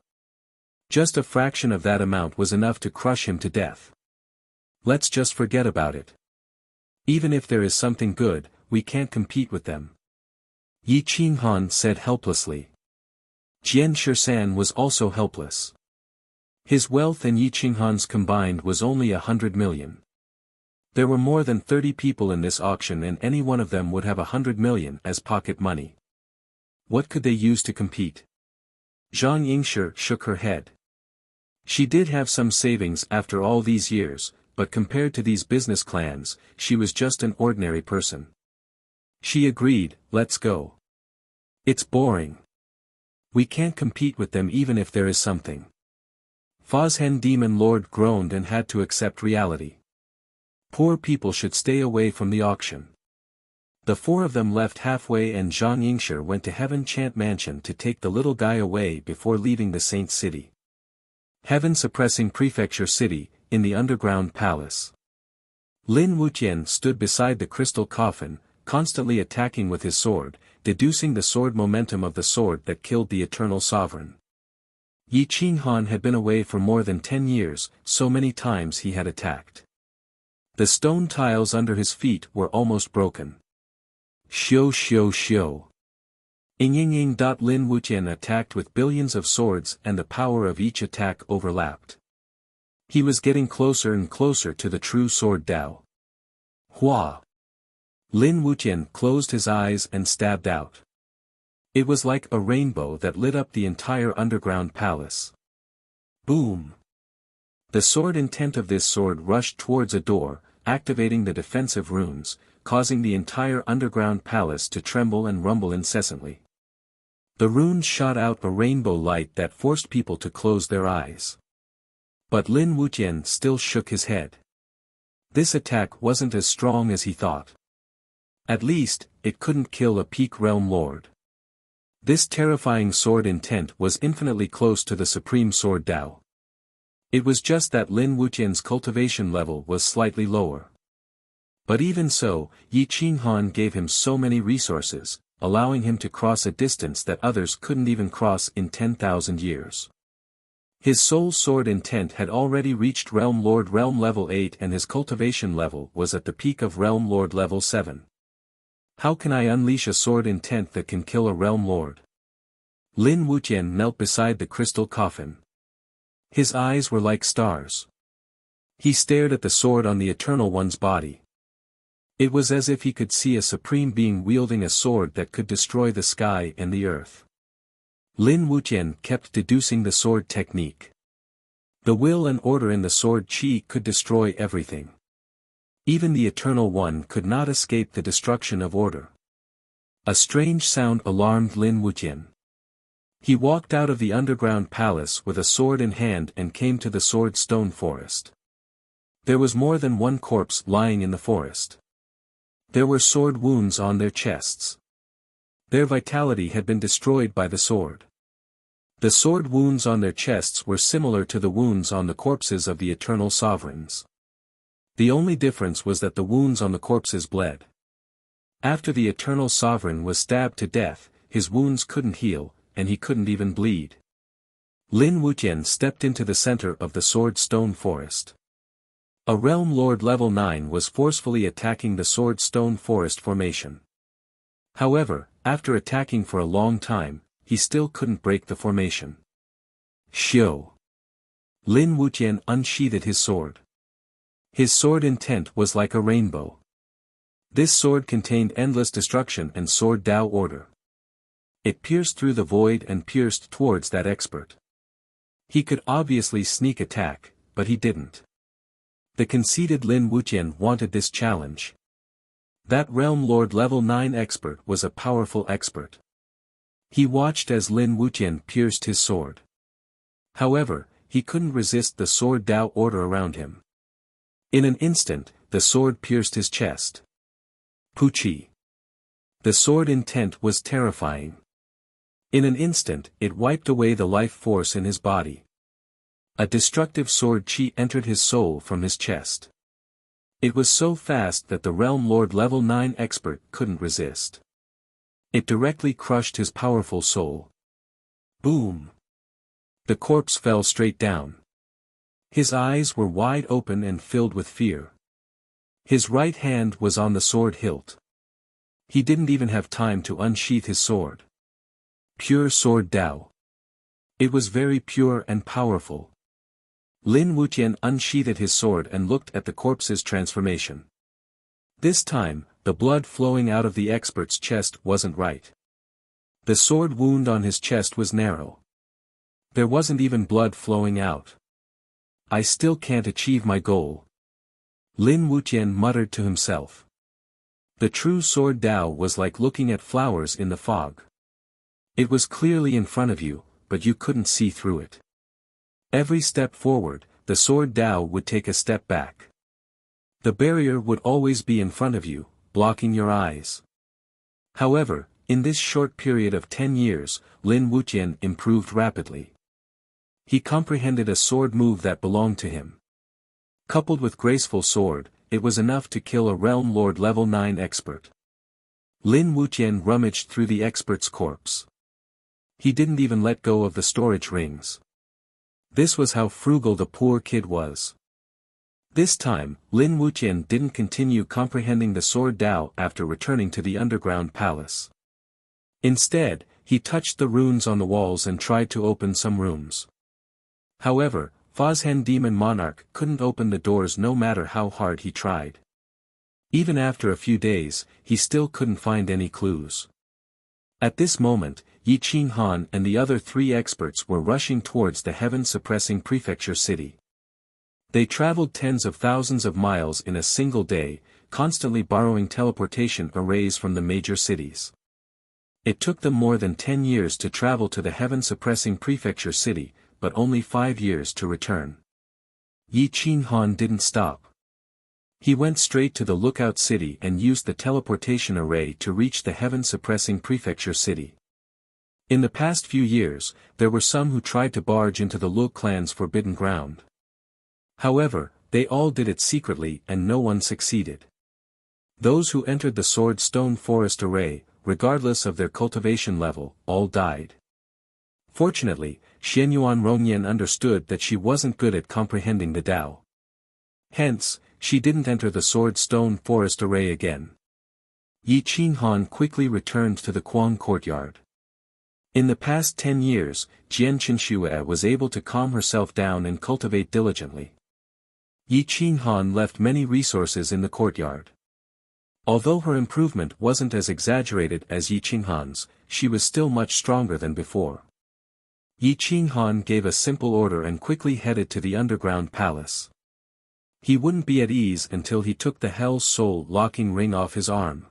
Just a fraction of that amount was enough to crush him to death. Let's just forget about it. Even if there is something good, we can't compete with them. Yi Qinghan said helplessly. Jian Shisan was also helpless. His wealth and Yi Qinghan's combined was only 100 million. There were more than 30 people in this auction and any one of them would have 100 million as pocket money. What could they use to compete? Zhang Yingshi shook her head. She did have some savings after all these years, but compared to these business clans, she was just an ordinary person. She agreed, let's go. It's boring. We can't compete with them even if there is something. Fozhen Demon Lord groaned and had to accept reality. Poor people should stay away from the auction. The four of them left halfway and Zhang Yingshi went to Heaven Chant Mansion to take the little guy away before leaving the Saint City. Heaven Suppressing Prefecture City, in the underground palace. Lin Wuxian stood beside the crystal coffin, constantly attacking with his sword, deducing the sword momentum of the sword that killed the eternal sovereign. Yi Qinghan had been away for more than 10 years, so many times he had attacked. The stone tiles under his feet were almost broken. Xiu xiu xiu. Lin Wuxian attacked with billions of swords and the power of each attack overlapped. He was getting closer and closer to the true sword Dao. Hua. Lin Wuxian closed his eyes and stabbed out. It was like a rainbow that lit up the entire underground palace. Boom. The sword intent of this sword rushed towards a door, activating the defensive runes, causing the entire underground palace to tremble and rumble incessantly. The runes shot out a rainbow light that forced people to close their eyes. But Lin Wuxian still shook his head. This attack wasn't as strong as he thought. At least, it couldn't kill a peak realm lord. This terrifying sword intent was infinitely close to the supreme sword Dao. It was just that Lin Wuxian's cultivation level was slightly lower. But even so, Yi Qinghan gave him so many resources, allowing him to cross a distance that others couldn't even cross in 10,000 years. His soul sword intent had already reached Realm Lord Realm level 8 and his cultivation level was at the peak of Realm Lord level 7. How can I unleash a sword intent that can kill a Realm Lord? Lin Wuxian knelt beside the crystal coffin. His eyes were like stars. He stared at the sword on the Eternal One's body. It was as if he could see a supreme being wielding a sword that could destroy the sky and the earth. Lin Wuxian kept deducing the sword technique. The will and order in the sword qi could destroy everything. Even the Eternal One could not escape the destruction of order. A strange sound alarmed Lin Wuxian. He walked out of the underground palace with a sword in hand and came to the sword stone forest. There was more than one corpse lying in the forest. There were sword wounds on their chests. Their vitality had been destroyed by the sword. The sword wounds on their chests were similar to the wounds on the corpses of the eternal sovereigns. The only difference was that the wounds on the corpses bled. After the Eternal Sovereign was stabbed to death, his wounds couldn't heal, and he couldn't even bleed. Lin Wuqian stepped into the center of the Sword Stone Forest. A Realm Lord level 9 was forcefully attacking the Sword Stone Forest formation. However, after attacking for a long time, he still couldn't break the formation. Xiu. Lin Wuqian unsheathed his sword. His sword intent was like a rainbow. This sword contained endless destruction and sword Dao order. It pierced through the void and pierced towards that expert. He could obviously sneak attack, but he didn't. The conceited Lin Wuqian wanted this challenge. That Realm Lord level 9 expert was a powerful expert. He watched as Lin Wuqian pierced his sword. However, he couldn't resist the sword Dao order around him. In an instant, the sword pierced his chest. Puchi. The sword intent was terrifying. In an instant, it wiped away the life force in his body. A destructive sword chi entered his soul from his chest. It was so fast that the Realm Lord level 9 expert couldn't resist. It directly crushed his powerful soul. Boom! The corpse fell straight down. His eyes were wide open and filled with fear. His right hand was on the sword hilt. He didn't even have time to unsheath his sword. Pure sword Dao. It was very pure and powerful. Lin Wuqian unsheathed his sword and looked at the corpse's transformation. This time, the blood flowing out of the expert's chest wasn't right. The sword wound on his chest was narrow. There wasn't even blood flowing out. I still can't achieve my goal. Lin Wuqian muttered to himself. The true sword Dao was like looking at flowers in the fog. It was clearly in front of you, but you couldn't see through it. Every step forward, the sword Dao would take a step back. The barrier would always be in front of you, blocking your eyes. However, in this short period of 10 years, Lin Wuqian improved rapidly. He comprehended a sword move that belonged to him. Coupled with graceful sword, it was enough to kill a Realm Lord level 9 expert. Lin Wuqian rummaged through the expert's corpse. He didn't even let go of the storage rings. This was how frugal the poor kid was. This time, Lin Wuqian didn't continue comprehending the sword Dao after returning to the underground palace. Instead, he touched the runes on the walls and tried to open some rooms. However, Fazhen Demon Monarch couldn't open the doors no matter how hard he tried. Even after a few days, he still couldn't find any clues. At this moment, Yi Qinghan and the other 3 experts were rushing towards the heaven-suppressing prefecture city. They traveled tens of thousands of miles in a single day, constantly borrowing teleportation arrays from the major cities. It took them more than 10 years to travel to the heaven-suppressing prefecture city, but only 5 years to return. Yi Qinghan didn't stop. He went straight to the lookout city and used the teleportation array to reach the heaven-suppressing prefecture city. In the past few years, there were some who tried to barge into the Lu clan's forbidden ground. However, they all did it secretly and no one succeeded. Those who entered the Sword Stone Forest array, regardless of their cultivation level, all died. Fortunately, Xianyuan Rongyan understood that she wasn't good at comprehending the Tao. Hence, she didn't enter the Sword Stone Forest array again. Yi Qinghan quickly returned to the Quang courtyard. In the past 10 years, Jian Qinxue was able to calm herself down and cultivate diligently. Yi Qinghan left many resources in the courtyard. Although her improvement wasn't as exaggerated as Yi Qinghan's, she was still much stronger than before. Yi Qinghan gave a simple order and quickly headed to the underground palace. He wouldn't be at ease until he took the Hell's Soul locking ring off his arm.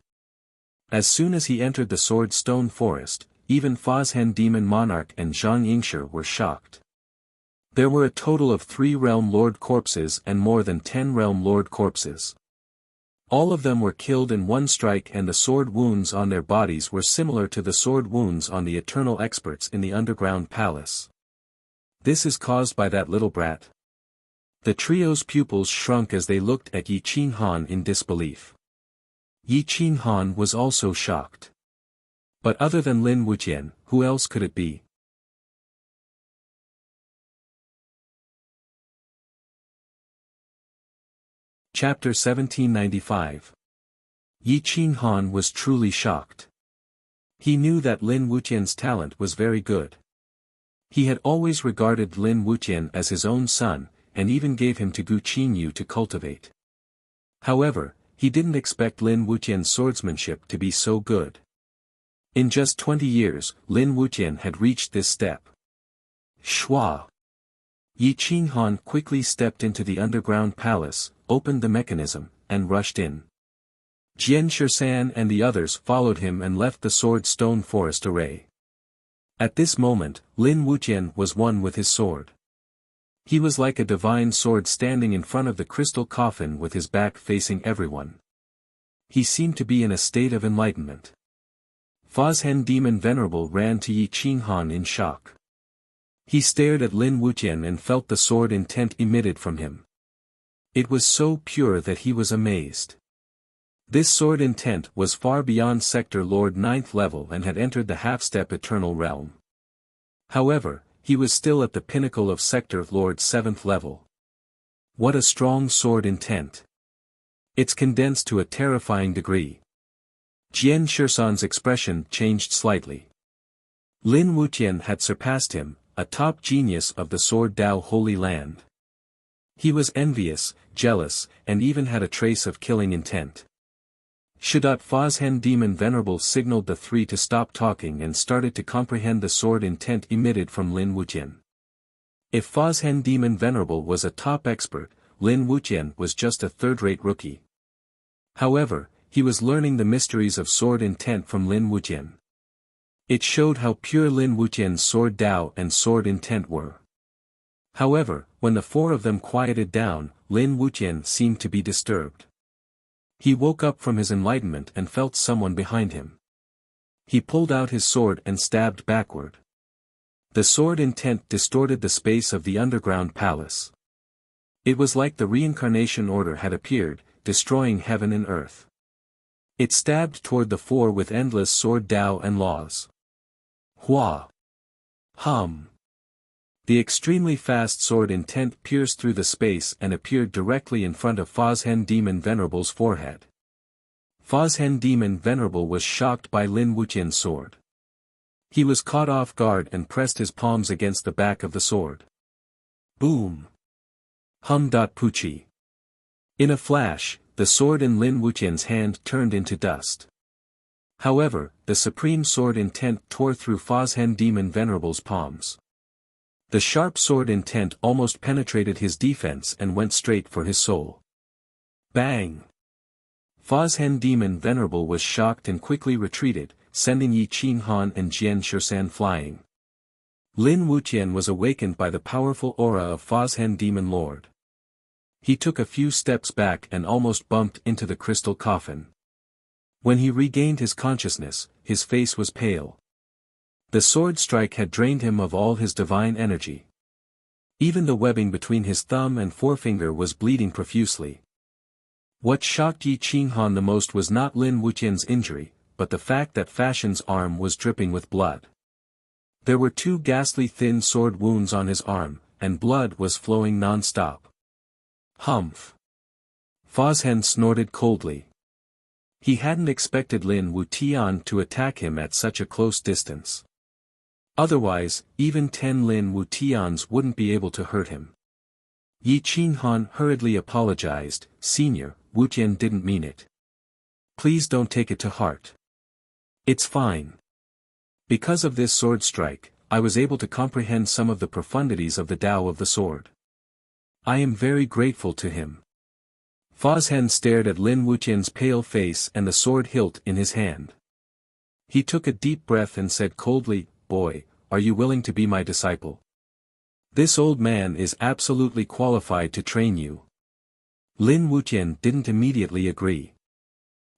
As soon as he entered the Sword Stone Forest, even Fazhen Demon Monarch and Zhang Yingshi were shocked. There were a total of 3 Realm Lord corpses and more than 10 Realm Lord corpses. All of them were killed in one strike and the sword wounds on their bodies were similar to the sword wounds on the eternal experts in the underground palace. This is caused by that little brat. The trio's pupils shrunk as they looked at Yi Qinghan in disbelief. Yi Qinghan was also shocked. But other than Lin Wuqian, who else could it be? Chapter 1795. Yi Qinghan was truly shocked. He knew that Lin Wuqian's talent was very good. He had always regarded Lin Wuqian as his own son, and even gave him to Gu Qinyu to cultivate. However, he didn't expect Lin Wuqian's swordsmanship to be so good. In just 20 years, Lin Wuqian had reached this step. Shua! Yi Qinghan quickly stepped into the underground palace, opened the mechanism, and rushed in. Jian Shisan and the others followed him and left the sword stone forest array. At this moment, Lin Wuqian was one with his sword. He was like a divine sword standing in front of the crystal coffin with his back facing everyone. He seemed to be in a state of enlightenment. Fazhen Demon Venerable ran to Yi Qinghan in shock. He stared at Lin Wuqian and felt the sword intent emitted from him. It was so pure that he was amazed. This sword intent was far beyond Sector Lord 9th level and had entered the half-step eternal realm. However, he was still at the pinnacle of Sector Lord 7th level. What a strong sword intent. It's condensed to a terrifying degree. Jian Shisan's expression changed slightly. Lin Wuqian had surpassed him, a top genius of the Sword Dao Holy Land. He was envious, jealous, and even had a trace of killing intent. Fazhen Demon Venerable signaled the three to stop talking and started to comprehend the sword intent emitted from Lin Wuqian. If Fazhen Demon Venerable was a top expert, Lin Wuqian was just a third-rate rookie. However, he was learning the mysteries of sword intent from Lin Wuqian. It showed how pure Lin Wuqian's sword Dao and sword intent were. However, when the four of them quieted down, Lin Wuqian seemed to be disturbed. He woke up from his enlightenment and felt someone behind him. He pulled out his sword and stabbed backward. The sword intent distorted the space of the underground palace. It was like the reincarnation order had appeared, destroying heaven and earth. It stabbed toward the four with endless sword Dao and laws. Hua! Hum! The extremely fast sword intent pierced through the space and appeared directly in front of Fazhen Demon Venerable's forehead. Fazhen Demon Venerable was shocked by Lin Wuqian's sword. He was caught off guard and pressed his palms against the back of the sword. Boom! Hum. Puchi. In a flash, the sword in Lin Wuqian's hand turned into dust. However, the supreme sword intent tore through Fazhen Demon Venerable's palms. The sharp sword intent almost penetrated his defense and went straight for his soul. Bang! Fazhen Demon Venerable was shocked and quickly retreated, sending Yi Qinghan and Jian Shisan flying. Lin Wuqian was awakened by the powerful aura of Fazhen Demon Lord. He took a few steps back and almost bumped into the crystal coffin. When he regained his consciousness, his face was pale. The sword strike had drained him of all his divine energy. Even the webbing between his thumb and forefinger was bleeding profusely. What shocked Yi Qinghan the most was not Lin Wuqian's injury, but the fact that Fashion's arm was dripping with blood. There were 2 ghastly thin sword wounds on his arm, and blood was flowing non-stop. Humph! Fazhen snorted coldly. He hadn't expected Lin Wuqian to attack him at such a close distance. Otherwise, even 10 Lin Wuqians wouldn't be able to hurt him. Yi Qinghan hurriedly apologized, "Senior, Wuqian didn't mean it. Please don't take it to heart. It's fine. Because of this sword strike, I was able to comprehend some of the profundities of the Tao of the sword. I am very grateful to him." Fazhen stared at Lin Wuqian's pale face and the sword hilt in his hand. He took a deep breath and said coldly, "Boy, are you willing to be my disciple? This old man is absolutely qualified to train you." Lin Wuqian didn't immediately agree.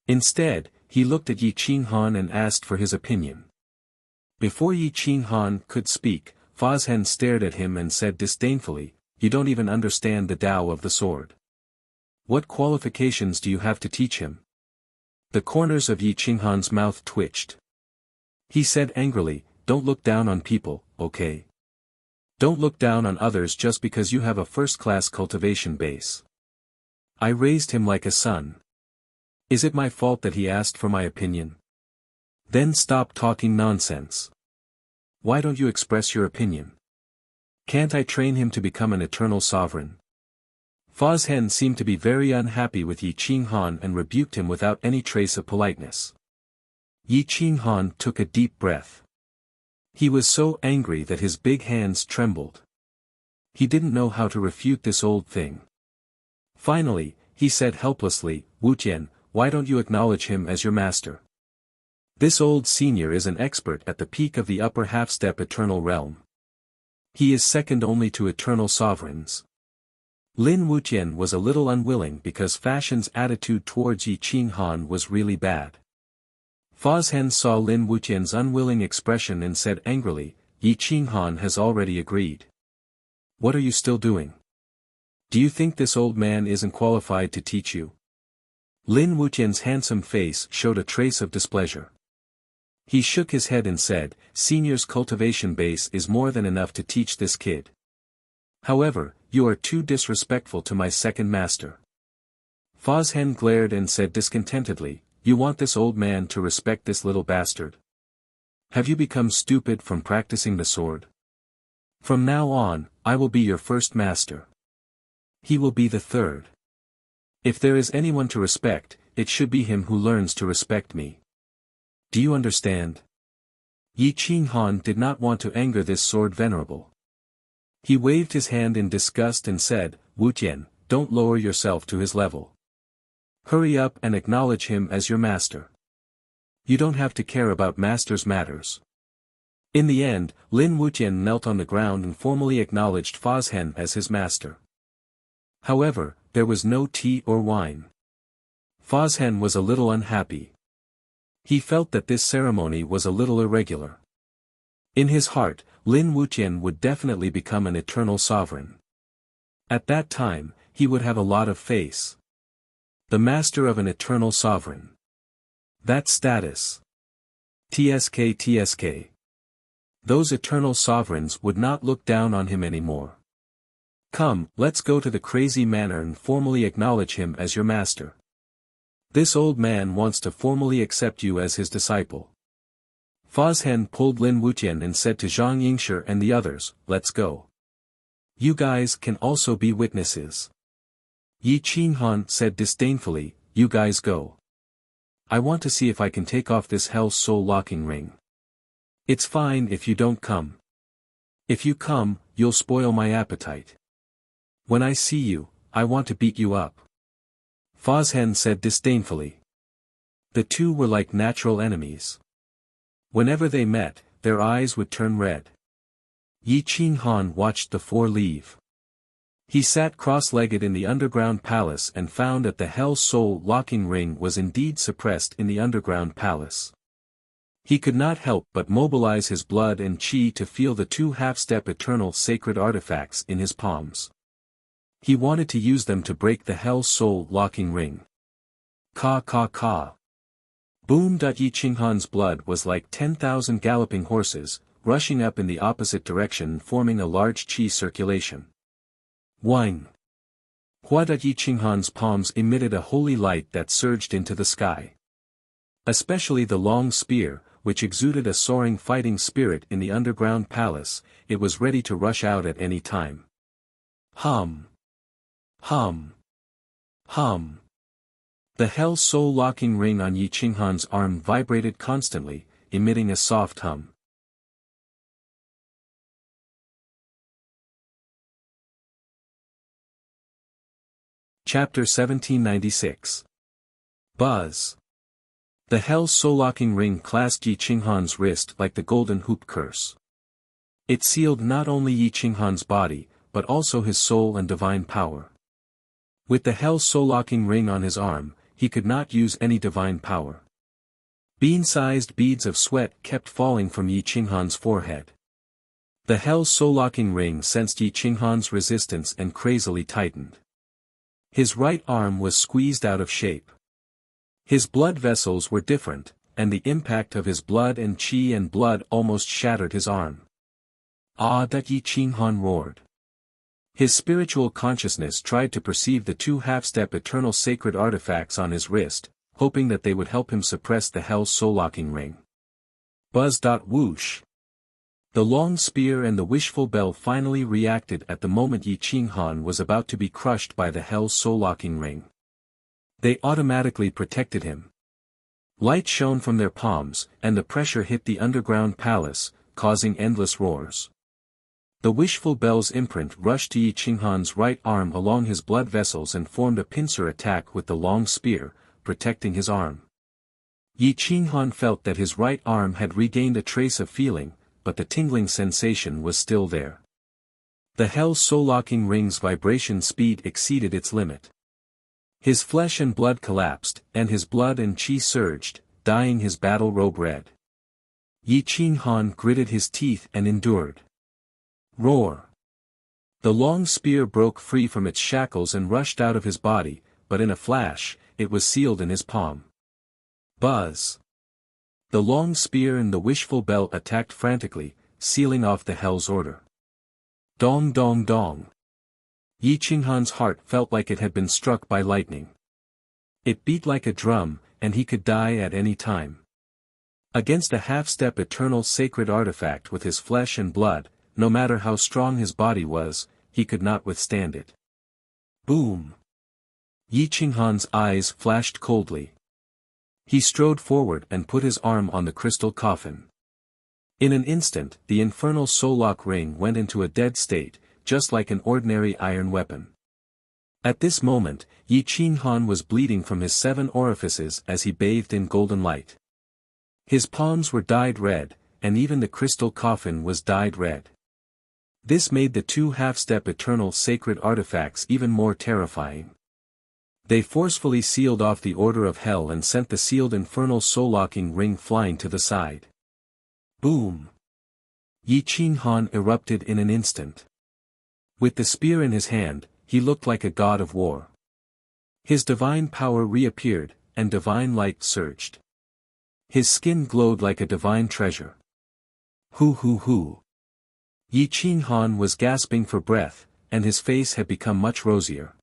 Instead, he looked at Yi Qinghan and asked for his opinion. Before Yi Qinghan could speak, Fazhen stared at him and said disdainfully, you don't even understand the Tao of the sword. What qualifications do you have to teach him? The corners of Yi Qinghan's mouth twitched. He said angrily, don't look down on people, okay? Don't look down on others just because you have a first-class cultivation base. I raised him like a son. Is it my fault that he asked for my opinion? Then stop talking nonsense. Why don't you express your opinion? Can't I train him to become an eternal sovereign? Fa Zhen seemed to be very unhappy with Yi Qinghan and rebuked him without any trace of politeness. Yi Qinghan took a deep breath. He was so angry that his big hands trembled. He didn't know how to refute this old thing. Finally, he said helplessly, Wuxian, why don't you acknowledge him as your master? This old senior is an expert at the peak of the upper half-step eternal realm. He is second only to eternal sovereigns. Lin Wuxian was a little unwilling because Fashion's attitude towards Yi Qinghan was really bad. Fa Zhen saw Lin Wuxian's unwilling expression and said angrily, Yi Qinghan has already agreed. What are you still doing? Do you think this old man isn't qualified to teach you? Lin Wuxian's handsome face showed a trace of displeasure. He shook his head and said, Senior's cultivation base is more than enough to teach this kid. However, you are too disrespectful to my second master. Fa Zhen glared and said discontentedly, you want this old man to respect this little bastard? Have you become stupid from practicing the sword? From now on, I will be your first master. He will be the third. If there is anyone to respect, it should be him who learns to respect me. Do you understand? Yi Qinghan did not want to anger this sword venerable. He waved his hand in disgust and said, Wuxian, don't lower yourself to his level. Hurry up and acknowledge him as your master. You don't have to care about master's matters. In the end, Lin Wuxian knelt on the ground and formally acknowledged Fa Zhen as his master. However, there was no tea or wine. Fa Zhen was a little unhappy. He felt that this ceremony was a little irregular. In his heart, Lin Wuxian would definitely become an eternal sovereign. At that time, he would have a lot of face. The master of an eternal sovereign. That status. TSK. Those eternal sovereigns would not look down on him anymore. Come, let's go to the crazy manor and formally acknowledge him as your master. This old man wants to formally accept you as his disciple. Fa Zhen pulled Lin Wuxian and said to Zhang Yingshi and the others, let's go. You guys can also be witnesses. Yi Qinghan said disdainfully, you guys go. I want to see if I can take off this hell's soul locking ring. It's fine if you don't come. If you come, you'll spoil my appetite. When I see you, I want to beat you up. Fa Zhen said disdainfully. The two were like natural enemies. Whenever they met, their eyes would turn red. Yi Qinghan watched the four leave. He sat cross-legged in the underground palace and found that the Hell Soul locking ring was indeed suppressed in the underground palace. He could not help but mobilize his blood and chi to feel the two half-step eternal sacred artifacts in his palms. He wanted to use them to break the Hell Soul locking ring. Ka. Boom! Yi Qinghan's blood was like 10,000 galloping horses, rushing up in the opposite direction forming a large chi circulation. Whine! Yi Qinghan's palms emitted a holy light that surged into the sky. Especially the long spear, which exuded a soaring fighting spirit in the underground palace, it was ready to rush out at any time. Hum! The Hell Soul locking ring on Yi Qinghan's arm vibrated constantly, emitting a soft hum. Chapter 1796. Buzz. The Hell Soul locking ring clasped Yi Qinghan's wrist like the golden hoop curse. It sealed not only Yi Qinghan's body, but also his soul and divine power. With the Hell Soul locking ring on his arm, he could not use any divine power. Bean-sized beads of sweat kept falling from Yi Qinghan's forehead. The Hell's soul-locking ring sensed Yi Qinghan's resistance and crazily tightened. His right arm was squeezed out of shape. His blood vessels were different, and the impact of his blood and qi and blood almost shattered his arm. Ah! That Yi Qinghan roared. His spiritual consciousness tried to perceive the two half-step eternal sacred artifacts on his wrist, hoping that they would help him suppress the Hell's soul-locking ring. Buzz. Whoosh! The long spear and the wishful bell finally reacted at the moment Yi Qinghan was about to be crushed by the Hell's soul-locking ring. They automatically protected him. Light shone from their palms, and the pressure hit the underground palace, causing endless roars. The wishful bell's imprint rushed to Yi Qinghan's right arm along his blood vessels and formed a pincer attack with the long spear, protecting his arm. Yi Qinghan felt that his right arm had regained a trace of feeling, but the tingling sensation was still there. The Hell's soul-locking ring's vibration speed exceeded its limit. His flesh and blood collapsed, and his blood and qi surged, dyeing his battle robe red. Yi Qinghan gritted his teeth and endured. Roar! The long spear broke free from its shackles and rushed out of his body, but in a flash, it was sealed in his palm. Buzz! The long spear and the wishful bell attacked frantically, sealing off the Hell's order. Dong dong dong! Yi Qinghan's heart felt like it had been struck by lightning. It beat like a drum, and he could die at any time. Against a half-step eternal sacred artifact with his flesh and blood, no matter how strong his body was, he could not withstand it. Boom! Yi Qinghan's eyes flashed coldly. He strode forward and put his arm on the crystal coffin. In an instant, the infernal soul-lock ring went into a dead state, just like an ordinary iron weapon. At this moment, Yi Qinghan was bleeding from his 7 orifices as he bathed in golden light. His palms were dyed red, and even the crystal coffin was dyed red. This made the two half-step eternal sacred artifacts even more terrifying. They forcefully sealed off the order of hell and sent the sealed infernal soul-locking ring flying to the side. Boom! Yi Qinghan erupted in an instant. With the spear in his hand, he looked like a god of war. His divine power reappeared, and divine light surged. His skin glowed like a divine treasure. Hoo hoo hoo! Yi Qinghan was gasping for breath, and his face had become much rosier.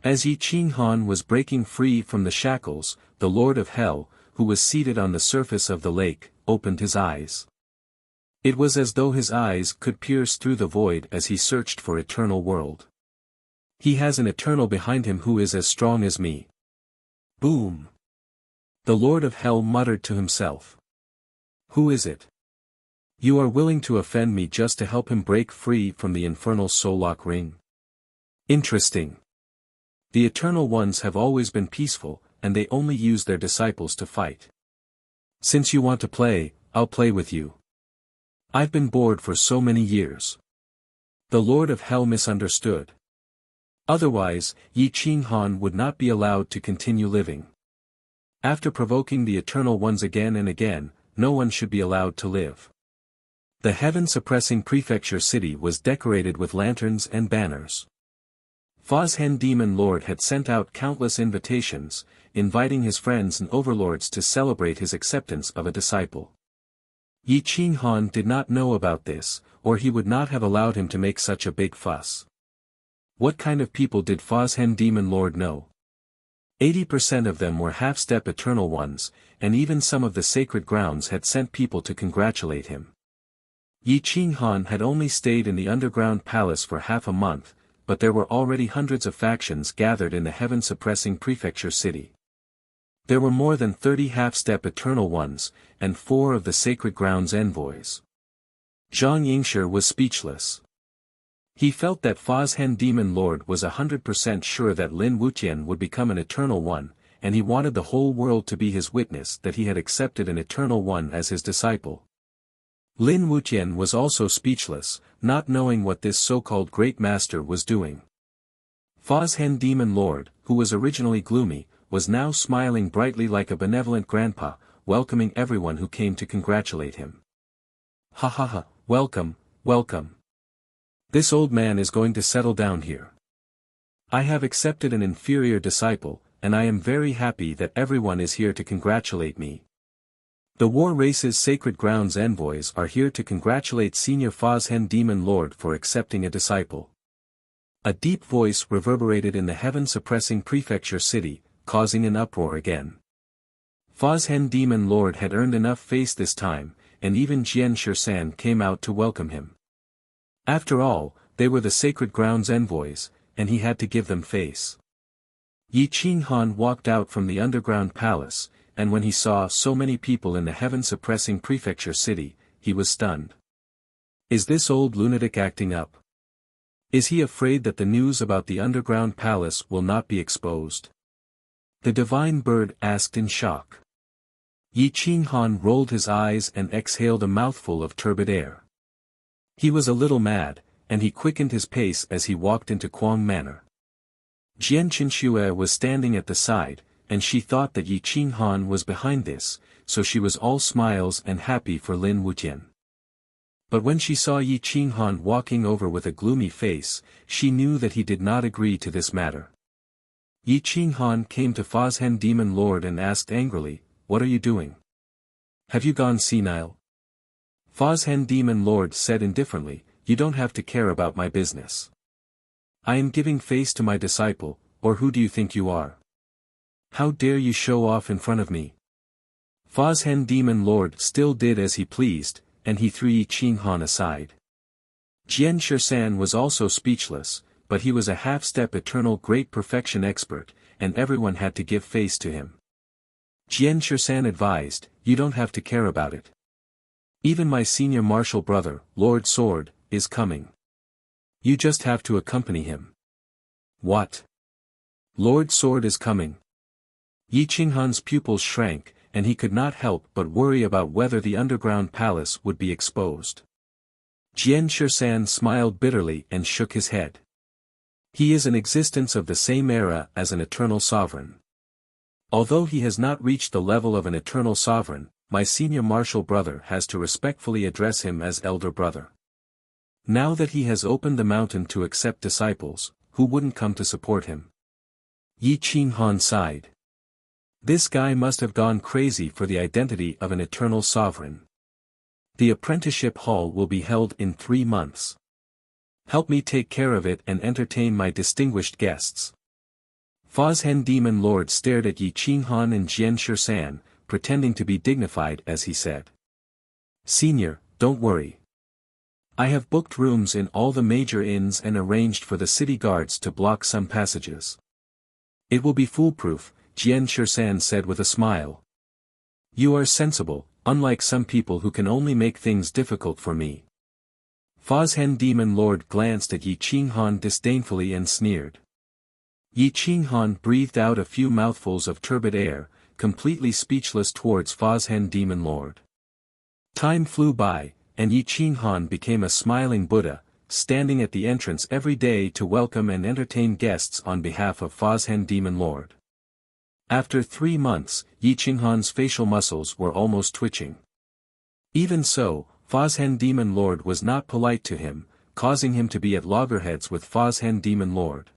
As Yi Qinghan was breaking free from the shackles, the Lord of Hell, who was seated on the surface of the lake, opened his eyes. It was as though his eyes could pierce through the void as he searched for eternal world. He has an eternal behind him who is as strong as me. Boom! The Lord of Hell muttered to himself. Who is it? You are willing to offend me just to help him break free from the infernal soul-lock ring? Interesting. The Eternal Ones have always been peaceful, and they only use their disciples to fight. Since you want to play, I'll play with you. I've been bored for so many years. The Lord of Hell misunderstood. Otherwise, Yi Qinghan would not be allowed to continue living. After provoking the Eternal Ones again and again, no one should be allowed to live. The heaven-suppressing prefecture city was decorated with lanterns and banners. Fozhen Demon Lord had sent out countless invitations, inviting his friends and overlords to celebrate his acceptance of a disciple. Yi Qinghan did not know about this, or he would not have allowed him to make such a big fuss. What kind of people did Fozhen Demon Lord know? 80% of them were half-step Eternal Ones, and even some of the sacred grounds had sent people to congratulate him. Yi Qinghan had only stayed in the underground palace for half a month, but there were already hundreds of factions gathered in the heaven-suppressing prefecture city. There were more than 30 half-step Eternal Ones, and 4 of the sacred grounds envoys. Zhang Yingshi was speechless. He felt that Fozhen Demon Lord was 100% sure that Lin Wuxian would become an Eternal One, and he wanted the whole world to be his witness that he had accepted an Eternal One as his disciple. Lin Wuxian was also speechless, not knowing what this so-called Great Master was doing. Fozhen Demon Lord, who was originally gloomy, was now smiling brightly like a benevolent grandpa, welcoming everyone who came to congratulate him. Ha ha ha, welcome, Welcome. This old man is going to settle down here. I have accepted an inferior disciple, and I am very happy that everyone is here to congratulate me. The War Race's Sacred Grounds envoys are here to congratulate Senior Fozhen Demon Lord for accepting a disciple. A deep voice reverberated in the heaven-suppressing prefecture city, causing an uproar again. Fozhen Demon Lord had earned enough face this time, and even Jian Shisan came out to welcome him. After all, they were the Sacred Grounds envoys, and he had to give them face. Yi Qinghan walked out from the underground palace, and when he saw so many people in the heaven-suppressing prefecture city, he was stunned. Is this old lunatic acting up? Is he afraid that the news about the underground palace will not be exposed? The divine bird asked in shock. Yi Qinghan rolled his eyes and exhaled a mouthful of turbid air. He was a little mad, and he quickened his pace as he walked into Quang Manor. Jian Qinxue was standing at the side, and she thought that Yi Qinghan was behind this, so she was all smiles and happy for Lin Wujian. But when she saw Yi Qinghan walking over with a gloomy face, she knew that he did not agree to this matter. Yi Qinghan came to Fozhen Demon Lord and asked angrily, "What are you doing? Have you gone senile?" Fozhen Demon Lord said indifferently, "You don't have to care about my business. I am giving face to my disciple, or who do you think you are? How dare you show off in front of me?" Fozhen Demon Lord still did as he pleased, and he threw Yi Qinghan aside. Jian Shisan was also speechless, but he was a half-step eternal great perfection expert, and everyone had to give face to him. Jian Shisan advised, "You don't have to care about it. Even my senior martial brother, Lord Sword, is coming. You just have to accompany him." "What? Lord Sword is coming?" Yi Qinghan's pupils shrank, and he could not help but worry about whether the underground palace would be exposed. Jian Shisan smiled bitterly and shook his head. He is an existence of the same era as an eternal sovereign. Although he has not reached the level of an eternal sovereign, my senior martial brother has to respectfully address him as elder brother. Now that he has opened the mountain to accept disciples, who wouldn't come to support him? Yi Qinghan sighed. This guy must have gone crazy for the identity of an eternal sovereign. The apprenticeship hall will be held in 3 months. Help me take care of it and entertain my distinguished guests. Fozhen Demon Lord stared at Yi Qinghan and Jian Shisan, pretending to be dignified as he said. "Senior, don't worry. I have booked rooms in all the major inns and arranged for the city guards to block some passages. It will be foolproof," Jian Shisan said with a smile. "You are sensible, unlike some people who can only make things difficult for me." Fozhen Demon Lord glanced at Yi Qinghan disdainfully and sneered. Yi Qinghan breathed out a few mouthfuls of turbid air, completely speechless towards Fozhen Demon Lord. Time flew by, and Yi Qinghan became a smiling Buddha, standing at the entrance every day to welcome and entertain guests on behalf of Fozhen Demon Lord. After 3 months, Yi Qinghan's facial muscles were almost twitching. Even so, Fozhen Demon Lord was not polite to him, causing him to be at loggerheads with Fozhen Demon Lord.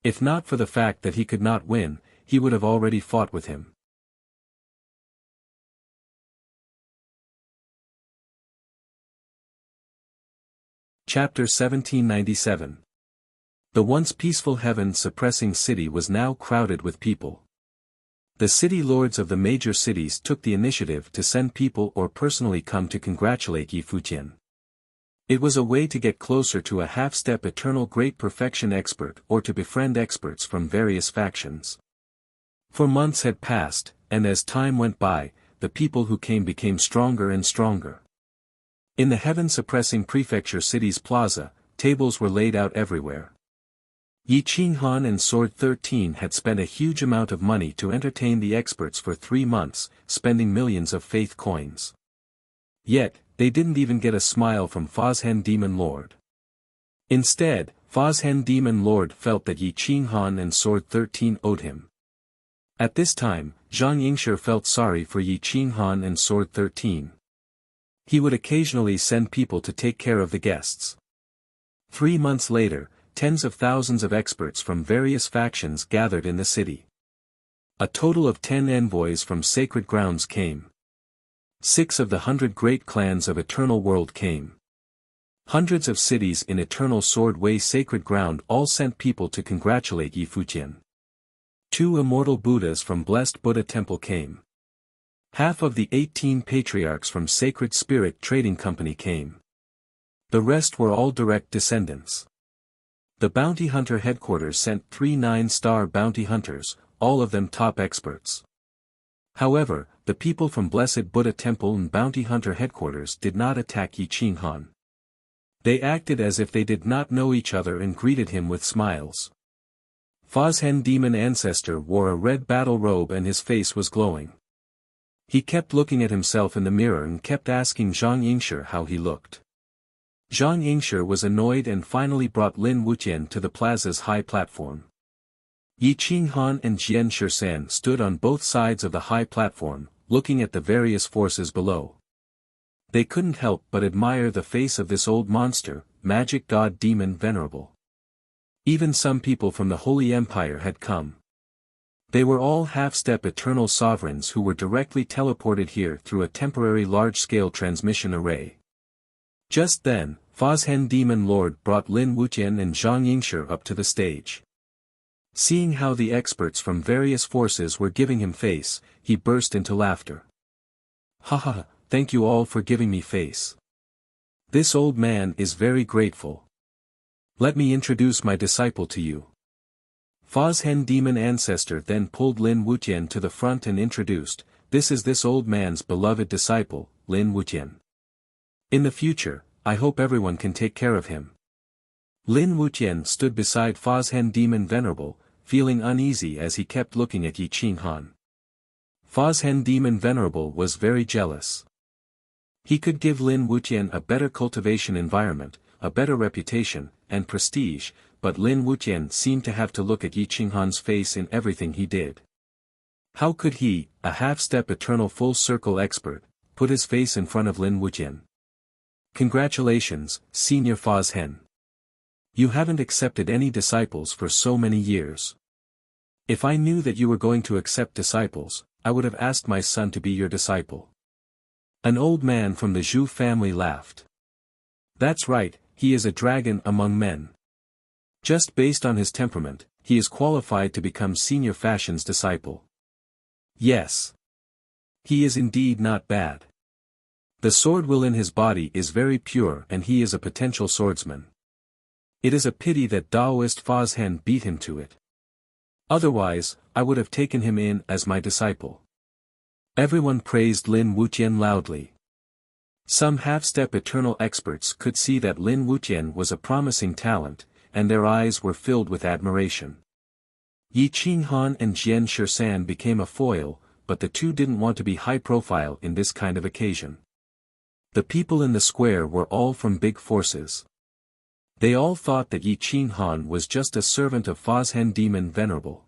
If not for the fact that he could not win, he would have already fought with him. Chapter 1797. The once peaceful heaven-suppressing city was now crowded with people. The city lords of the major cities took the initiative to send people or personally come to congratulate Yi Fujian. It was a way to get closer to a half-step eternal great perfection expert or to befriend experts from various factions. For months had passed, and as time went by, the people who came became stronger and stronger. In the heaven-suppressing prefecture city's plaza, tables were laid out everywhere. Yi Qinghan and Sword 13 had spent a huge amount of money to entertain the experts for 3 months, spending millions of faith coins. Yet, they didn't even get a smile from Fozhen Demon Lord. Instead, Fozhen Demon Lord felt that Yi Qinghan and Sword 13 owed him. At this time, Zhang Yingshi felt sorry for Yi Qinghan and Sword 13. He would occasionally send people to take care of the guests. 3 months later, tens of thousands of experts from various factions gathered in the city. A total of 10 envoys from sacred grounds came. 6 of the 100 great clans of Eternal World came. Hundreds of cities in Eternal Sword Way sacred ground all sent people to congratulate Yi Fujian. 2 immortal Buddhas from Blessed Buddha Temple came. Half of the 18 patriarchs from Sacred Spirit Trading Company came. The rest were all direct descendants. The bounty hunter headquarters sent 3 9-star bounty hunters, all of them top experts. However, the people from Blessed Buddha Temple and bounty hunter headquarters did not attack Yi Qinghan. They acted as if they did not know each other and greeted him with smiles. Fozhen Demon Ancestor wore a red battle robe and his face was glowing. He kept looking at himself in the mirror and kept asking Zhang Yingshi how he looked. Zhang Yingshi was annoyed and finally brought Lin Wuqian to the plaza's high platform. Yi Qinghan and Jian Shisan stood on both sides of the high platform, looking at the various forces below. They couldn't help but admire the face of this old monster, magic god demon venerable. Even some people from the Holy Empire had come. They were all half-step eternal sovereigns who were directly teleported here through a temporary large-scale transmission array. Just then, Fozhen Demon Lord brought Lin Wuqian and Zhang Yingshi up to the stage. Seeing how the experts from various forces were giving him face, he burst into laughter. Haha, thank you all for giving me face. This old man is very grateful. Let me introduce my disciple to you. Fozhen Demon Ancestor then pulled Lin Wuqian to the front and introduced, this is this old man's beloved disciple, Lin Wuqian. In the future, I hope everyone can take care of him. Lin Wuqian stood beside Fozhen Demon Venerable, feeling uneasy as he kept looking at Yi Qinghan. Fozhen Demon Venerable was very jealous. He could give Lin Wuqian a better cultivation environment, a better reputation, and prestige, but Lin Wuqian seemed to have to look at Yi Qinghan's face in everything he did. How could he, a half-step eternal full-circle expert, put his face in front of Lin Wuqian? Congratulations, Senior Fozhen. You haven't accepted any disciples for so many years. If I knew that you were going to accept disciples, I would have asked my son to be your disciple. An old man from the Zhu family laughed. That's right, he is a dragon among men. Just based on his temperament, he is qualified to become Senior Fashion's disciple. Yes. He is indeed not bad. The sword will in his body is very pure and he is a potential swordsman. It is a pity that Taoist Fozhen beat him to it. Otherwise, I would have taken him in as my disciple. Everyone praised Lin Wuqian loudly. Some half-step eternal experts could see that Lin Wuqian was a promising talent, and their eyes were filled with admiration. Yi Qinghan and Jian Shisan became a foil, but the two didn't want to be high-profile in this kind of occasion. The people in the square were all from big forces. They all thought that Yi Qinghan was just a servant of Fozhen Demon Venerable.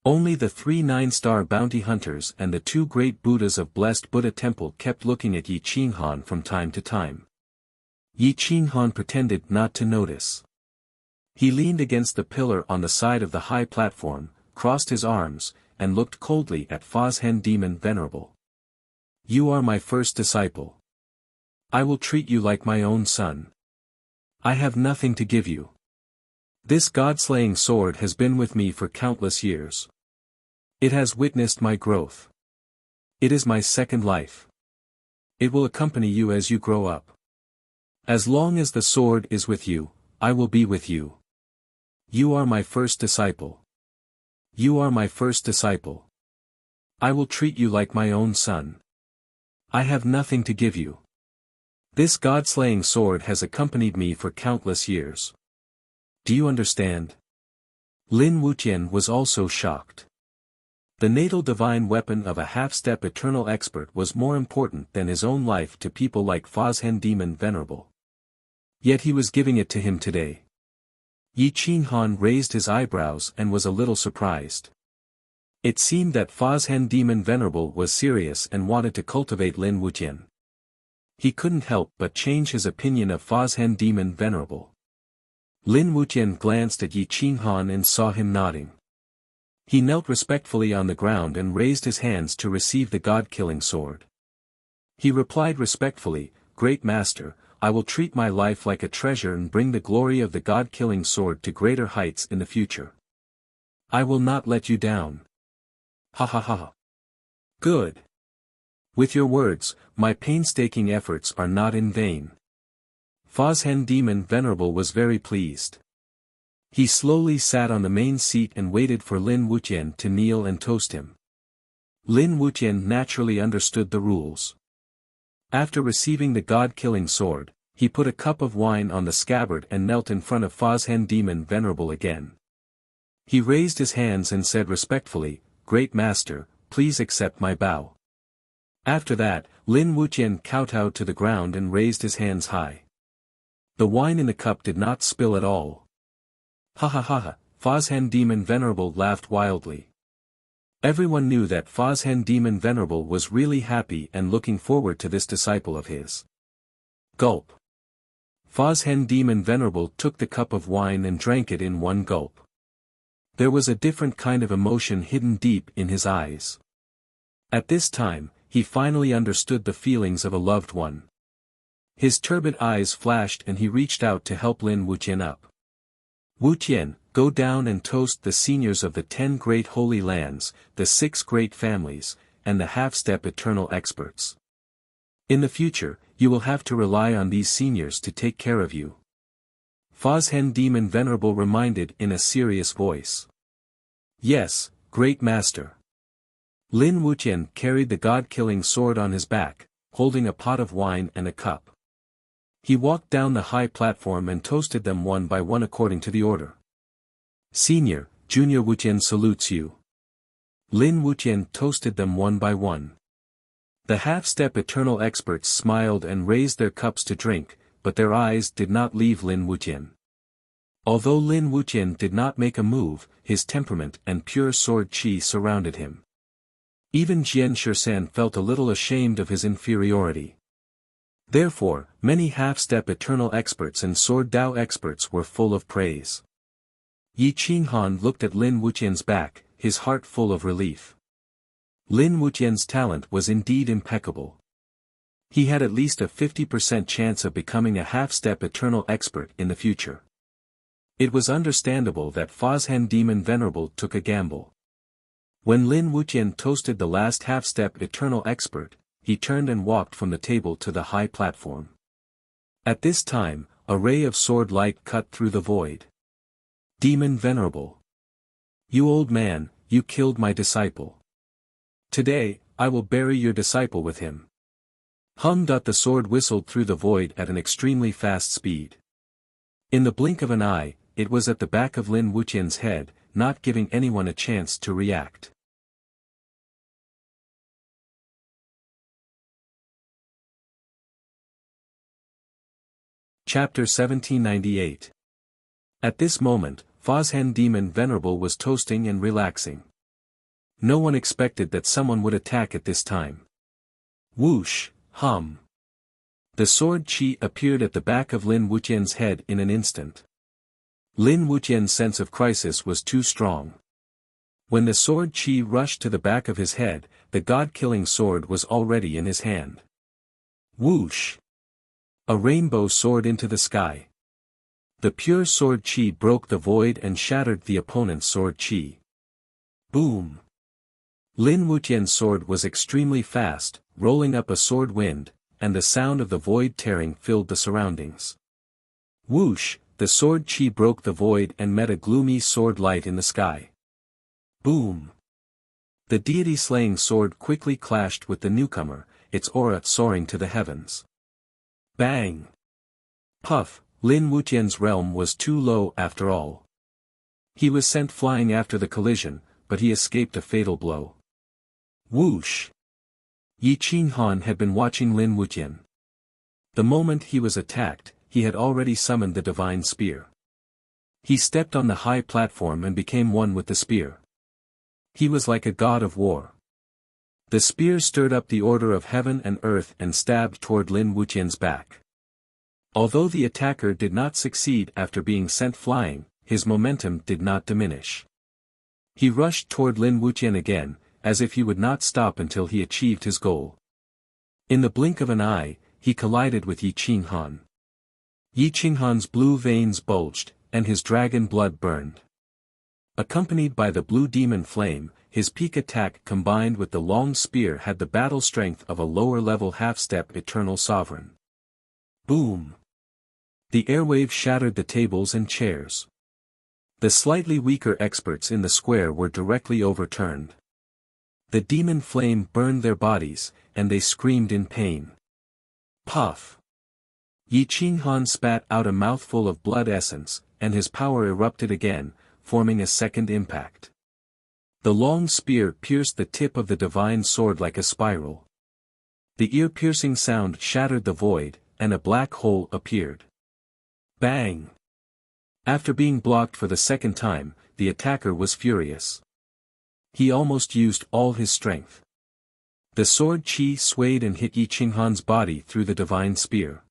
Only the 3 9-star bounty hunters and the 2 great Buddhas of Blessed Buddha Temple kept looking at Yi Qinghan from time to time. Yi Qinghan pretended not to notice. He leaned against the pillar on the side of the high platform, crossed his arms, and looked coldly at Fozhen Demon Venerable. You are my first disciple. I will treat you like my own son. I have nothing to give you. This god-slaying sword has been with me for countless years. It has witnessed my growth. It is my second life. It will accompany you as you grow up. As long as the sword is with you, I will be with you. You are my first disciple. You are my first disciple. I will treat you like my own son. I have nothing to give you. This god-slaying sword has accompanied me for countless years. Do you understand? Lin Wuqian was also shocked. The natal divine weapon of a half-step eternal expert was more important than his own life to people like Fozhen Demon Venerable. Yet he was giving it to him today. Yi Qinghan raised his eyebrows and was a little surprised. It seemed that Fozhen Demon Venerable was serious and wanted to cultivate Lin Wuqian. He couldn't help but change his opinion of Fozhen Demon Venerable. Lin Wuqian glanced at Yi Qinghan and saw him nodding. He knelt respectfully on the ground and raised his hands to receive the god-killing sword. He replied respectfully, "Great Master, I will treat my life like a treasure and bring the glory of the god-killing sword to greater heights in the future. I will not let you down." Ha ha ha. Good. With your words, my painstaking efforts are not in vain. Fozhen Demon Venerable was very pleased. He slowly sat on the main seat and waited for Lin Wuqian to kneel and toast him. Lin Wuqian naturally understood the rules. After receiving the god-killing sword, he put a cup of wine on the scabbard and knelt in front of Fozhen Demon Venerable again. He raised his hands and said respectfully, "Great Master, please accept my bow." After that, Lin Wuqian kowtowed to the ground and raised his hands high. The wine in the cup did not spill at all. Ha ha ha ha, Fozhen Demon Venerable laughed wildly. Everyone knew that Fozhen Demon Venerable was really happy and looking forward to this disciple of his. Gulp. Fozhen Demon Venerable took the cup of wine and drank it in one gulp. There was a different kind of emotion hidden deep in his eyes. At this time, he finally understood the feelings of a loved one. His turbid eyes flashed and he reached out to help Lin Wuqian up. "Wuqian, go down and toast the seniors of the 10 great holy lands, the 6 great families, and the half-step eternal experts. In the future, you will have to rely on these seniors to take care of you." Fozhen Demon Venerable reminded in a serious voice. "Yes, Great Master." Lin Wuqian carried the god-killing sword on his back, holding a pot of wine and a cup. He walked down the high platform and toasted them one by one according to the order. "Senior, Junior Wuqian salutes you." Lin Wuqian toasted them one by one. The half-step eternal experts smiled and raised their cups to drink, but their eyes did not leave Lin Wuqian. Although Lin Wuqian did not make a move, his temperament and pure sword qi surrounded him. Even Jian Shisan felt a little ashamed of his inferiority. Therefore, many half-step eternal experts and sword Dao experts were full of praise. Yi Qinghan looked at Lin Wuqian's back, his heart full of relief. Lin Wuqian's talent was indeed impeccable. He had at least a 50% chance of becoming a half-step eternal expert in the future. It was understandable that Fozhen Demon Venerable took a gamble. When Lin Wuqian toasted the last half-step eternal expert, he turned and walked from the table to the high platform. At this time, a ray of sword light cut through the void. "Demon Venerable. You old man, you killed my disciple. Today, I will bury your disciple with him." Hum. The sword whistled through the void at an extremely fast speed. In the blink of an eye, it was at the back of Lin Wuqian's head, not giving anyone a chance to react. Chapter 1798. At this moment, Fozhen Demon Venerable was toasting and relaxing. No one expected that someone would attack at this time. Whoosh, hum. The sword qi appeared at the back of Lin Wuqian's head in an instant. Lin Wuqian's sense of crisis was too strong. When the sword qi rushed to the back of his head, the god-killing sword was already in his hand. Whoosh! A rainbow soared into the sky. The pure sword qi broke the void and shattered the opponent's sword qi. Boom! Lin Wuqian's sword was extremely fast, rolling up a sword wind, and the sound of the void tearing filled the surroundings. Whoosh! The sword qi broke the void and met a gloomy sword light in the sky. Boom! The deity-slaying sword quickly clashed with the newcomer, its aura soaring to the heavens. Bang! Puff! Lin Wuqian's realm was too low after all. He was sent flying after the collision, but he escaped a fatal blow. Whoosh! Yi Qinghan had been watching Lin Wuqian. The moment he was attacked, he had already summoned the divine spear. He stepped on the high platform and became one with the spear. He was like a god of war. The spear stirred up the order of heaven and earth and stabbed toward Lin Wuqian's back. Although the attacker did not succeed after being sent flying, his momentum did not diminish. He rushed toward Lin Wuqian again, as if he would not stop until he achieved his goal. In the blink of an eye, he collided with Yi Qinghan. Yi Qinghan's blue veins bulged, and his dragon blood burned. Accompanied by the blue demon flame, his peak attack combined with the long spear had the battle strength of a lower-level half-step eternal sovereign. Boom! The airwave shattered the tables and chairs. The slightly weaker experts in the square were directly overturned. The demon flame burned their bodies, and they screamed in pain. Puff! Yi Qinghan spat out a mouthful of blood essence, and his power erupted again, forming a second impact. The long spear pierced the tip of the divine sword like a spiral. The ear-piercing sound shattered the void, and a black hole appeared. Bang! After being blocked for the second time, the attacker was furious. He almost used all his strength. The sword chi swayed and hit Yi Qinghan's body through the divine spear.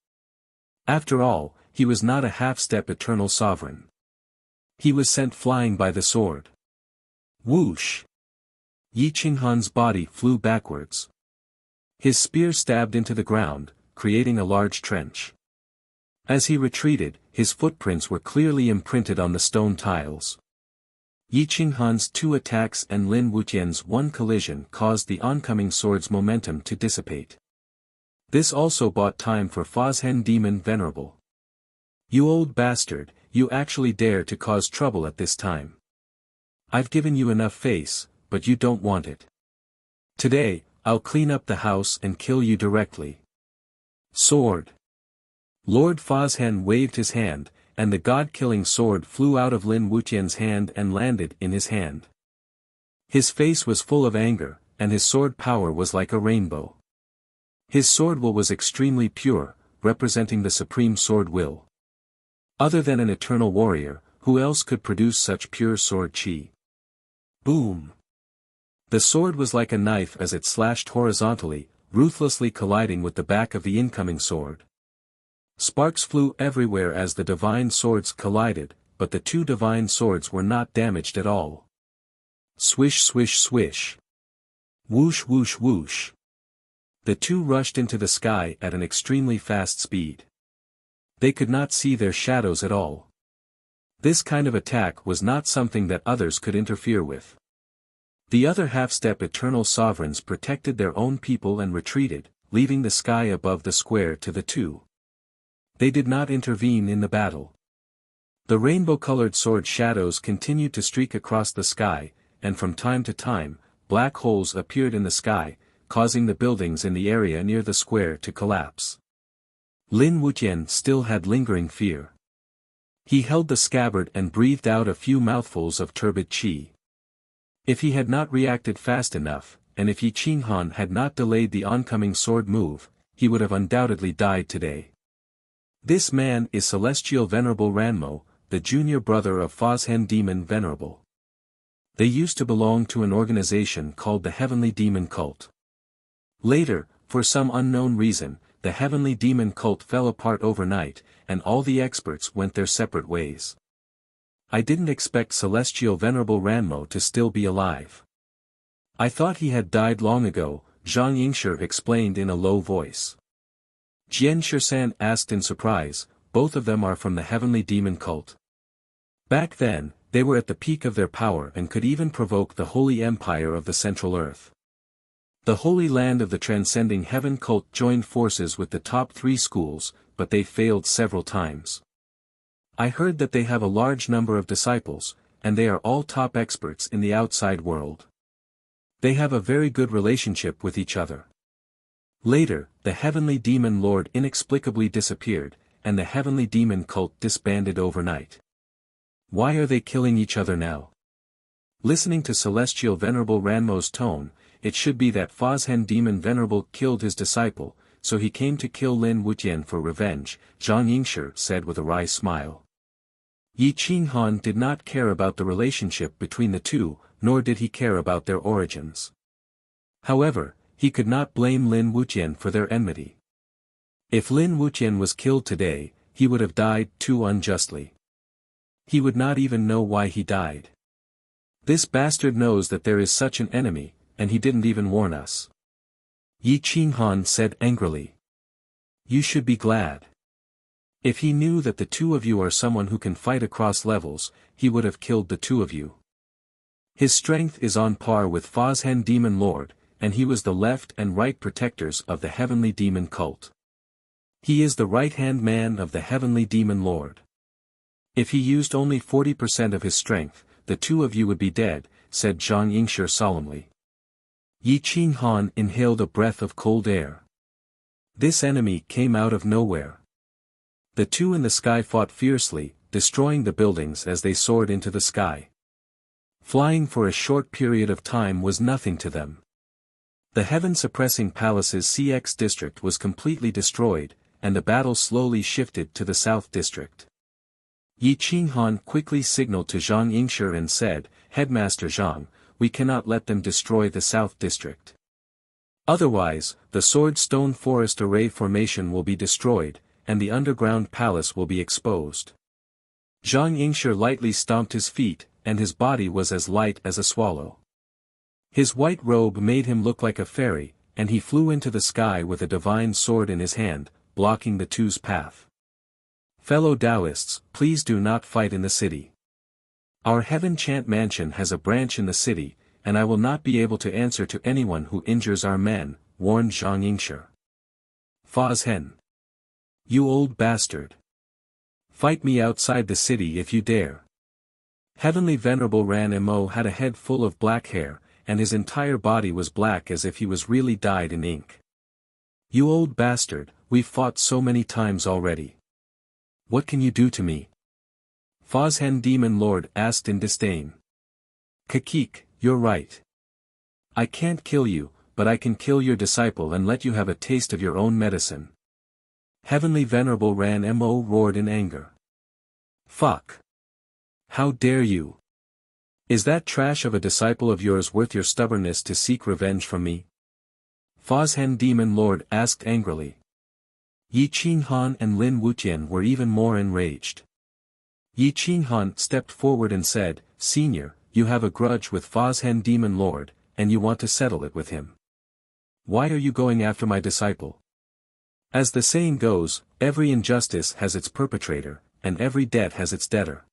After all, he was not a half-step eternal sovereign. He was sent flying by the sword. Whoosh! Yi Qinghan's body flew backwards. His spear stabbed into the ground, creating a large trench. As he retreated, his footprints were clearly imprinted on the stone tiles. Yi Qinghan's 2 attacks and Lin Wuqian's 1 collision caused the oncoming sword's momentum to dissipate. This also bought time for Fazhen Demon Venerable. You old bastard, you actually dare to cause trouble at this time. I've given you enough face, but you don't want it. Today, I'll clean up the house and kill you directly. Sword. Lord Fazhen waved his hand, and the god-killing sword flew out of Lin Wuqian's hand and landed in his hand. His face was full of anger, and his sword power was like a rainbow. His sword will was extremely pure, representing the supreme sword will. Other than an eternal warrior, who else could produce such pure sword chi? Boom! The sword was like a knife as it slashed horizontally, ruthlessly colliding with the back of the incoming sword. Sparks flew everywhere as the divine swords collided, but the 2 divine swords were not damaged at all. Swish swish swish. Whoosh whoosh whoosh. The 2 rushed into the sky at an extremely fast speed. They could not see their shadows at all. This kind of attack was not something that others could interfere with. The other half-step eternal sovereigns protected their own people and retreated, leaving the sky above the square to the 2. They did not intervene in the battle. The rainbow-colored sword shadows continued to streak across the sky, and from time to time, black holes appeared in the sky, causing the buildings in the area near the square to collapse. Lin Wuqian still had lingering fear. He held the scabbard and breathed out a few mouthfuls of turbid qi. If he had not reacted fast enough, and if Yi Qinghan had not delayed the oncoming sword move, he would have undoubtedly died today. This man is Celestial Venerable Ranmo, the junior brother of Fazhen Demon Venerable. They used to belong to an organization called the Heavenly Demon Cult. Later, for some unknown reason, the Heavenly Demon Cult fell apart overnight, and all the experts went their separate ways. I didn't expect Celestial Venerable Ranmo to still be alive. I thought he had died long ago, Zhang Yingshi explained in a low voice. Jian Shisan asked in surprise, both of them are from the Heavenly Demon Cult. Back then, they were at the peak of their power and could even provoke the Holy Empire of the Central Earth. The Holy Land of the Transcending Heaven Cult joined forces with the top 3 schools, but they failed several times. I heard that they have a large number of disciples, and they are all top experts in the outside world. They have a very good relationship with each other. Later, the Heavenly Demon Lord inexplicably disappeared, and the Heavenly Demon Cult disbanded overnight. Why are they killing each other now? Listening to Celestial Venerable Ranmo's tone, it should be that Fazhen Demon Venerable killed his disciple, so he came to kill Lin Wuqian for revenge, Zhang Yingshi said with a wry smile. Yi Qinghan did not care about the relationship between the 2, nor did he care about their origins. However, he could not blame Lin Wuqian for their enmity. If Lin Wuqian was killed today, he would have died too unjustly. He would not even know why he died. This bastard knows that there is such an enemy, and he didn't even warn us. Yi Qinghan said angrily. You should be glad. If he knew that the two of you are someone who can fight across levels, he would have killed the two of you. His strength is on par with Fozhen Demon Lord, and he was the left and right protectors of the Heavenly Demon Cult. He is the right-hand man of the Heavenly Demon Lord. If he used only 40% of his strength, the two of you would be dead, said Zhang Yingshi solemnly. Yi Qinghan inhaled a breath of cold air. This enemy came out of nowhere. The two in the sky fought fiercely, destroying the buildings as they soared into the sky. Flying for a short period of time was nothing to them. The heaven-suppressing palace's CX district was completely destroyed, and the battle slowly shifted to the south district. Yi Qinghan quickly signaled to Zhang Yingshi and said, Headmaster Zhang, we cannot let them destroy the south district. Otherwise, the Sword Stone Forest Array formation will be destroyed, and the underground palace will be exposed. Zhang Yingshi lightly stomped his feet, and his body was as light as a swallow. His white robe made him look like a fairy, and he flew into the sky with a divine sword in his hand, blocking the two's path. Fellow Taoists, please do not fight in the city. Our Heaven Chant Mansion has a branch in the city, and I will not be able to answer to anyone who injures our men, warned Zhang Yingshi. Fozhen. You old bastard. Fight me outside the city if you dare. Heavenly Venerable Ran Mo had a head full of black hair, and his entire body was black as if he was really dyed in ink. You old bastard, we've fought so many times already. What can you do to me? Fozhen Demon Lord asked in disdain. Kakik, you're right. I can't kill you, but I can kill your disciple and let you have a taste of your own medicine. Heavenly Venerable Ran Mo roared in anger. Fuck. How dare you? Is that trash of a disciple of yours worth your stubbornness to seek revenge from me? Fozhen Demon Lord asked angrily. Yi Qinghan and Lin Wuqian were even more enraged. Yi Qinghan stepped forward and said, Senior, you have a grudge with Fozhen Demon Lord, and you want to settle it with him. Why are you going after my disciple? As the saying goes, every injustice has its perpetrator, and every debt has its debtor.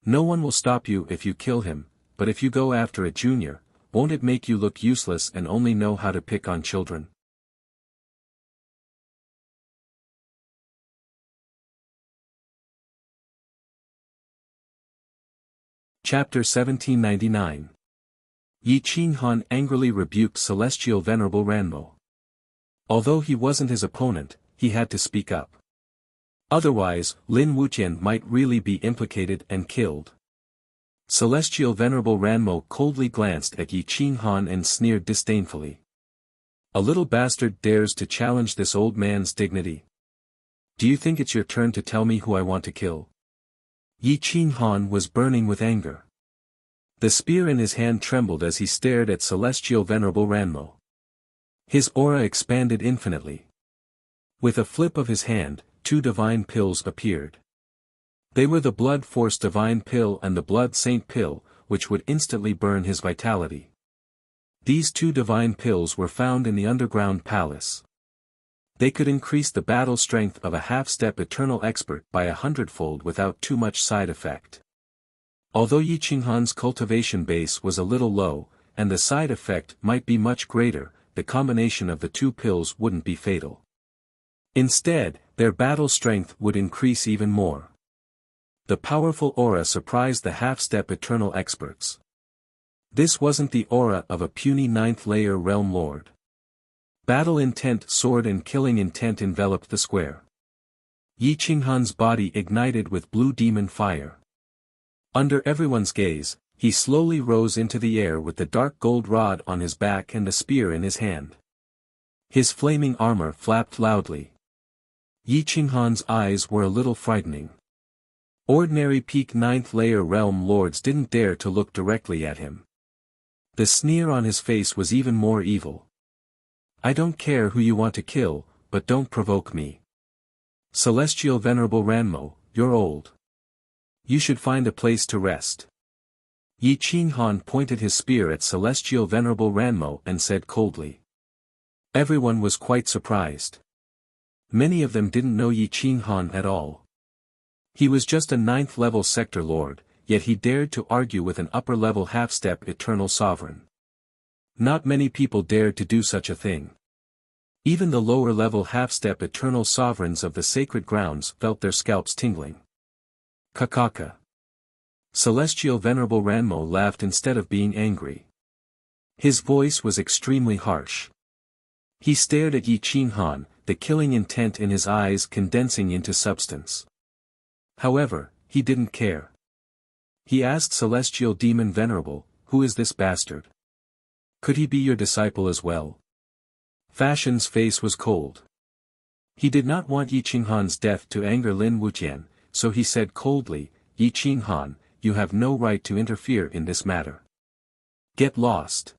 No one will stop you if you kill him, but if you go after a junior, won't it make you look useless and only know how to pick on children? Chapter 1799. Yi Qinghan angrily rebuked Celestial Venerable Ranmo. Although he wasn't his opponent, he had to speak up. Otherwise, Lin Wuqian might really be implicated and killed. Celestial Venerable Ranmo coldly glanced at Yi Qinghan and sneered disdainfully. A little bastard dares to challenge this old man's dignity. Do you think it's your turn to tell me who I want to kill? Yi Qinghan was burning with anger. The spear in his hand trembled as he stared at Celestial Venerable Ranmo. His aura expanded infinitely. With a flip of his hand, 2 divine pills appeared. They were the Blood Force Divine Pill and the Blood Saint Pill, which would instantly burn his vitality. These 2 divine pills were found in the underground palace. They could increase the battle strength of a half-step eternal expert by 100-fold without too much side effect. Although Yi Qinghan's cultivation base was a little low, and the side effect might be much greater, the combination of the 2 pills wouldn't be fatal. Instead, their battle strength would increase even more. The powerful aura surprised the half-step eternal experts. This wasn't the aura of a puny 9th-layer realm lord. Battle intent, sword and killing intent enveloped the square. Yi Qinghan's body ignited with blue demon fire. Under everyone's gaze, he slowly rose into the air with the dark gold rod on his back and the spear in his hand. His flaming armor flapped loudly. Yi Qinghan's eyes were a little frightening. Ordinary peak 9th-layer realm lords didn't dare to look directly at him. The sneer on his face was even more evil. I don't care who you want to kill, but don't provoke me. Celestial Venerable Ranmo, you're old. You should find a place to rest. Yi Qinghan pointed his spear at Celestial Venerable Ranmo and said coldly. Everyone was quite surprised. Many of them didn't know Yi Qinghan at all. He was just a 9th-level sector lord, yet he dared to argue with an upper-level half-step eternal sovereign. Not many people dared to do such a thing. Even the lower-level half-step eternal sovereigns of the sacred grounds felt their scalps tingling. Kakaka. Celestial Venerable Ranmo laughed instead of being angry. His voice was extremely harsh. He stared at Yi Qinghan, the killing intent in his eyes condensing into substance. However, he didn't care. He asked Celestial Demon Venerable, who is this bastard? Could he be your disciple as well? Fashion's face was cold. He did not want Yi Qinghan's death to anger Lin Wuqian, so he said coldly, Yi Qinghan, you have no right to interfere in this matter. Get lost.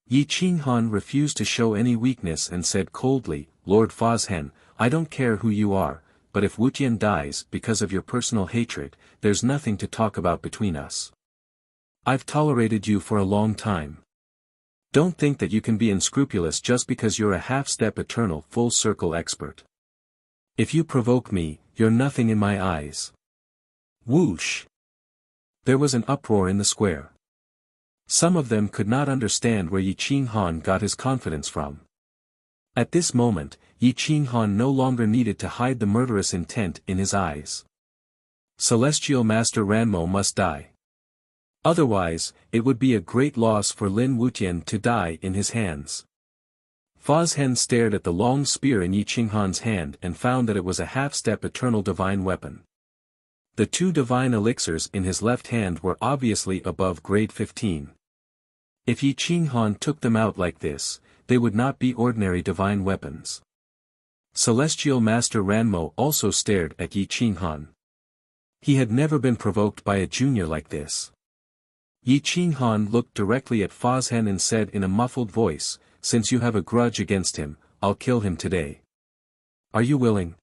Yi Qinghan refused to show any weakness and said coldly, Lord Fazhen, I don't care who you are, but if Wuqian dies because of your personal hatred, there's nothing to talk about between us. I've tolerated you for a long time. Don't think that you can be unscrupulous just because you're a half-step eternal full-circle expert. If you provoke me, you're nothing in my eyes. Whoosh! There was an uproar in the square. Some of them could not understand where Yi Qinghan got his confidence from. At this moment, Yi Qinghan no longer needed to hide the murderous intent in his eyes. Celestial Master Ranmo must die. Otherwise, it would be a great loss for Lin Wuqian to die in his hands. Fazhen stared at the long spear in Yi Qinghan's hand and found that it was a half-step eternal divine weapon. The 2 divine elixirs in his left hand were obviously above grade 15. If Yi Qinghan took them out like this, they would not be ordinary divine weapons. Celestial Master Ranmo also stared at Yi Qinghan. He had never been provoked by a junior like this. Yi Qinghan looked directly at Fazhen and said in a muffled voice, since you have a grudge against him, I'll kill him today. Are you willing?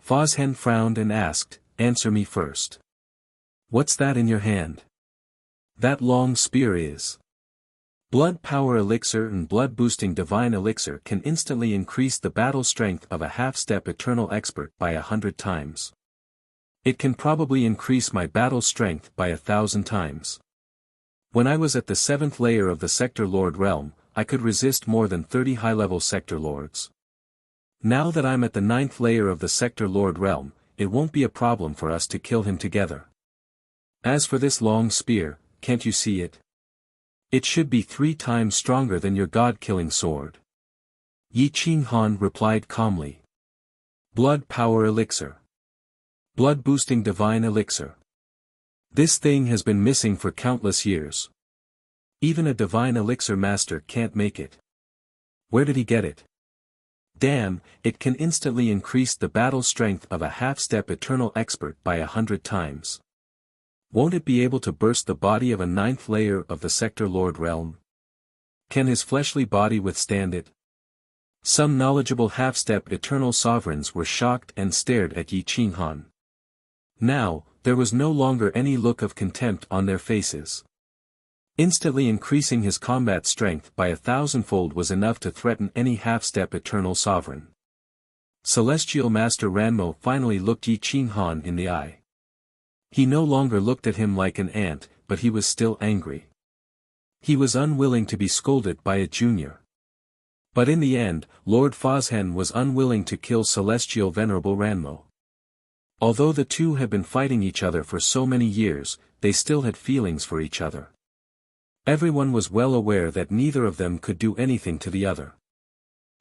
Fazhen frowned and asked, answer me first. What's that in your hand? That long spear is. Blood Power Elixir and Blood Boosting Divine Elixir can instantly increase the battle strength of a half-step eternal expert by 100 times. It can probably increase my battle strength by 1,000 times. When I was at the 7th layer of the Sector Lord realm, I could resist more than 30 high-level Sector Lords. Now that I'm at the 9th layer of the Sector Lord realm, it won't be a problem for us to kill him together. As for this long spear, can't you see it? It should be 3 times stronger than your god-killing sword. Yi Qinghan replied calmly. Blood Power Elixir. Blood Boosting Divine Elixir. This thing has been missing for countless years. Even a divine elixir master can't make it. Where did he get it? Damn, it can instantly increase the battle strength of a half-step eternal expert by 100 times. Won't it be able to burst the body of a 9th layer of the Sector Lord realm? Can his fleshly body withstand it? Some knowledgeable half-step eternal sovereigns were shocked and stared at Yi Qinghan. Now, there was no longer any look of contempt on their faces. Instantly increasing his combat strength by 1,000-fold was enough to threaten any half-step eternal sovereign. Celestial Master Ranmo finally looked Yi Qinghan in the eye. He no longer looked at him like an ant, but he was still angry. He was unwilling to be scolded by a junior. But in the end, Lord Fazhen was unwilling to kill Celestial Venerable Ranmo. Although the two had been fighting each other for so many years, they still had feelings for each other. Everyone was well aware that neither of them could do anything to the other.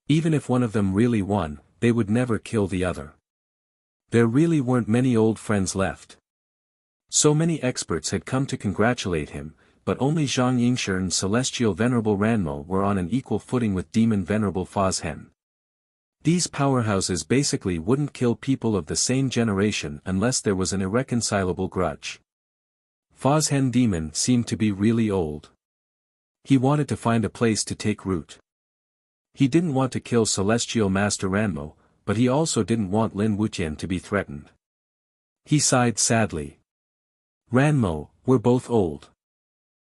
Even if one of them really won, they would never kill the other. There really weren't many old friends left. So many experts had come to congratulate him, but only Zhang Yingshi and Celestial Venerable Ranmo were on an equal footing with Demon Venerable Fazhen. These powerhouses basically wouldn't kill people of the same generation unless there was an irreconcilable grudge. Fazhen Demon seemed to be really old. He wanted to find a place to take root. He didn't want to kill Celestial Master Ranmo, but he also didn't want Lin Wuqian to be threatened. He sighed sadly. Ranmo, we're both old.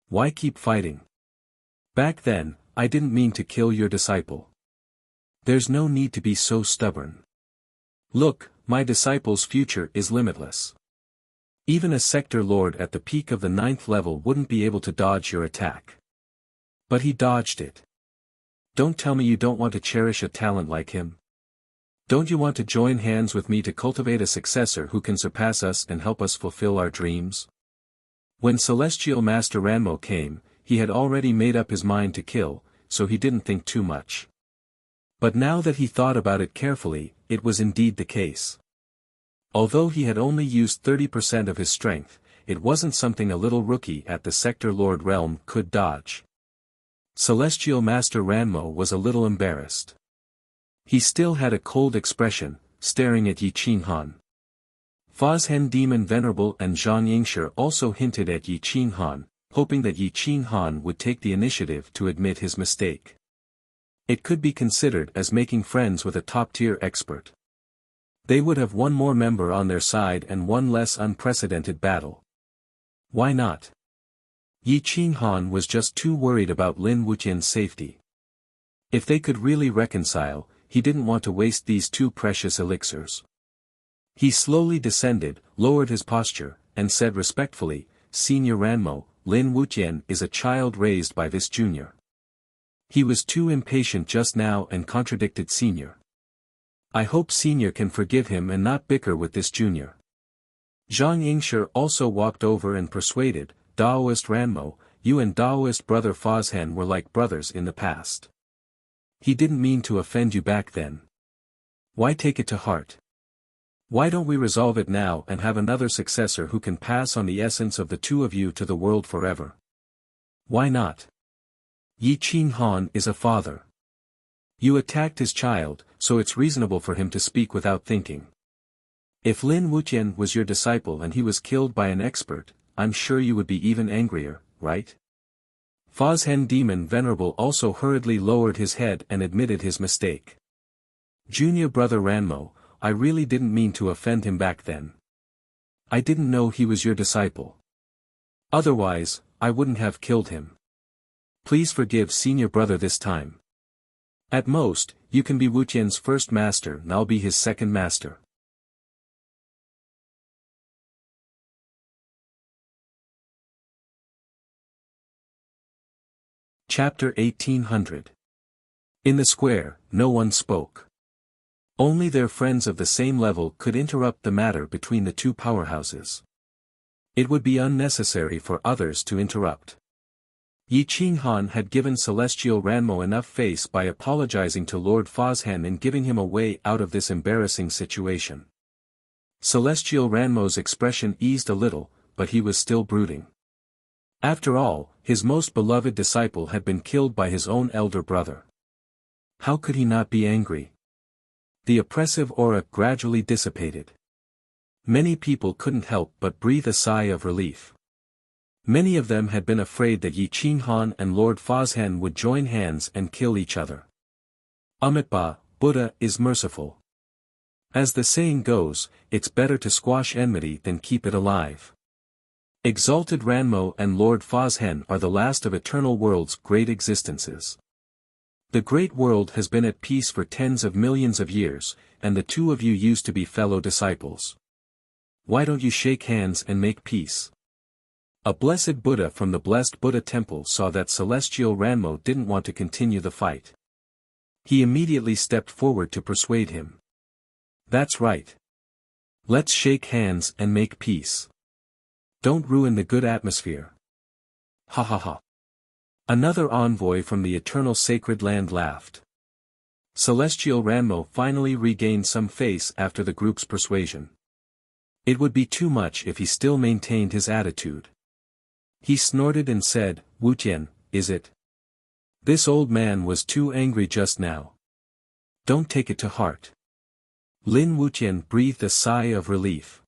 Why keep fighting? Back then, I didn't mean to kill your disciple. There's no need to be so stubborn. Look, my disciple's future is limitless. Even a sector lord at the peak of the 9th level wouldn't be able to dodge your attack. But he dodged it. Don't tell me you don't want to cherish a talent like him. Don't you want to join hands with me to cultivate a successor who can surpass us and help us fulfill our dreams? When Celestial Master Ranmo came, he had already made up his mind to kill, so he didn't think too much. But now that he thought about it carefully, it was indeed the case. Although he had only used 30% of his strength, it wasn't something a little rookie at the Sector Lord realm could dodge. Celestial Master Ranmo was a little embarrassed. He still had a cold expression, staring at Yi Qinghan. Fazhen Demon Venerable and Zhang Yingshi also hinted at Yi Qinghan, hoping that Yi Qinghan would take the initiative to admit his mistake. It could be considered as making friends with a top-tier expert. They would have one more member on their side and one less unprecedented battle. Why not? Yi Qinghan was just too worried about Lin Wuqian's safety. If they could really reconcile, he didn't want to waste these two precious elixirs. He slowly descended, lowered his posture, and said respectfully, Senior Ranmo, Lin Wuqian is a child raised by this junior. He was too impatient just now and contradicted Senior. I hope Senior can forgive him and not bicker with this junior. Zhang Yingshi also walked over and persuaded, Daoist Ranmo, you and Daoist brother Fazhen were like brothers in the past. He didn't mean to offend you back then. Why take it to heart? Why don't we resolve it now and have another successor who can pass on the essence of the two of you to the world forever? Why not? Yi Qinghan is a father. You attacked his child, so it's reasonable for him to speak without thinking. If Lin Wuqian was your disciple and he was killed by an expert, I'm sure you would be even angrier, right? Fazhen Demon Venerable also hurriedly lowered his head and admitted his mistake. Junior brother Ranmo, I really didn't mean to offend him back then. I didn't know he was your disciple. Otherwise, I wouldn't have killed him. Please forgive senior brother this time. At most, you can be Wuqian's first master and I'll be his second master. Chapter 1800. In the square, no one spoke. Only their friends of the same level could interrupt the matter between the two powerhouses. It would be unnecessary for others to interrupt. Yi Qinghan had given Celestial Ranmo enough face by apologizing to Lord Fazhen and giving him a way out of this embarrassing situation. Celestial Ranmo's expression eased a little, but he was still brooding. After all, his most beloved disciple had been killed by his own elder brother. How could he not be angry? The oppressive aura gradually dissipated. Many people couldn't help but breathe a sigh of relief. Many of them had been afraid that Yi Qinghan and Lord Fazhen would join hands and kill each other. Amitabha, Buddha is merciful. As the saying goes, it's better to squash enmity than keep it alive. Exalted Ranmo and Lord Fazhen are the last of Eternal World's great existences. The great world has been at peace for tens of millions of years, and the two of you used to be fellow disciples. Why don't you shake hands and make peace? A blessed Buddha from the blessed Buddha temple saw that Celestial Ranmo didn't want to continue the fight. He immediately stepped forward to persuade him. That's right. Let's shake hands and make peace. Don't ruin the good atmosphere. Ha ha ha. Another envoy from the eternal sacred land laughed. Celestial Ranmo finally regained some face after the group's persuasion. It would be too much if he still maintained his attitude. He snorted and said, Wuqian, is it? This old man was too angry just now. Don't take it to heart. Lin Wuqian breathed a sigh of relief.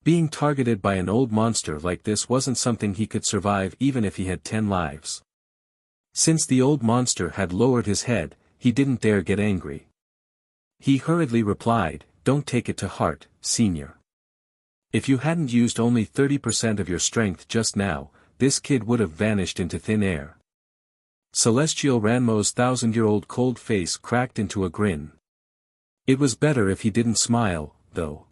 Being targeted by an old monster like this wasn't something he could survive even if he had 10 lives. Since the old monster had lowered his head, he didn't dare get angry. He hurriedly replied, "Don't take it to heart, senior. If you hadn't used only 30% of your strength just now, this kid would have vanished into thin air." Celestial Ranmo's 1,000-year-old cold face cracked into a grin. It was better if he didn't smile, though.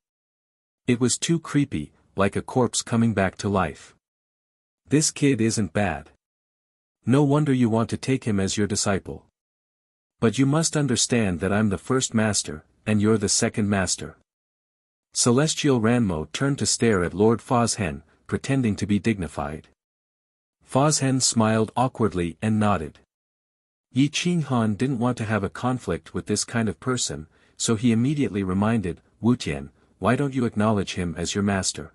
It was too creepy, like a corpse coming back to life. This kid isn't bad. No wonder you want to take him as your disciple. But you must understand that I'm the first master, and you're the second master. Celestial Ranmo turned to stare at Lord Fozhen, pretending to be dignified. Fozhen smiled awkwardly and nodded. Yi Qinghan didn't want to have a conflict with this kind of person, so he immediately reminded, "Wuqian, why don't you acknowledge him as your master?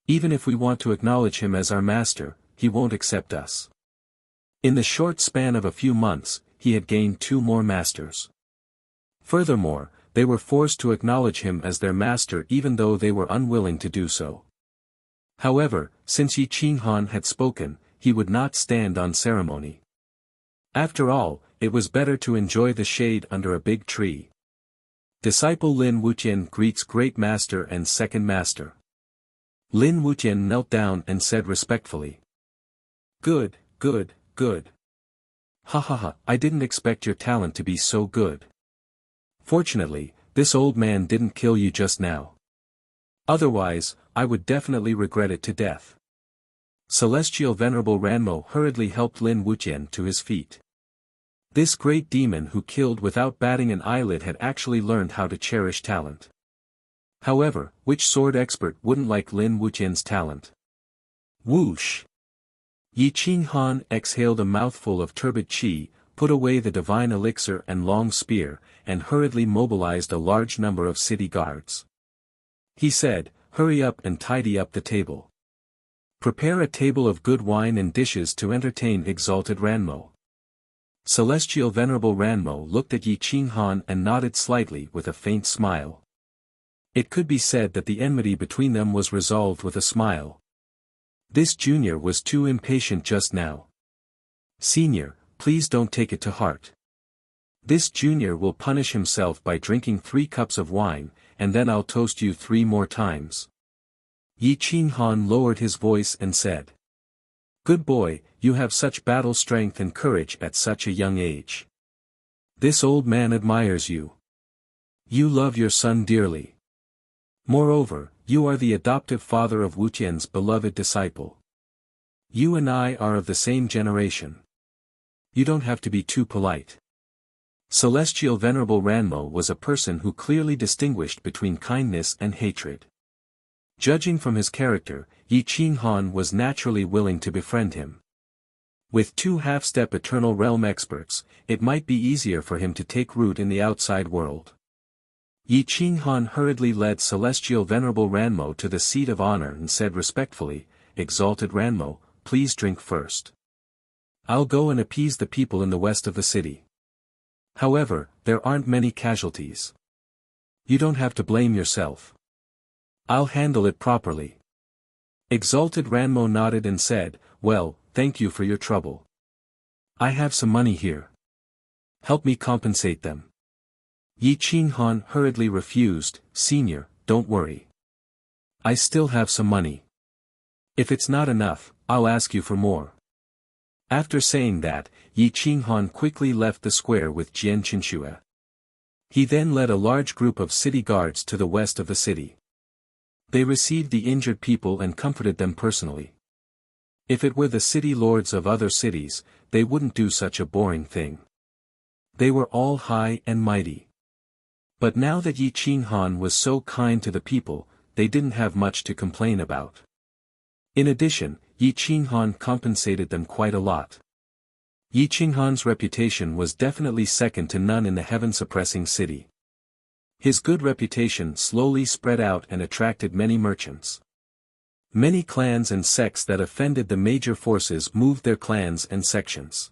Even if we want to acknowledge him as our master, he won't accept us." In the short span of a few months, he had gained 2 more masters. Furthermore, they were forced to acknowledge him as their master even though they were unwilling to do so. However, since Yi Qinghan had spoken, he would not stand on ceremony. After all, it was better to enjoy the shade under a big tree. Disciple Lin Wuqian greets Great Master and Second Master. Lin Wuqian knelt down and said respectfully, "Good, good, good. Ha ha ha, I didn't expect your talent to be so good. Fortunately, this old man didn't kill you just now. Otherwise, I would definitely regret it to death." Celestial Venerable Ranmo hurriedly helped Lin Wuqian to his feet. This great demon who killed without batting an eyelid had actually learned how to cherish talent. However, which sword expert wouldn't like Lin Wuqian's talent? Whoosh! Yi Qinghan exhaled a mouthful of turbid qi, put away the divine elixir and long spear, and hurriedly mobilized a large number of city guards. He said, "Hurry up and tidy up the table. Prepare a table of good wine and dishes to entertain exalted Ranmo." Celestial Venerable Ranmo looked at Yi Qinghan and nodded slightly with a faint smile. It could be said that the enmity between them was resolved with a smile. This junior was too impatient just now. "Senior, please don't take it to heart. This junior will punish himself by drinking 3 cups of wine, and then I'll toast you 3 more times." Yi Qinghan lowered his voice and said, "Good boy, you have such battle strength and courage at such a young age. This old man admires you. You love your son dearly. Moreover, you are the adoptive father of Wuqian's beloved disciple. You and I are of the same generation. You don't have to be too polite." Celestial Venerable Ranmo was a person who clearly distinguished between kindness and hatred. Judging from his character, Yi Qinghan was naturally willing to befriend him. With 2 half-step Eternal Realm experts, it might be easier for him to take root in the outside world. Yi Qinghan hurriedly led Celestial Venerable Ranmo to the seat of honor and said respectfully, "Exalted Ranmo, please drink first. I'll go and appease the people in the west of the city. However, there aren't many casualties. You don't have to blame yourself. I'll handle it properly." Exalted Ranmo nodded and said, "Well, thank you for your trouble. I have some money here. Help me compensate them." Yi Qinghan hurriedly refused, "Senior, don't worry. I still have some money. If it's not enough, I'll ask you for more." After saying that, Yi Qinghan quickly left the square with Jian Qinxue. He then led a large group of city guards to the west of the city. They received the injured people and comforted them personally. If it were the city lords of other cities, they wouldn't do such a boring thing. They were all high and mighty. But now that Yi Qinghan was so kind to the people, they didn't have much to complain about. In addition, Yi Qinghan compensated them quite a lot. Yi Qinghan's reputation was definitely second to none in the heaven-suppressing city. His good reputation slowly spread out and attracted many merchants. Many clans and sects that offended the major forces moved their clans and sections.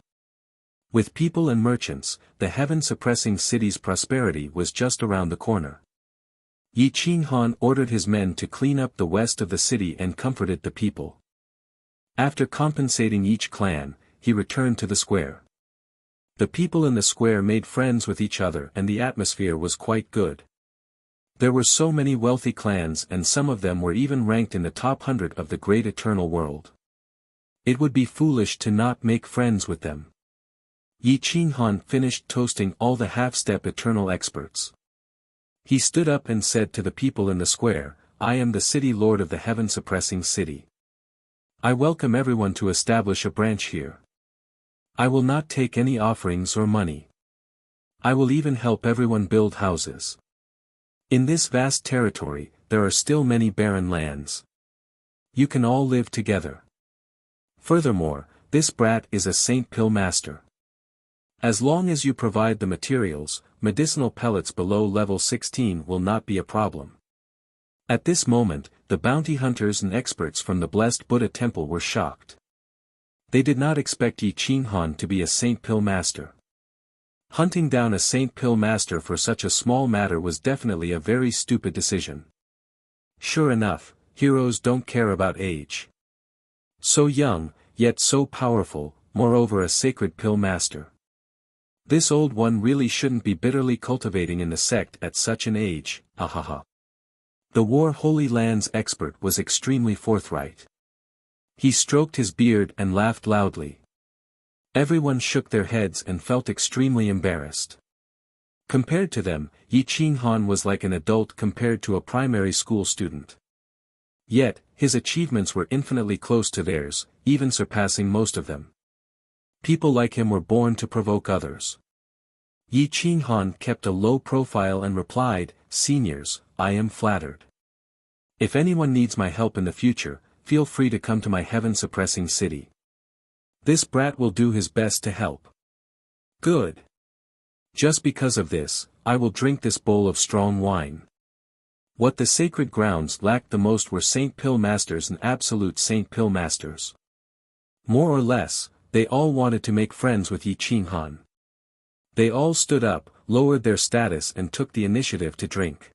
With people and merchants, the heaven-suppressing city's prosperity was just around the corner. Yi Qinghan ordered his men to clean up the west of the city and comforted the people. After compensating each clan, he returned to the square. The people in the square made friends with each other and the atmosphere was quite good. There were so many wealthy clans and some of them were even ranked in the top 100 of the great eternal world. It would be foolish to not make friends with them. Yi Qinghan finished toasting all the half-step eternal experts. He stood up and said to the people in the square, "I am the city lord of the heaven-suppressing city. I welcome everyone to establish a branch here. I will not take any offerings or money. I will even help everyone build houses. In this vast territory, there are still many barren lands. You can all live together. Furthermore, this brat is a Saint Pill master. As long as you provide the materials, medicinal pellets below level 16 will not be a problem." At this moment, the bounty hunters and experts from the blessed Buddha temple were shocked. They did not expect Yi Qinghan to be a Saint Pill master. Hunting down a Saint Pill master for such a small matter was definitely a very stupid decision. Sure enough, heroes don't care about age. So young, yet so powerful, moreover a sacred pill master. This old one really shouldn't be bitterly cultivating in the sect at such an age, ahaha. The War Holy Lands expert was extremely forthright. He stroked his beard and laughed loudly. Everyone shook their heads and felt extremely embarrassed. Compared to them, Yi Qinghan was like an adult compared to a primary school student. Yet, his achievements were infinitely close to theirs, even surpassing most of them. People like him were born to provoke others. Yi Qinghan kept a low profile and replied, "Seniors, I am flattered. If anyone needs my help in the future, feel free to come to my heaven-suppressing city. This brat will do his best to help." Good. Just because of this, I will drink this bowl of strong wine. What the sacred grounds lacked the most were Saint Pill masters and absolute Saint Pill masters. More or less, they all wanted to make friends with Yi Qinghan. They all stood up, lowered their status and took the initiative to drink.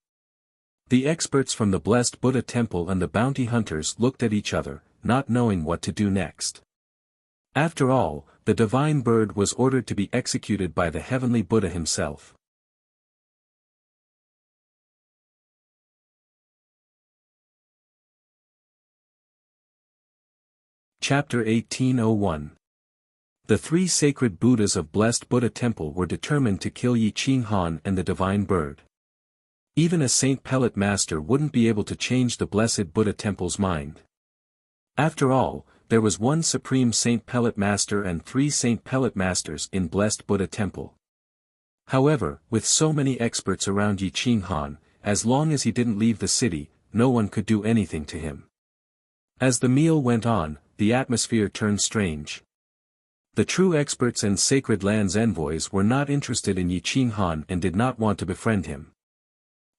The experts from the blessed Buddha temple and the bounty hunters looked at each other, not knowing what to do next. After all, the divine bird was ordered to be executed by the heavenly Buddha himself. Chapter 1801. The three sacred Buddhas of blessed Buddha temple were determined to kill Yi Qinghan and the divine bird. Even a Saint Pellet master wouldn't be able to change the blessed Buddha temple's mind. After all, there was one supreme Saint Pellet master and 3 Saint Pellet masters in blessed Buddha temple. However, with so many experts around Yi Qinghan, as long as he didn't leave the city, no one could do anything to him. As the meal went on, the atmosphere turned strange. The true experts and sacred lands envoys were not interested in Yi Qinghan and did not want to befriend him.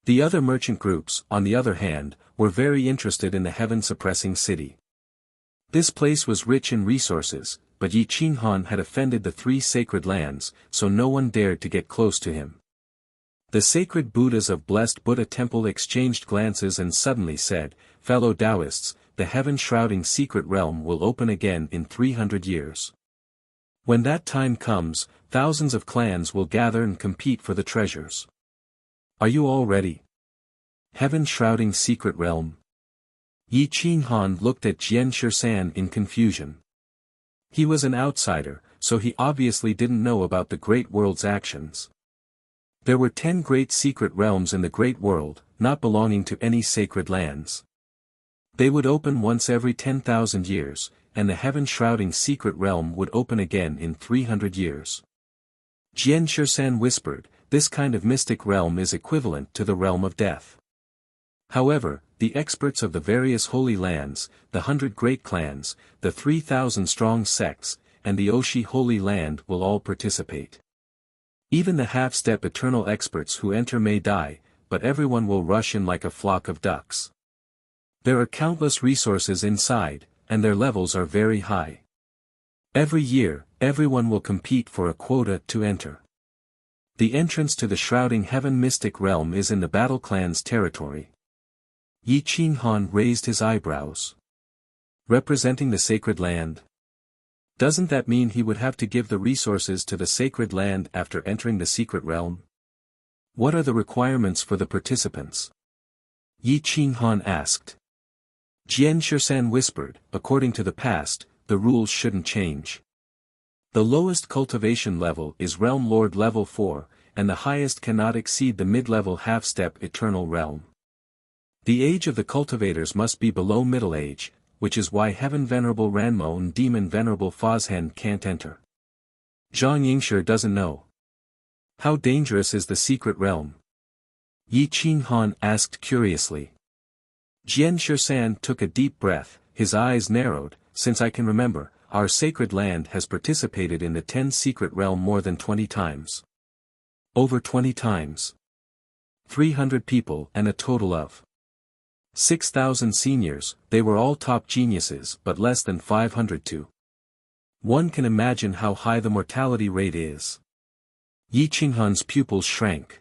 The other merchant groups, on the other hand, were very interested in the heaven-suppressing city. This place was rich in resources, but Yi Qinghan had offended the 3 sacred lands, so no one dared to get close to him. The sacred Buddhas of blessed Buddha temple exchanged glances and suddenly said, "Fellow Taoists, the heaven-shrouding secret realm will open again in 300 years. When that time comes, thousands of clans will gather and compete for the treasures. Are you all ready? Heaven-shrouding secret realm." Yi Qinghan looked at Jian Shisan in confusion. He was an outsider, so he obviously didn't know about the Great World's actions. There were 10 great secret realms in the Great World, not belonging to any sacred lands. They would open once every 10,000 years, and the heaven-shrouding secret realm would open again in 300 years. Jian Shisan whispered, "This kind of mystic realm is equivalent to the realm of death." However, the experts of the various holy lands, the 100 great clans, the 3,000-strong sects, and the Oshi Holy Land will all participate. Even the half-step eternal experts who enter may die, but everyone will rush in like a flock of ducks. There are countless resources inside, and their levels are very high. Every year, everyone will compete for a quota to enter. The entrance to the shrouding heaven mystic realm is in the battle clan's territory. Yi Qinghan raised his eyebrows. Representing the sacred land? Doesn't that mean he would have to give the resources to the sacred land after entering the secret realm? What are the requirements for the participants? Yi Qinghan asked. Jian Shisan whispered, according to the past, the rules shouldn't change. The lowest cultivation level is Realm Lord level 4, and the highest cannot exceed the mid-level half-step Eternal Realm. The age of the cultivators must be below middle age, which is why Heaven Venerable Ranmo and Demon Venerable Fozhen can't enter. Zhang Yingshi doesn't know. How dangerous is the secret realm? Yi Qinghan asked curiously. Jian Shisan took a deep breath, his eyes narrowed. Since I can remember, our sacred land has participated in the 10 secret realm more than 20 times. Over 20 times. 300 people and a total of 6,000 seniors. They were all top geniuses but less than 500 to. One can imagine how high the mortality rate is. Yi Qinghan's pupils shrank.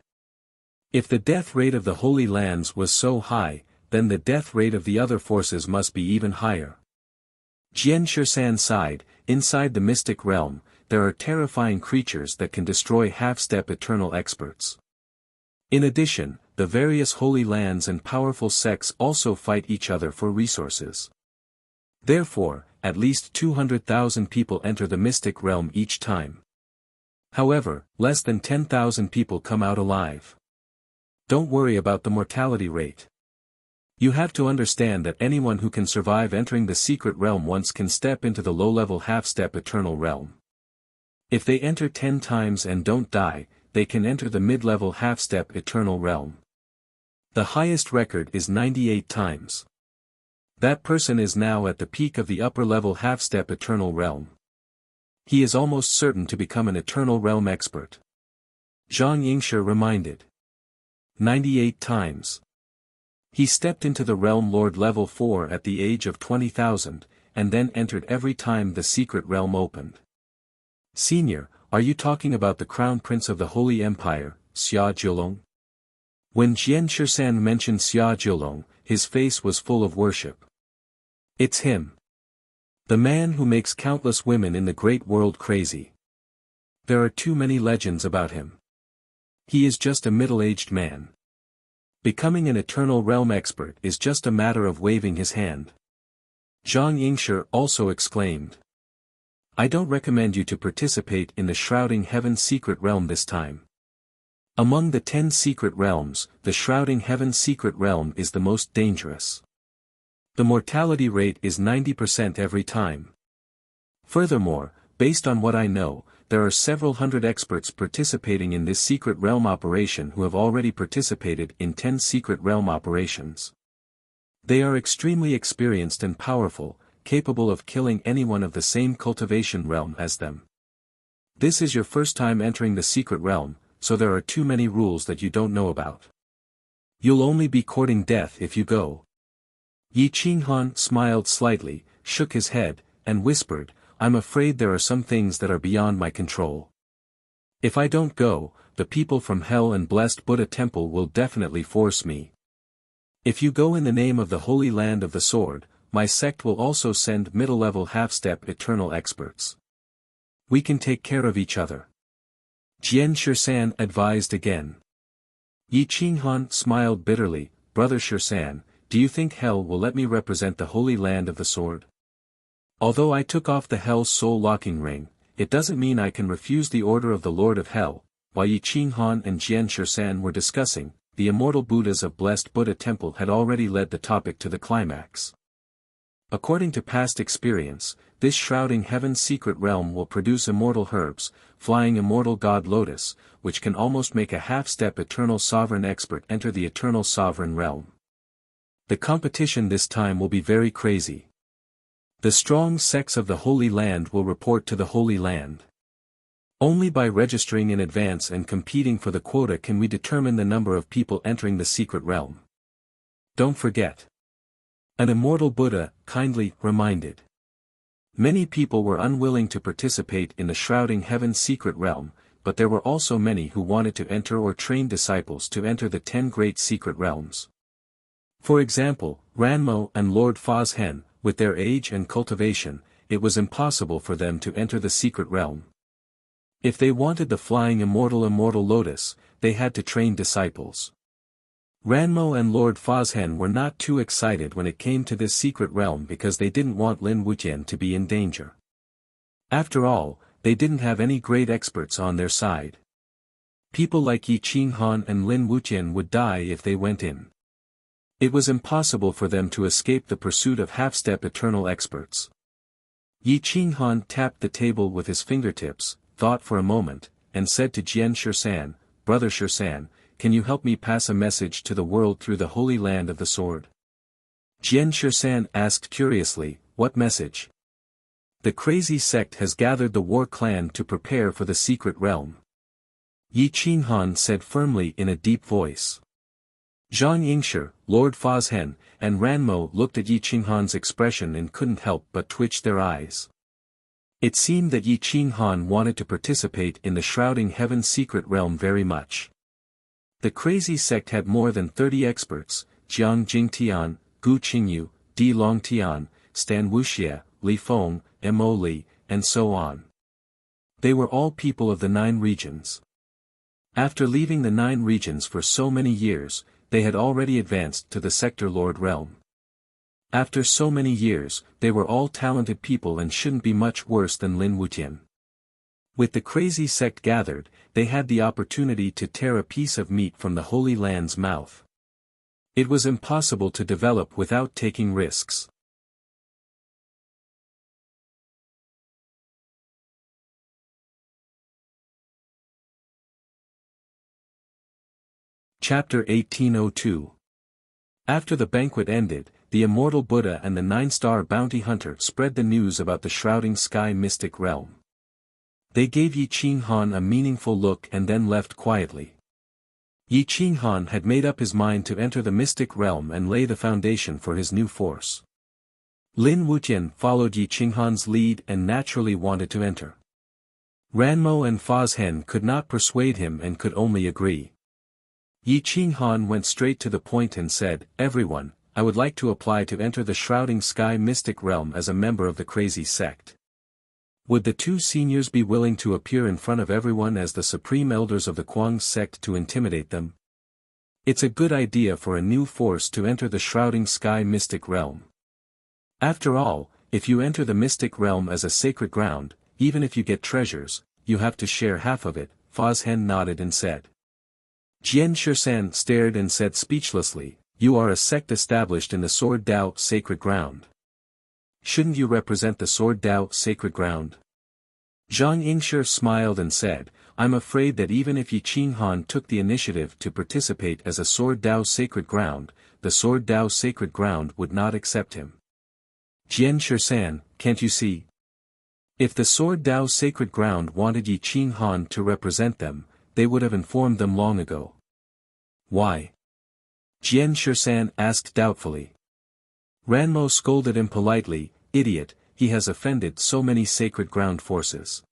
If the death rate of the Holy Lands was so high, then the death rate of the other forces must be even higher. Jian Shisan sighed. Inside the mystic realm, there are terrifying creatures that can destroy half-step eternal experts. In addition, the various holy lands and powerful sects also fight each other for resources. Therefore, at least 200,000 people enter the mystic realm each time. However, less than 10,000 people come out alive. Don't worry about the mortality rate. You have to understand that anyone who can survive entering the secret realm once can step into the low-level half-step eternal realm. If they enter 10 times and don't die, they can enter the mid-level half-step eternal realm. The highest record is 98 times. That person is now at the peak of the upper-level half-step eternal realm. He is almost certain to become an eternal realm expert. Zhang Yingshi reminded. 98 times. He stepped into the Realm Lord level 4 at the age of 20,000, and then entered every time the secret realm opened. Senior, are you talking about the Crown Prince of the Holy Empire, Xia Jiulong? When Jian Shisan mentioned Xia Jiulong, his face was full of worship. It's him. The man who makes countless women in the great world crazy. There are too many legends about him. He is just a middle-aged man. Becoming an eternal realm expert is just a matter of waving his hand. Zhang Yingshi also exclaimed. I don't recommend you to participate in the Shrouding Heaven secret realm this time. Among the 10 secret realms, the Shrouding Heaven secret realm is the most dangerous. The mortality rate is 90% every time. Furthermore, based on what I know, there are several hundred experts participating in this secret realm operation who have already participated in 10 secret realm operations. They are extremely experienced and powerful, capable of killing anyone of the same cultivation realm as them. This is your first time entering the secret realm, so there are too many rules that you don't know about. You'll only be courting death if you go. Yi Qinghan smiled slightly, shook his head, and whispered, I'm afraid there are some things that are beyond my control. If I don't go, the people from Hell and Blessed Buddha Temple will definitely force me. If you go in the name of the Holy Land of the Sword, my sect will also send middle-level half-step eternal experts. We can take care of each other. Jian Shisan advised again. Yi Qinghan smiled bitterly, Brother Shisan, do you think Hell will let me represent the Holy Land of the Sword? Although I took off the Hell's soul locking ring, it doesn't mean I can refuse the order of the Lord of Hell. While Yi Qinghan and Jian Shisan were discussing, the immortal Buddhas of Blessed Buddha Temple had already led the topic to the climax. According to past experience, this Shrouding Heaven secret realm will produce immortal herbs, flying immortal God Lotus, which can almost make a half-step eternal sovereign expert enter the eternal sovereign realm. The competition this time will be very crazy. The strong sects of the Holy Land will report to the Holy Land. Only by registering in advance and competing for the quota can we determine the number of people entering the secret realm. Don't forget. An immortal Buddha kindly reminded. Many people were unwilling to participate in the Shrouding Heaven secret realm, but there were also many who wanted to enter or train disciples to enter the 10 great secret realms. For example, Ranmo and Lord Fozhen, with their age and cultivation, it was impossible for them to enter the secret realm. If they wanted the flying immortal lotus, they had to train disciples. Ranmo and Lord Fozhen were not too excited when it came to this secret realm because they didn't want Lin Wuqian to be in danger. After all, they didn't have any great experts on their side. People like Yi Qinghan and Lin Wuqian would die if they went in. It was impossible for them to escape the pursuit of half-step eternal experts. Yi Qinghan tapped the table with his fingertips, thought for a moment, and said to Jian Shisan, "Brother Shisan, can you help me pass a message to the world through the holy land of the sword?" Jian Shisan asked curiously, "What message?" "The crazy sect has gathered the war clan to prepare for the secret realm," Yi Qinghan said firmly in a deep voice. Zhang Yingshi, Lord Fozhen, and Ranmo looked at Yi Qinghan's expression and couldn't help but twitch their eyes. It seemed that Yi Qinghan wanted to participate in the shrouding heaven's secret realm very much. The crazy sect had more than 30 experts: Jiang Jingtian, Gu Qingyu, Di Longtian, Stan Wuxia, Li Feng, Mo Li, and so on. They were all people of the 9 regions. After leaving the 9 regions for so many years, they had already advanced to the Sector Lord realm. After so many years, they were all talented people and shouldn't be much worse than Lin Wuqian. With the crazy sect gathered, they had the opportunity to tear a piece of meat from the Holy Land's mouth. It was impossible to develop without taking risks. Chapter 1802. After the banquet ended, the immortal Buddha and the 9-star bounty hunter spread the news about the shrouding sky mystic realm. They gave Yi Qinghan a meaningful look and then left quietly. Yi Qinghan had made up his mind to enter the mystic realm and lay the foundation for his new force. Lin Wuqian followed Yi Qinghan's lead and naturally wanted to enter. Ranmo and Fozhen could not persuade him and could only agree. Yi Qinghan went straight to the point and said, "Everyone, I would like to apply to enter the shrouding sky mystic realm as a member of the crazy sect. Would the 2 seniors be willing to appear in front of everyone as the supreme elders of the Kuang sect to intimidate them? It's a good idea for a new force to enter the shrouding sky mystic realm. After all, if you enter the mystic realm as a sacred ground, even if you get treasures, you have to share half of it." Fozhen nodded and said. Jian Shisan stared and said speechlessly, "You are a sect established in the Sword Dao sacred ground. Shouldn't you represent the Sword Dao sacred ground?" Zhang Yingshi smiled and said, "I'm afraid that even if Yi Qinghan took the initiative to participate as a Sword Dao sacred ground, the Sword Dao sacred ground would not accept him." Jian Shisan, "Can't you see? If the Sword Dao sacred ground wanted Yi Qinghan to represent them, they would have informed them long ago." "Why?" Jian Shisan asked doubtfully. Ranmo scolded him politely, "Idiot, he has offended so many sacred ground forces.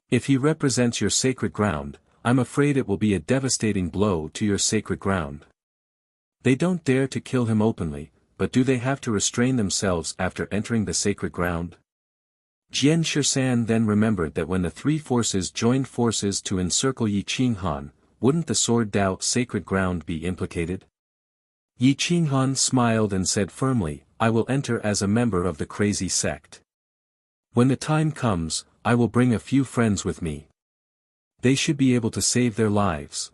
If he represents your sacred ground, I'm afraid it will be a devastating blow to your sacred ground. They don't dare to kill him openly, but do they have to restrain themselves after entering the sacred ground?" Jian Shisan then remembered that when the 3 forces joined forces to encircle Yi Qinghan, wouldn't the Sword Dao sacred ground be implicated? Yi Qinghan smiled and said firmly, "I will enter as a member of the crazy sect. When the time comes, I will bring a few friends with me. They should be able to save their lives."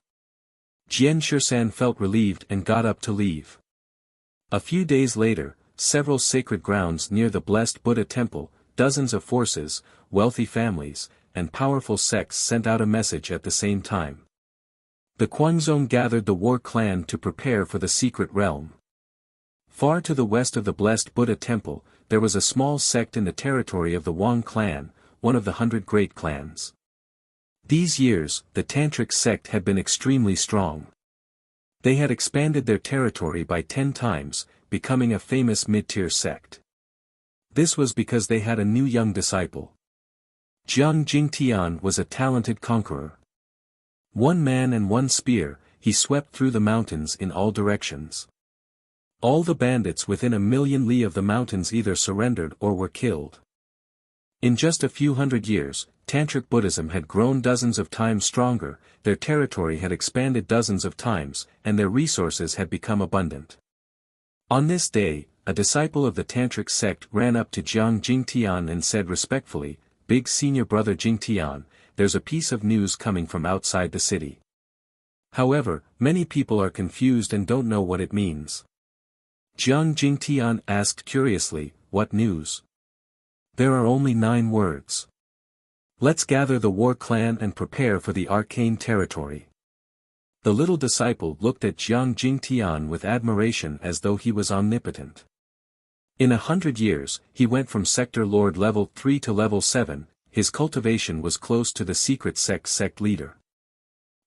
Jian Shisan felt relieved and got up to leave. A few days later, several sacred grounds near the blessed Buddha temple, dozens of forces, wealthy families, and powerful sects sent out a message at the same time. The Guangzhong gathered the war clan to prepare for the secret realm. Far to the west of the blessed Buddha temple, there was a small sect in the territory of the Wang clan, one of the 100 great clans. These years, the Tantric sect had been extremely strong. They had expanded their territory by 10 times, becoming a famous mid-tier sect. This was because they had a new young disciple. Jiang Jingtian was a talented conqueror. 1 man and 1 spear, he swept through the mountains in all directions. All the bandits within a million li of the mountains either surrendered or were killed. In just a few hundred years, Tantric Buddhism had grown dozens of times stronger, their territory had expanded dozens of times, and their resources had become abundant. On this day, a disciple of the Tantric sect ran up to Jiang Jingtian and said respectfully, "Big senior brother Jingtian, there's a piece of news coming from outside the city. However, many people are confused and don't know what it means." Jiang Jingtian asked curiously, "What news?" "There are only 9 words. Let's gather the war clan and prepare for the arcane territory." The little disciple looked at Jiang Jingtian with admiration as though he was omnipotent. In 100 years, he went from Sector Lord level 3 to level 7, his cultivation was close to the secret sect leader.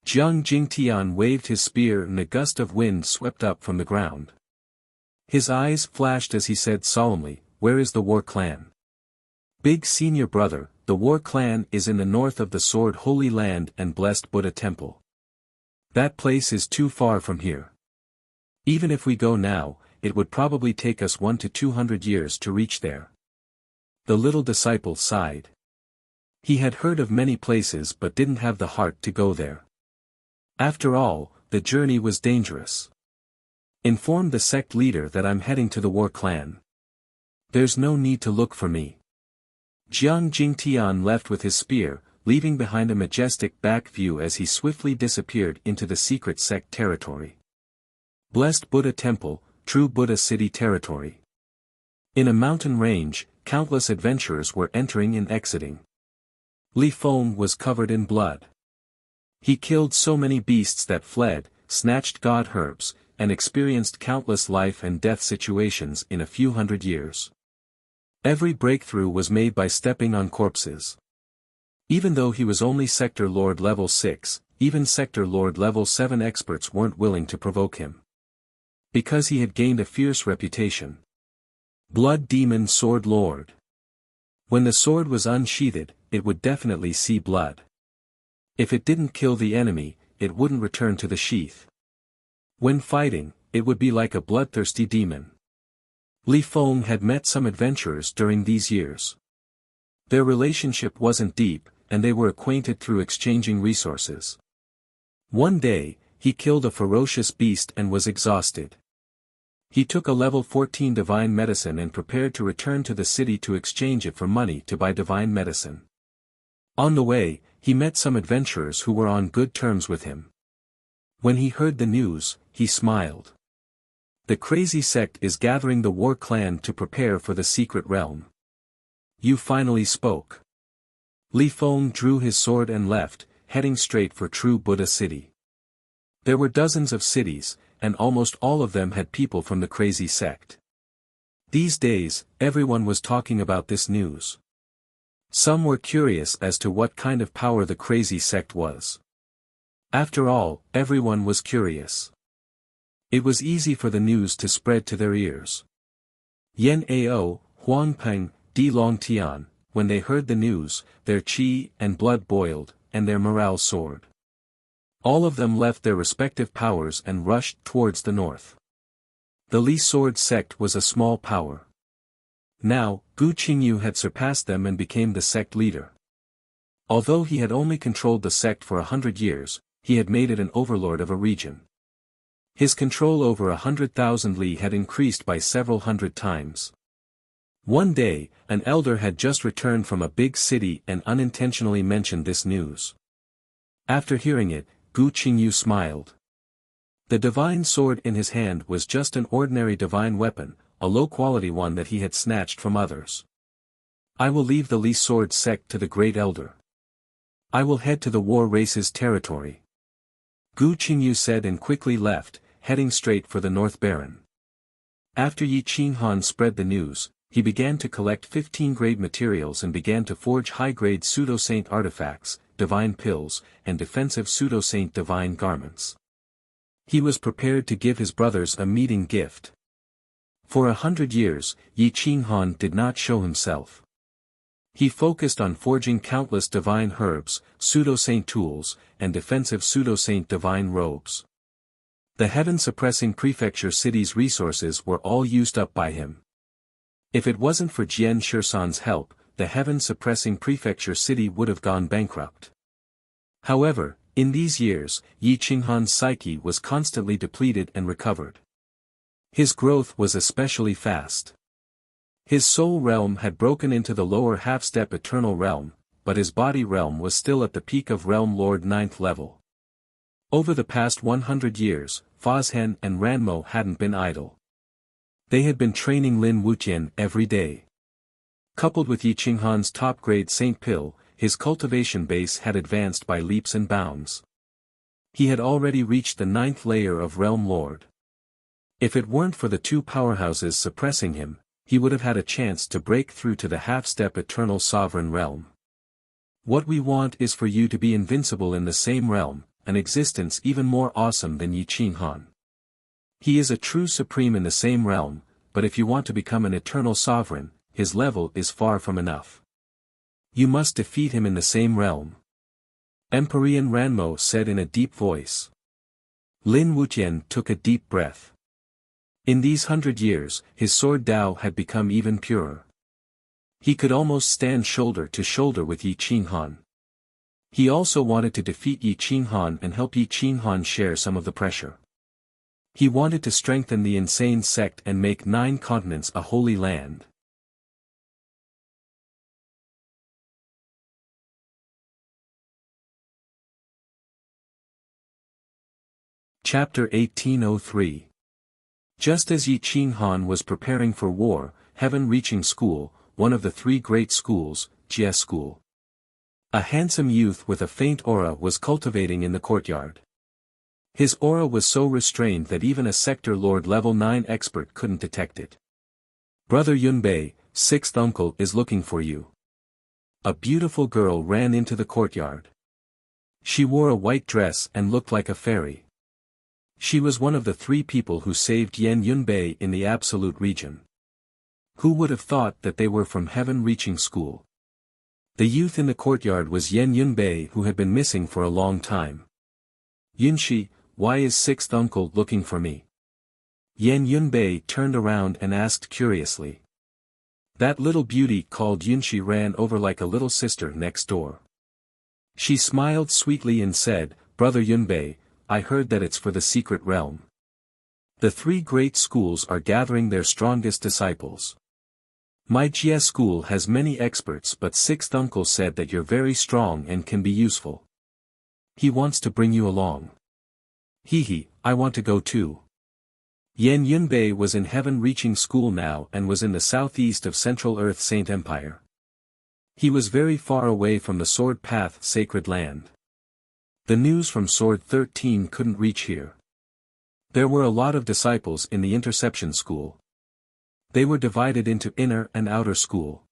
Jiang Jingtian waved his spear and a gust of wind swept up from the ground. His eyes flashed as he said solemnly, "Where is the war clan?" "Big senior brother, the war clan is in the north of the Sword Holy Land and Blessed Buddha Temple. That place is too far from here. Even if we go now, it would probably take us 1 to 200 years to reach there." The little disciple sighed. He had heard of many places but didn't have the heart to go there. After all, the journey was dangerous. "Inform the sect leader that I'm heading to the war clan. There's no need to look for me." Jiang Jingtian left with his spear, leaving behind a majestic back view as he swiftly disappeared into the secret sect territory. Blessed Buddha Temple, True Buddha City territory. In a mountain range, countless adventurers were entering and exiting. Li Feng was covered in blood. He killed so many beasts that fled, snatched god herbs, and experienced countless life and death situations in a few hundred years. Every breakthrough was made by stepping on corpses. Even though he was only Sector Lord level 6, even Sector Lord level 7 experts weren't willing to provoke him. Because he had gained a fierce reputation. Blood Demon Sword Lord. When the sword was unsheathed, it would definitely see blood. If it didn't kill the enemy, it wouldn't return to the sheath. When fighting, it would be like a bloodthirsty demon. Li Feng had met some adventurers during these years. Their relationship wasn't deep, and they were acquainted through exchanging resources. One day, he killed a ferocious beast and was exhausted. He took a level 14 divine medicine and prepared to return to the city to exchange it for money to buy divine medicine. On the way, he met some adventurers who were on good terms with him. When he heard the news, he smiled. "The crazy sect is gathering the war clan to prepare for the secret realm. You finally spoke." Li Feng drew his sword and left, heading straight for True Buddha City. There were dozens of cities, and almost all of them had people from the crazy sect. These days, everyone was talking about this news. Some were curious as to what kind of power the crazy sect was. After all, everyone was curious. It was easy for the news to spread to their ears. Yan Ao, Huang Peng, Di Long Tian, when they heard the news, their qi and blood boiled, and their morale soared. All of them left their respective powers and rushed towards the north. The Li Sword sect was a small power. Now, Gu Qingyu had surpassed them and became the sect leader. Although he had only controlled the sect for 100 years, he had made it an overlord of a region. His control over 100,000 li had increased by several hundred times. One day, an elder had just returned from a big city and unintentionally mentioned this news. After hearing it, Gu Qingyu smiled. The divine sword in his hand was just an ordinary divine weapon, a low-quality one that he had snatched from others. "I will leave the Li Sword sect to the great elder. I will head to the war race's territory." Gu Qingyu said and quickly left, heading straight for the North Baron. After Yi Qinghan spread the news, he began to collect 15-grade materials and began to forge high-grade pseudo-saint artifacts, divine pills, and defensive pseudo-saint divine garments. He was prepared to give his brothers a meeting gift. For 100 years, Yi Qinghan did not show himself. He focused on forging countless divine herbs, pseudo-saint tools, and defensive pseudo-saint divine robes. The heaven-suppressing prefecture city's resources were all used up by him. If it wasn't for Jian Shirsan's help, the heaven-suppressing prefecture city would have gone bankrupt. However, in these years, Yi Qinghan's psyche was constantly depleted and recovered. His growth was especially fast. His soul realm had broken into the lower half-step eternal realm, but his body realm was still at the peak of Realm Lord 9th level. Over the past 100 years, Fazhen and Ranmo hadn't been idle. They had been training Lin Wuxian every day. Coupled with Yi Qinghan's top-grade Saint Pill, his cultivation base had advanced by leaps and bounds. He had already reached the 9th layer of Realm Lord. If it weren't for the two powerhouses suppressing him, he would have had a chance to break through to the half-step eternal sovereign realm. What we want is for you to be invincible in the same realm, an existence even more awesome than Yi Qinghan. He is a true supreme in the same realm, but if you want to become an eternal sovereign, his level is far from enough. You must defeat him in the same realm. Empyrean Ranmo said in a deep voice. Lin Wuxian took a deep breath. In these 100 years, his sword Dao had become even purer. He could almost stand shoulder to shoulder with Yi Qinghan. He also wanted to defeat Yi Qinghan and help Yi Qinghan share some of the pressure. He wanted to strengthen the insane sect and make 9 continents a holy land. Chapter 1803. Just as Yi Qinghan was preparing for war, heaven-reaching school, one of the 3 great schools, Jie School. A handsome youth with a faint aura was cultivating in the courtyard. His aura was so restrained that even a Sector Lord level 9 expert couldn't detect it. Brother Yunbei, 6th uncle is looking for you. A beautiful girl ran into the courtyard. She wore a white dress and looked like a fairy. She was one of the 3 people who saved Yan Yunbei in the Absolute region. Who would have thought that they were from heaven-reaching school? The youth in the courtyard was Yan Yunbei, who had been missing for a long time. Yunshi, why is 6th uncle looking for me? Yan Yunbei turned around and asked curiously. That little beauty called Yunshi ran over like a little sister next door. She smiled sweetly and said, Brother Yunbei, I heard that it's for the secret realm. The 3 great schools are gathering their strongest disciples. My Jie school has many experts, but 6th uncle said that you're very strong and can be useful. He wants to bring you along. Hehe, I want to go too. Yan Yunbei was in heaven-reaching school now and was in the southeast of Central Earth Saint Empire. He was very far away from the Sword Path sacred land. The news from Sword 13 couldn't reach here. There were a lot of disciples in the Interception School. They were divided into inner and outer school.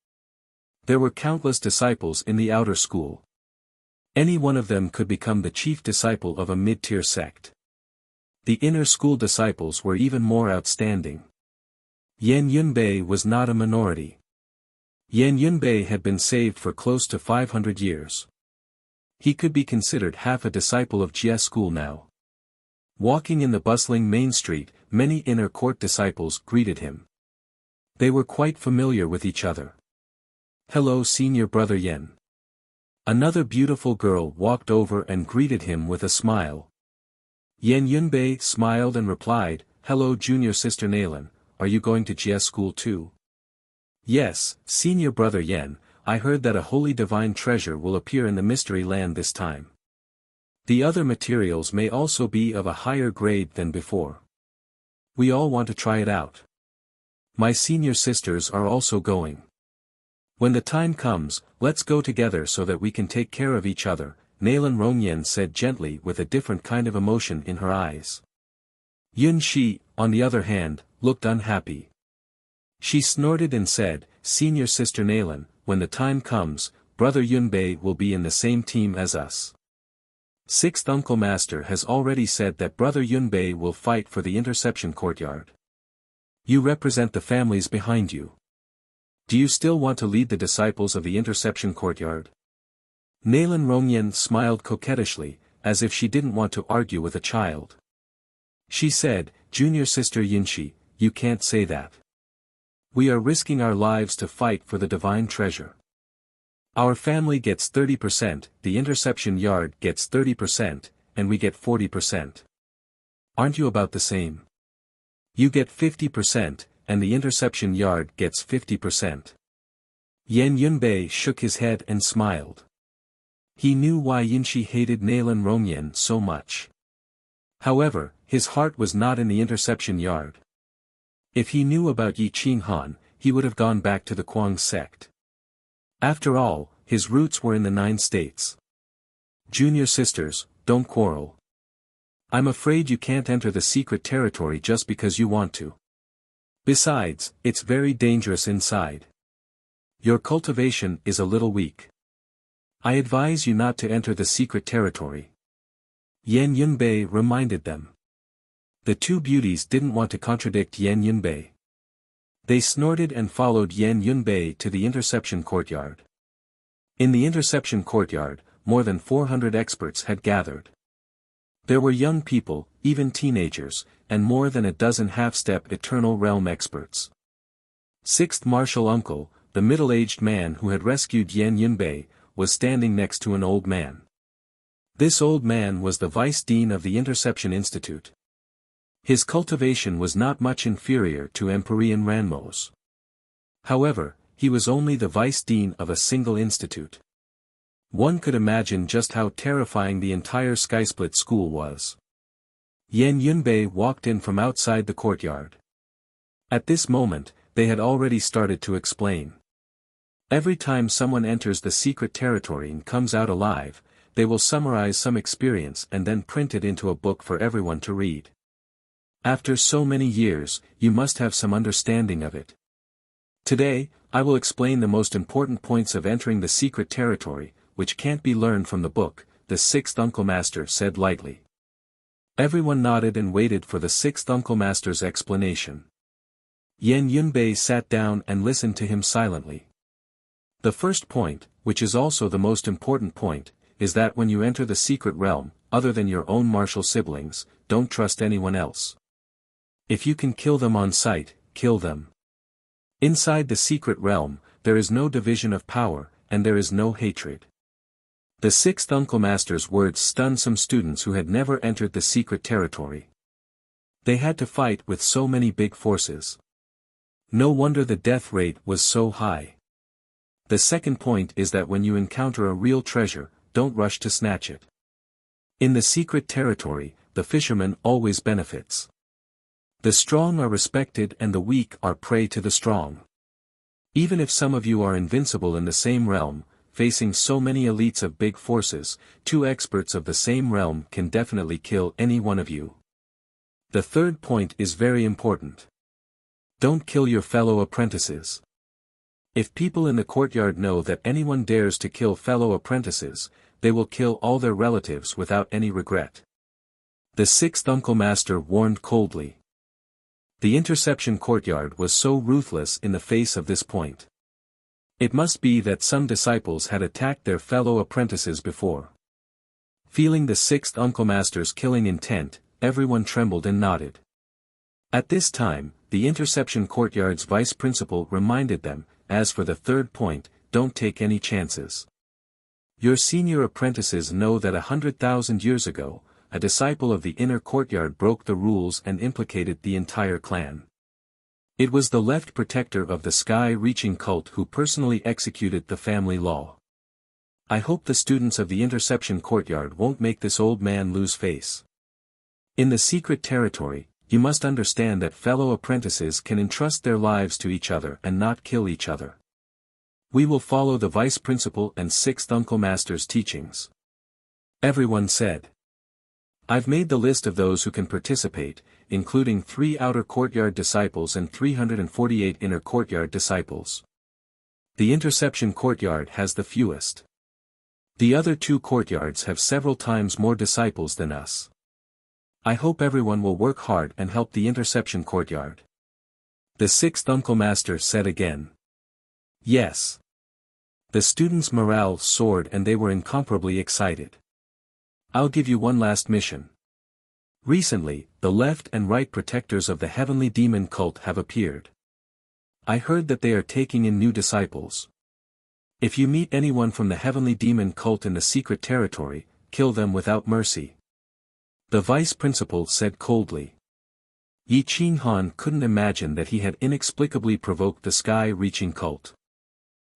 There were countless disciples in the outer school. Any one of them could become the chief disciple of a mid-tier sect. The inner school disciples were even more outstanding. Yan Yunbei was not a minority. Yan Yunbei had been saved for close to 500 years. He could be considered half a disciple of Jie school now. Walking in the bustling main street, many inner court disciples greeted him. They were quite familiar with each other. Hello senior brother Yan. Another beautiful girl walked over and greeted him with a smile. Yan Yunbei smiled and replied, Hello junior sister Nalan, are you going to Jie school too? Yes, senior brother Yan, I heard that a holy divine treasure will appear in the mystery land this time. The other materials may also be of a higher grade than before. We all want to try it out. My senior sisters are also going. When the time comes, let's go together so that we can take care of each other, Nalan Rongyan said gently with a different kind of emotion in her eyes. Yun Shi, on the other hand, looked unhappy. She snorted and said, Senior sister Nalan, when the time comes, brother Yunbei will be in the same team as us. 6th Uncle Master has already said that brother Yunbei will fight for the interception courtyard. You represent the families behind you. Do you still want to lead the disciples of the interception courtyard? Nalan Rongyan smiled coquettishly, as if she didn't want to argue with a child. She said, Junior sister Yunshi, you can't say that. We are risking our lives to fight for the divine treasure. Our family gets 30%, the interception yard gets 30%, and we get 40%. Aren't you about the same? You get 50%, and the interception yard gets 50%. Yan Yunbei shook his head and smiled. He knew why Yinshi hated Nailan Romyan so much. However, his heart was not in the interception yard. If he knew about Yi Qinghan, he would have gone back to the Kuang sect. After all, his roots were in the 9 states. Junior sisters, don't quarrel. I'm afraid you can't enter the secret territory just because you want to. Besides, it's very dangerous inside. Your cultivation is a little weak. I advise you not to enter the secret territory. Yan Yunbei reminded them. The two beauties didn't want to contradict Yan Yunbei. They snorted and followed Yan Yunbei to the interception courtyard. In the interception courtyard, more than 400 experts had gathered. There were young people, even teenagers, and more than a dozen half-step Eternal Realm experts. Sixth Martial Uncle, the middle-aged man who had rescued Yan Yunbei, was standing next to an old man. This old man was the vice dean of the Interception Institute. His cultivation was not much inferior to Empyrean Ranmo's. However, he was only the vice dean of a single institute. One could imagine just how terrifying the entire Skysplit school was. Yan Yunbei walked in from outside the courtyard. At this moment, they had already started to explain. Every time someone enters the secret territory and comes out alive, they will summarize some experience and then print it into a book for everyone to read. After so many years, you must have some understanding of it. Today, I will explain the most important points of entering the secret territory, which can't be learned from the book, the sixth Uncle Master said lightly. Everyone nodded and waited for the sixth Uncle Master's explanation. Yan Yunbei sat down and listened to him silently. The first point, which is also the most important point, is that when you enter the secret realm, other than your own martial siblings, don't trust anyone else. If you can kill them on sight, kill them. Inside the secret realm, there is no division of power, and there is no hatred. The sixth Uncle Master's words stunned some students who had never entered the secret territory. They had to fight with so many big forces. No wonder the death rate was so high. The second point is that when you encounter a real treasure, don't rush to snatch it. In the secret territory, the fisherman always benefits. The strong are respected and the weak are prey to the strong. Even if some of you are invincible in the same realm, facing so many elites of big forces, 2 experts of the same realm can definitely kill any one of you. The third point is very important. Don't kill your fellow apprentices. If people in the courtyard know that anyone dares to kill fellow apprentices, they will kill all their relatives without any regret. The sixth Uncle Master warned coldly. The interception courtyard was so ruthless in the face of this point. It must be that some disciples had attacked their fellow apprentices before. Feeling the sixth Uncle Master's killing intent, everyone trembled and nodded. At this time, the interception courtyard's vice principal reminded them, as for the third point, don't take any chances. Your senior apprentices know that 100,000 years ago, a disciple of the inner courtyard broke the rules and implicated the entire clan. It was the left protector of the sky-reaching cult who personally executed the family law. I hope the students of the interception courtyard won't make this old man lose face. In the secret territory, you must understand that fellow apprentices can entrust their lives to each other and not kill each other. We will follow the vice principal and sixth Uncle Master's teachings. Everyone said. I've made the list of those who can participate, including 3 outer courtyard disciples and 348 inner courtyard disciples. The interception courtyard has the fewest. The other 2 courtyards have several times more disciples than us. I hope everyone will work hard and help the interception courtyard. The sixth Uncle Master said again. Yes. The students' morale soared and they were incomparably excited. I'll give you one last mission. Recently, the left and right protectors of the heavenly demon cult have appeared. I heard that they are taking in new disciples. If you meet anyone from the heavenly demon cult in the secret territory, kill them without mercy. The vice principal said coldly. Yi Qinghan couldn't imagine that he had inexplicably provoked the sky-reaching cult.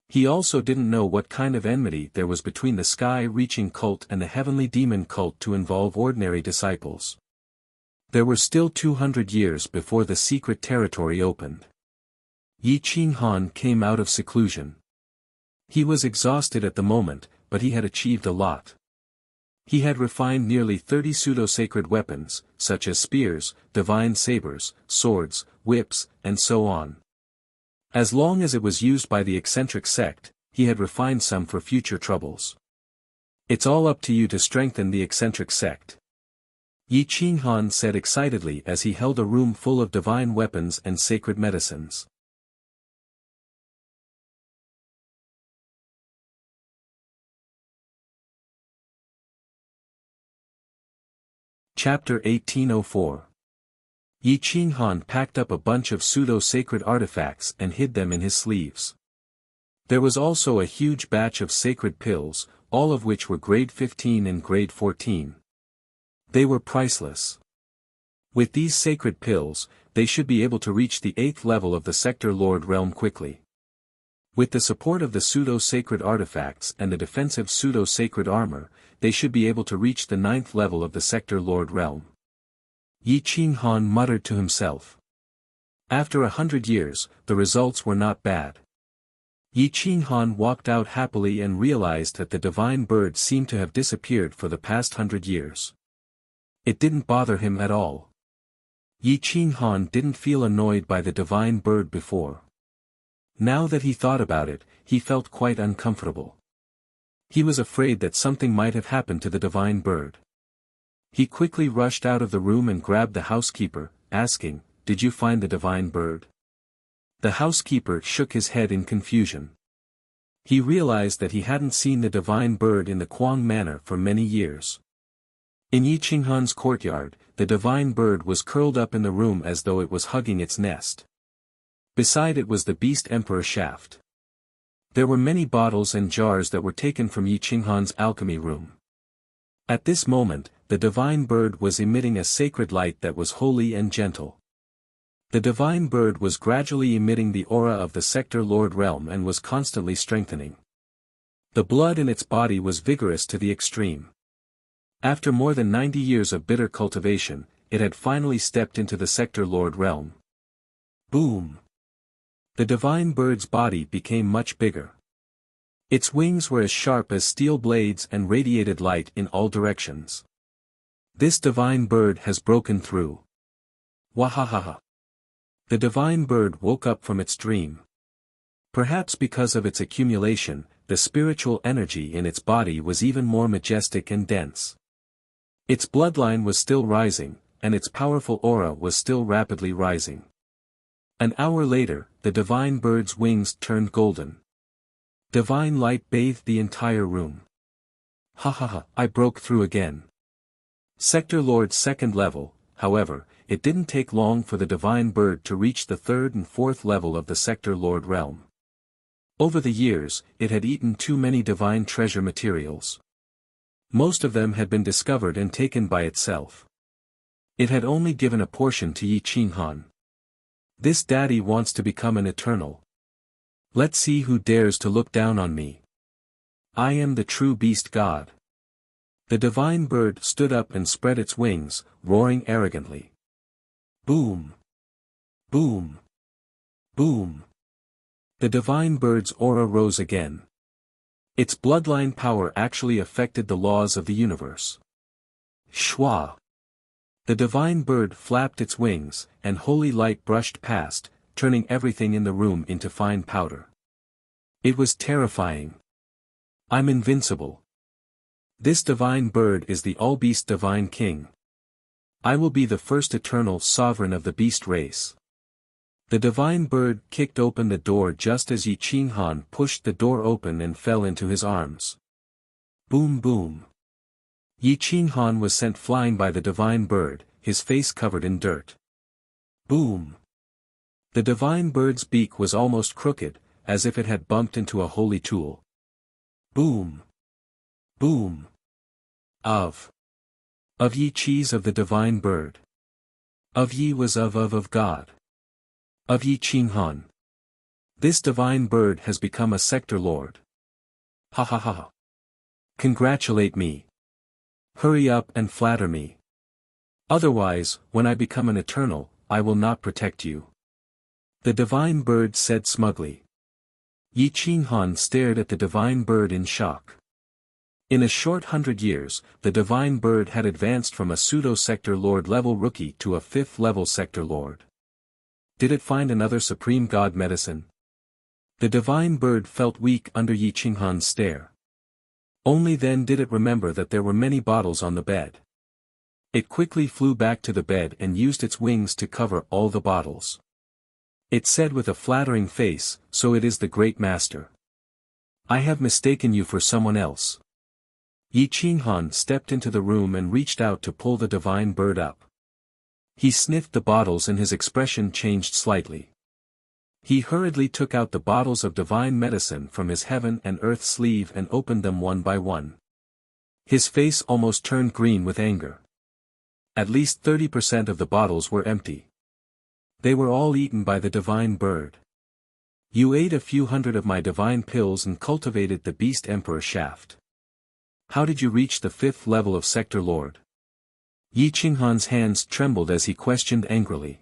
He also didn't know what kind of enmity there was between the sky-reaching cult and the heavenly demon cult to involve ordinary disciples. There were still 200 years before the secret territory opened. Yi Qinghan came out of seclusion. He was exhausted at the moment, but he had achieved a lot. He had refined nearly 30 pseudo-sacred weapons, such as spears, divine sabers, swords, whips, and so on. As long as it was used by the eccentric sect, he had refined some for future troubles. It's all up to you to strengthen the eccentric sect. Yi Qinghan said excitedly as he held a room full of divine weapons and sacred medicines. Chapter 1804. Yi Qinghan packed up a bunch of pseudo-sacred artifacts and hid them in his sleeves. There was also a huge batch of sacred pills, all of which were grade 15 and grade 14. They were priceless. With these sacred pills, they should be able to reach the 8th level of the Sector Lord realm quickly. With the support of the pseudo-sacred artifacts and the defensive pseudo-sacred armor, they should be able to reach the 9th level of the Sector Lord realm. Yi Qinghan muttered to himself. After 100 years, the results were not bad. Yi Qinghan walked out happily and realized that the divine bird seemed to have disappeared for the past 100 years. It didn't bother him at all. Yi Qinghan didn't feel annoyed by the divine bird before. Now that he thought about it, he felt quite uncomfortable. He was afraid that something might have happened to the divine bird. He quickly rushed out of the room and grabbed the housekeeper, asking, "Did you find the divine bird?" The housekeeper shook his head in confusion. He realized that he hadn't seen the divine bird in the Quang Manor for many years. In Yi Qinghan's courtyard, the divine bird was curled up in the room as though it was hugging its nest. Beside it was the beast emperor shaft. There were many bottles and jars that were taken from Yi Qinghan's alchemy room. At this moment, the divine bird was emitting a sacred light that was holy and gentle. The divine bird was gradually emitting the aura of the Sector Lord realm and was constantly strengthening. The blood in its body was vigorous to the extreme. After more than 90 years of bitter cultivation, it had finally stepped into the Sector Lord realm. Boom! The divine bird's body became much bigger. Its wings were as sharp as steel blades and radiated light in all directions. This divine bird has broken through. Wahahaha! The divine bird woke up from its dream. Perhaps because of its accumulation, the spiritual energy in its body was even more majestic and dense. Its bloodline was still rising, and its powerful aura was still rapidly rising. An hour later, the divine bird's wings turned golden. Divine light bathed the entire room. Ha ha ha, I broke through again. Sector Lord's second level, however, it didn't take long for the divine bird to reach the 3rd and 4th level of the Sector Lord realm. Over the years, it had eaten too many divine treasure materials. Most of them had been discovered and taken by itself. It had only given a portion to Yi Qinghan. This daddy wants to become an eternal. Let's see who dares to look down on me. I am the true beast god. The divine bird stood up and spread its wings, roaring arrogantly. Boom! Boom! Boom! The divine bird's aura rose again. Its bloodline power actually affected the laws of the universe. Shwa! The divine bird flapped its wings, and holy light brushed past, turning everything in the room into fine powder. It was terrifying. I'm invincible. This divine bird is the all-beast divine king. I will be the first eternal sovereign of the beast race. The divine bird kicked open the door just as Yi Qinghan pushed the door open and fell into his arms. Boom boom. Yi Qinghan was sent flying by the divine bird, his face covered in dirt. Boom. The divine bird's beak was almost crooked, as if it had bumped into a holy tool. Boom. Boom. Of ye cheese of the divine bird. Of ye was of God. Of ye Qing Han. This divine bird has become a sector lord. Ha ha ha. Congratulate me. Hurry up and flatter me. Otherwise, when I become an eternal, I will not protect you. The divine bird said smugly. Yi Qing Han stared at the divine bird in shock. In a short 100 years, the divine bird had advanced from a pseudo-sector lord level rookie to a 5th level sector lord. Did it find another supreme god medicine? The divine bird felt weak under Yi Qing Han's stare. Only then did it remember that there were many bottles on the bed. It quickly flew back to the bed and used its wings to cover all the bottles. It said with a flattering face, "So it is the great master. I have mistaken you for someone else." Yi Qing Han stepped into the room and reached out to pull the divine bird up. He sniffed the bottles and his expression changed slightly. He hurriedly took out the bottles of divine medicine from his heaven and earth sleeve and opened them one by one. His face almost turned green with anger. At least 30% of the bottles were empty. They were all eaten by the divine bird. You ate a few hundred of my divine pills and cultivated the beast emperor shaft. How did you reach the 5th level of sector lord? Yi Qing Han's hands trembled as he questioned angrily.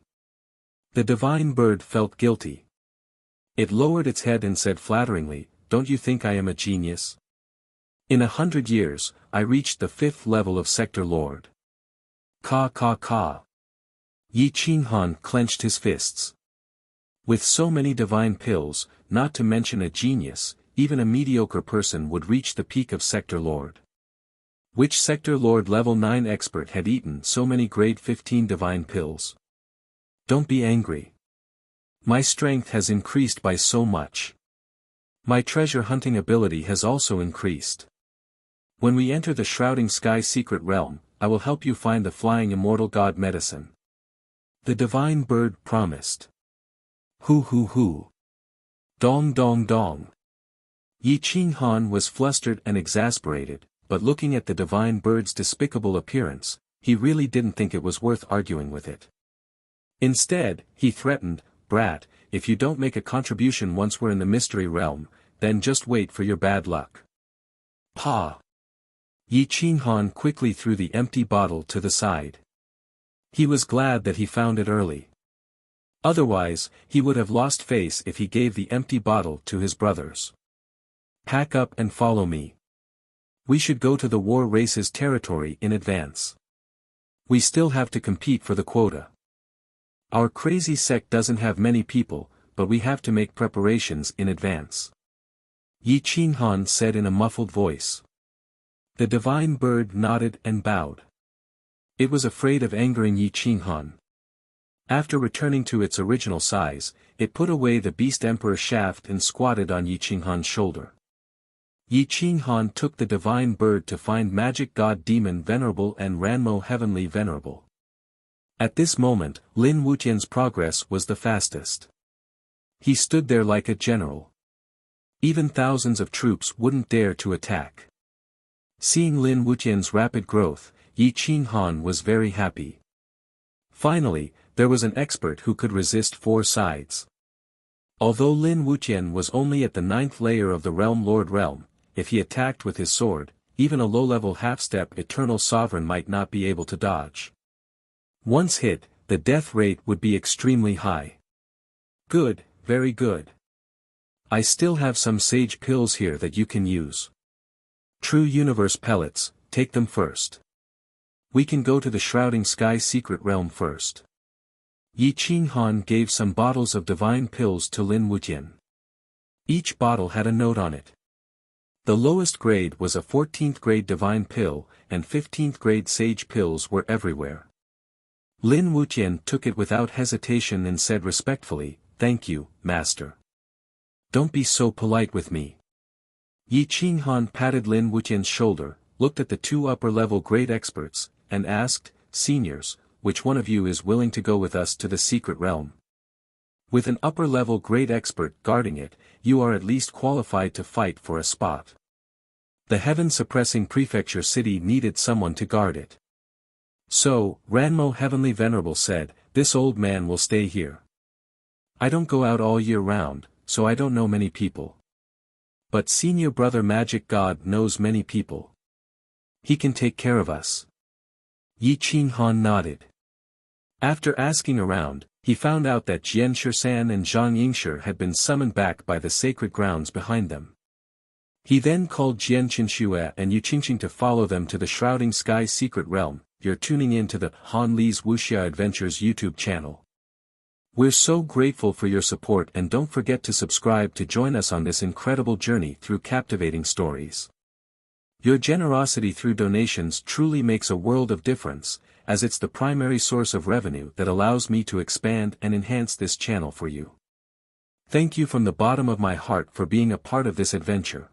The divine bird felt guilty. It lowered its head and said flatteringly, "Don't you think I am a genius? In 100 years, I reached the 5th level of sector lord." Ka ka ka. Yi Qing Han clenched his fists. With so many divine pills, not to mention a genius, even a mediocre person would reach the peak of sector lord. Which sector lord level 9 expert had eaten so many grade 15 divine pills? Don't be angry. My strength has increased by so much. My treasure hunting ability has also increased. When we enter the shrouding sky secret realm, I will help you find the flying immortal god medicine. The divine bird promised. Hoo hoo hoo. Dong dong dong. Yi Qing Han was flustered and exasperated, but looking at the divine bird's despicable appearance, he really didn't think it was worth arguing with it. Instead, he threatened, "Brat, if you don't make a contribution once we're in the mystery realm, then just wait for your bad luck." Pa! Yi Qing Han quickly threw the empty bottle to the side. He was glad that he found it early. Otherwise, he would have lost face if he gave the empty bottle to his brothers. Pack up and follow me. We should go to the war race's territory in advance. We still have to compete for the quota. Our crazy sect doesn't have many people, but we have to make preparations in advance. Yi Qing Han said in a muffled voice. The divine bird nodded and bowed. It was afraid of angering Yi Qing Han. After returning to its original size, it put away the beast emperor shaft and squatted on Yi Qing Han's shoulder. Yi Qing Han took the divine bird to find magic god demon venerable and Ranmo heavenly venerable. At this moment, Lin Wuqian's progress was the fastest. He stood there like a general. Even thousands of troops wouldn't dare to attack. Seeing Lin Wuqian's rapid growth, Yi Qing Han was very happy. Finally, there was an expert who could resist 4 sides. Although Lin Wuqian was only at the 9th layer of the Realm Lord realm, if he attacked with his sword, even a low-level half-step Eternal Sovereign might not be able to dodge. Once hit, the death rate would be extremely high. Good, very good. I still have some sage pills here that you can use. True universe pellets, take them first. We can go to the shrouding sky secret realm first. Yi Qing Han gave some bottles of divine pills to Lin Wuqian. Each bottle had a note on it. The lowest grade was a 14th grade divine pill, and 15th grade sage pills were everywhere. Lin Wuqian took it without hesitation and said respectfully, "Thank you, master. Don't be so polite with me." Yi Qing Han patted Lin Wuqian's shoulder, looked at the 2 upper-level grade experts, and asked, "Seniors, which one of you is willing to go with us to the secret realm? With an upper-level grade expert guarding it, you are at least qualified to fight for a spot." The heaven-suppressing prefecture city needed someone to guard it. So, Ranmo Heavenly Venerable said, "This old man will stay here. I don't go out all year round, so I don't know many people. But Senior Brother Magic God knows many people. He can take care of us." Yi Qinghan nodded. After asking around, he found out that Jian Shisan and Zhang Yingshi had been summoned back by the sacred grounds behind them. He then called Jian Qinxue and Yu Qingxing to follow them to the Shrouding Sky Secret Realm. You're tuning in to the Han Li's Wuxia Adventures YouTube channel. We're so grateful for your support, and don't forget to subscribe to join us on this incredible journey through captivating stories. Your generosity through donations truly makes a world of difference, as it's the primary source of revenue that allows me to expand and enhance this channel for you. Thank you from the bottom of my heart for being a part of this adventure.